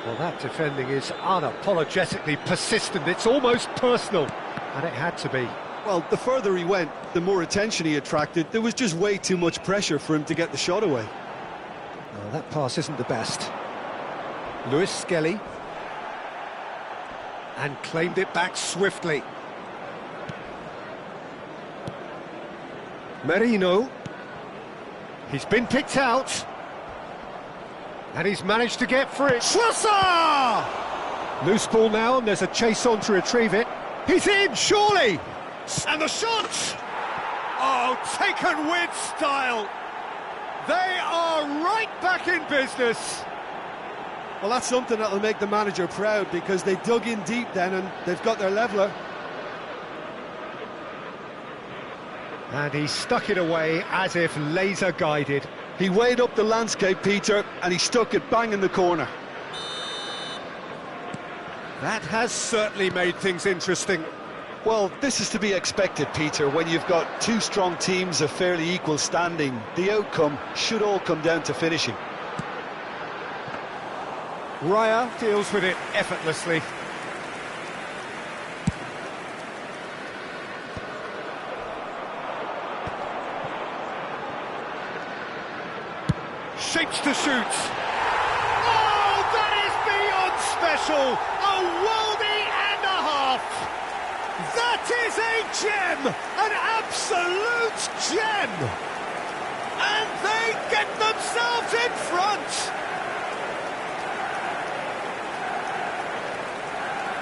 Well, that defending is unapologetically persistent. It's almost personal, and it had to be. Well, the further he went, the more attention he attracted. There was just way too much pressure for him to get the shot away. Well, that pass isn't the best. Lewis Skelly. And claimed it back swiftly. Merino. He's been picked out. And he's managed to get free. Schlosser! Loose ball now, and there's a chase on to retrieve it. He's in, surely! And the shot! Oh, taken with style! They are right back in business! Well, that's something that'll make the manager proud, because they dug in deep then and they've got their leveller. And he stuck it away as if laser-guided. He weighed up the landscape, Peter, and he stuck it bang in the corner. That has certainly made things interesting. Well, this is to be expected, Peter, when you've got two strong teams of fairly equal standing. The outcome should all come down to finishing. Raya deals with it effortlessly. Shapes to shoot. Oh, that is beyond special! A worldie and a half! That is a gem! An absolute gem! And they get themselves in front!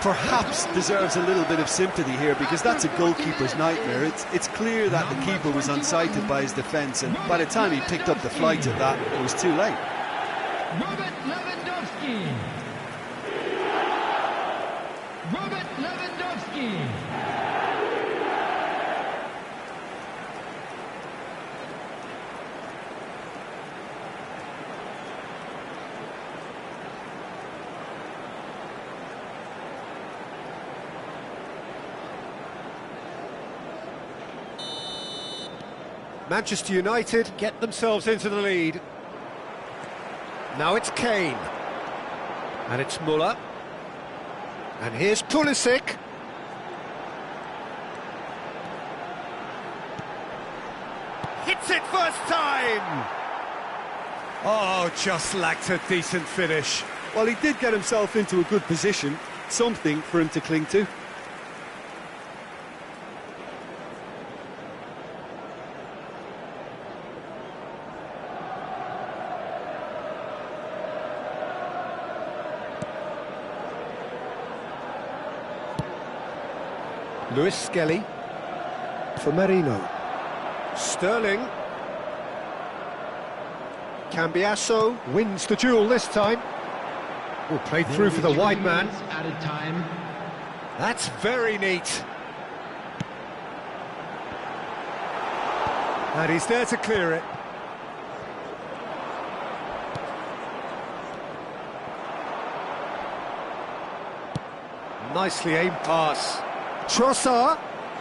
Perhaps deserves a little bit of sympathy here, because that's a goalkeeper's nightmare. It's clear that the keeper was unsighted by his defence, and by the time he picked up the flight of that, it was too late. Robert Lewandowski. Robert Lewandowski. Manchester United get themselves into the lead. Now it's Kane. And it's Muller. And here's Pulisic. Hits it first time! Oh, just lacked a decent finish. Well, he did get himself into a good position, something for him to cling to. Lewis Skelly for Marino. Sterling. Cambiasso wins the duel this time. Oh, played through for the wide man. Added time. That's very neat. And he's there to clear it. Nicely aimed pass. Trossard.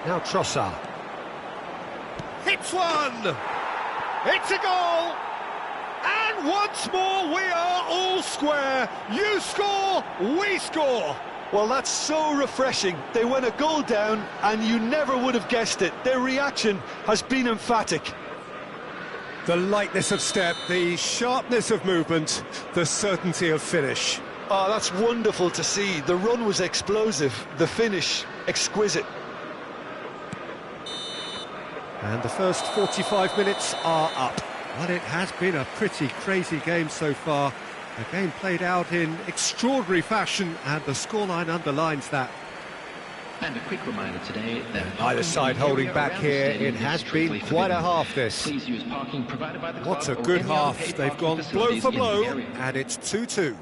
Now Trossard. Hits one! It's a goal! And once more we are all square. You score, we score. Well, that's so refreshing. They went a goal down and you never would have guessed it. Their reaction has been emphatic. The lightness of step, the sharpness of movement, the certainty of finish. Oh, that's wonderful to see. The run was explosive, the finish exquisite. And the first 45 minutes are up. Well, it has been a pretty crazy game so far. A game played out in extraordinary fashion, and the scoreline underlines that. And a quick reminder today that Either side holding back here. It has been quite a half, this. Please use parking provided by the club. What a or good any other half. paid They've parking gone blow facilities for in the blow, area. and it's 2-2.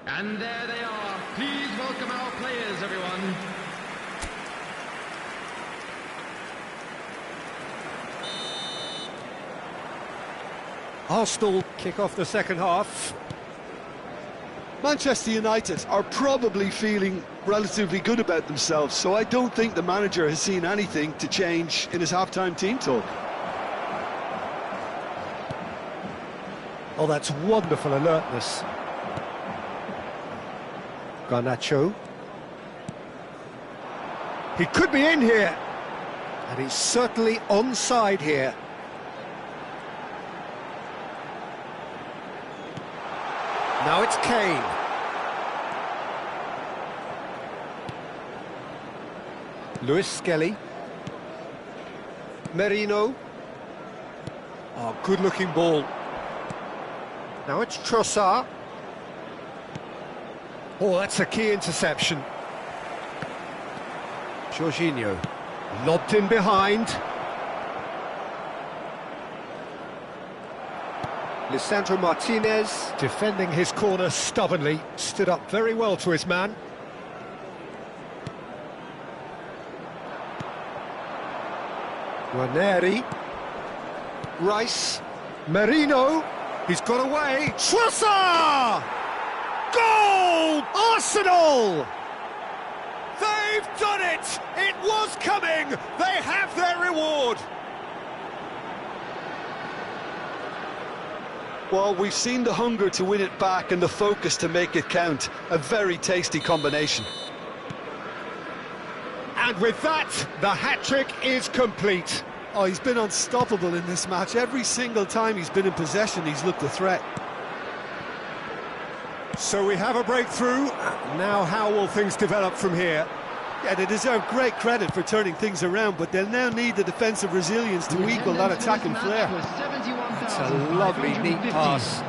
And there they are. Please welcome our players, everyone. Arsenal kick off the second half. Manchester United are probably feeling relatively good about themselves, so I don't think the manager has seen anything to change in his half-time team talk. Oh, that's wonderful alertness. Garnacho. He could be in here. And he's certainly onside here. Now it's Kane. Lewis Skelly. Merino. Oh, good-looking ball. Now it's Trossard. Oh, that's a key interception. Jorginho. Lobbed in behind. Lisandro Martinez, defending his corner stubbornly, stood up very well to his man. Ranieri. Rice. Merino. He's got away. Trossard! Goal! Arsenal! They've done it! It was coming! They have their reward! Well, we've seen the hunger to win it back and the focus to make it count. A very tasty combination. And with that, the hat-trick is complete. Oh, he's been unstoppable in this match. Every single time he's been in possession, he's looked a threat. So we have a breakthrough. Now how will things develop from here? Yeah, they deserve great credit for turning things around, but they'll now need the defensive resilience to equal that attacking flair. It's a lovely, neat pass.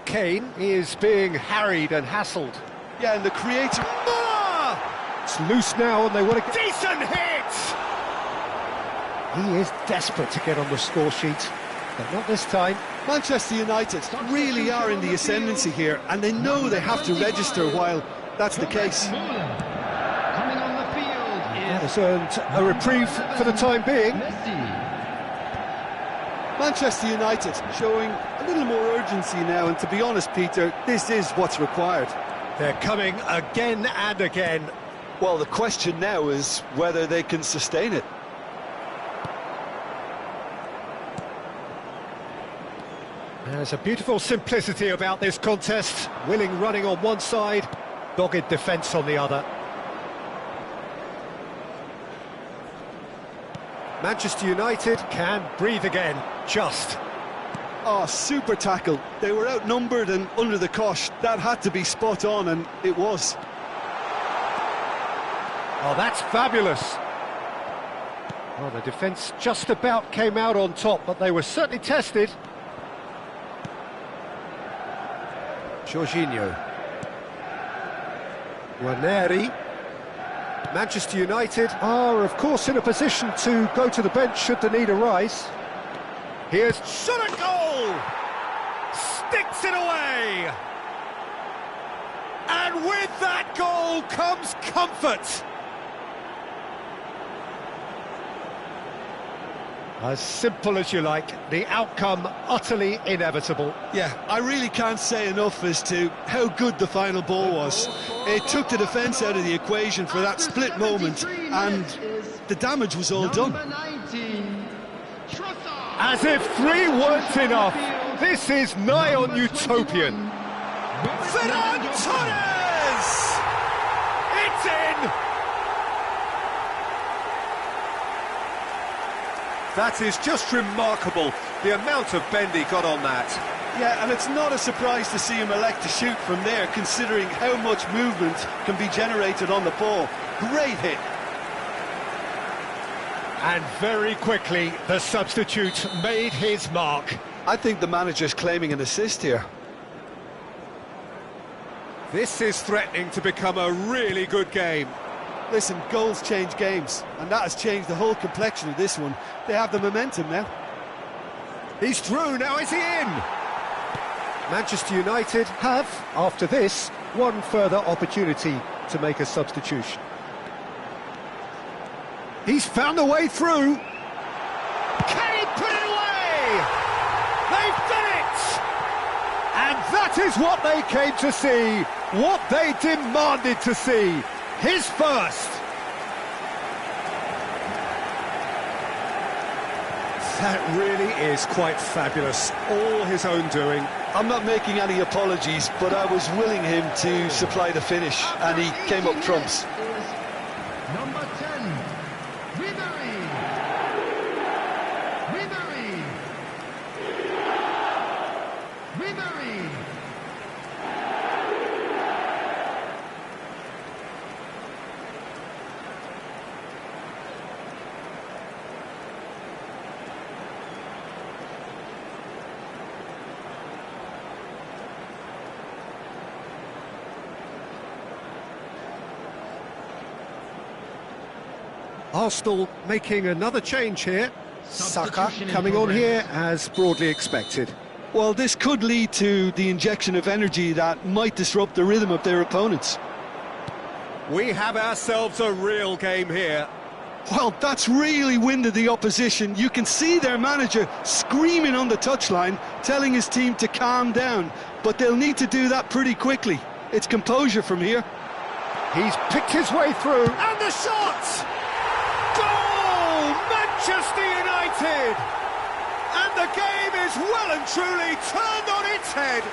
Kane is being harried and hassled. Yeah, and the creator... Ah! It's loose now and they want a decent hit! He is desperate to get on the score sheet, but not this time. Manchester United really are in the ascendancy here, and they know they have to register while that's the case. Coming on the field Has earned a reprieve for the time being. Manchester United showing a little more urgency now, and to be honest, Peter, this is what's required. They're coming again and again. Well, the question now is whether they can sustain it. There's a beautiful simplicity about this contest. Willing running on one side, dogged defence on the other. Manchester United can breathe again, just. Oh, super tackle. They were outnumbered and under the cosh. That had to be spot on, and it was. Oh, that's fabulous. Well, the defence just about came out on top, but they were certainly tested. Jorginho. Waneri. Manchester United are, of course, in a position to go to the bench should the need arise. Here's shot at goal! Sticks it away! And with that goal comes comfort! As simple as you like, the outcome utterly inevitable. Yeah, I really can't say enough as to how good the final ball was. It took the defence out of the equation for that split moment, and the damage was all done. As if three weren't enough, this is nigh on utopian. Ferran Torres! It's in! That is just remarkable, the amount of bend he got on that. Yeah, and it's not a surprise to see him elect to shoot from there, considering how much movement can be generated on the ball. Great hit. And very quickly, the substitute made his mark. I think the manager's claiming an assist here. This is threatening to become a really good game. Listen, goals change games, and that has changed the whole complexion of this one. They have the momentum now. He's through, now is he in? Manchester United have, after this, one further opportunity to make a substitution. He's found a way through. Can he put it away? They've done it! And that is what they came to see, what they demanded to see. His first. That really is quite fabulous, all his own doing. I'm not making any apologies, but I was willing him to supply the finish, and he came up trumps. Number 10, Ribery. Ribery. Ribery. Arsenal making another change here. Saka coming on here as broadly expected. Well, this could lead to the injection of energy that might disrupt the rhythm of their opponents. We have ourselves a real game here. Well, that's really winded the opposition. You can see their manager screaming on the touchline, telling his team to calm down, but they'll need to do that pretty quickly. It's composure from here. He's picked his way through, and the shot! Goal! Manchester United! And the game is well and truly turned on its head.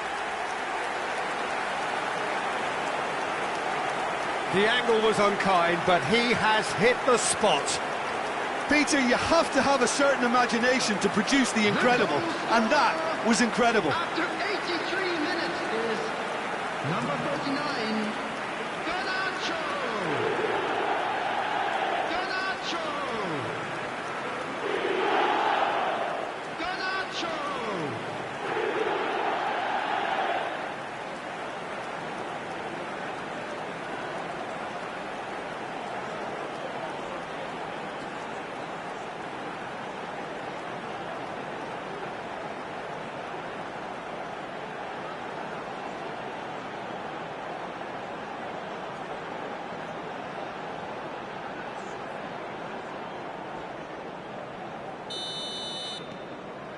The angle was unkind, but he has hit the spot. Peter, you have to have a certain imagination to produce the incredible, and that was incredible. After 83 minutes is number 49, Garnacho! Garnacho! Garnacho!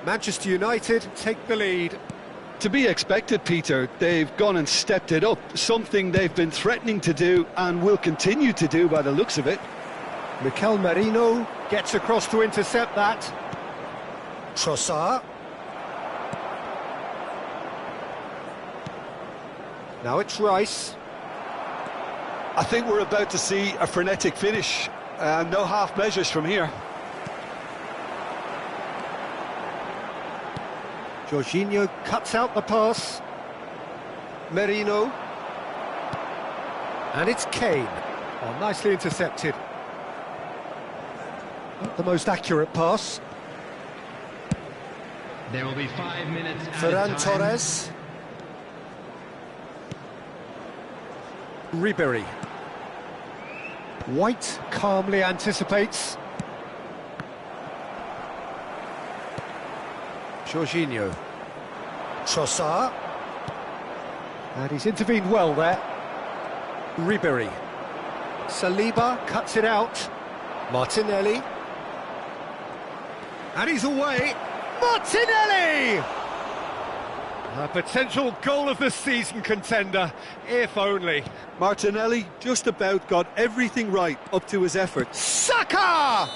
Manchester United take the lead. To be expected, Peter. They've gone and stepped it up, something they've been threatening to do and will continue to do by the looks of it. Mikel Merino gets across to intercept that. Trossard. Now it's Rice. I think we're about to see a frenetic finish. No half measures from here. Jorginho cuts out the pass. Merino. And it's Kane. Oh, nicely intercepted. Not the most accurate pass. There will be 5 minutes at Ferran a time. Torres. Ribery. White calmly anticipates. Jorginho. Trossard. And he's intervened well there. Ribery. Saliba cuts it out. Martinelli. And he's away. Martinelli! A potential goal of the season contender, if only. Martinelli just about got everything right up to his effort. Saka!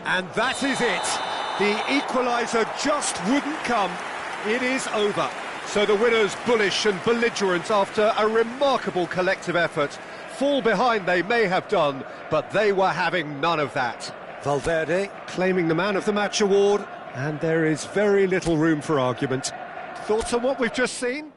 And that is it. The equaliser just wouldn't come. It is over. So the winners, bullish and belligerent after a remarkable collective effort. Fall behind they may have done, but they were having none of that. Valverde claiming the Man of the Match award, and there is very little room for argument. Thoughts on what we've just seen?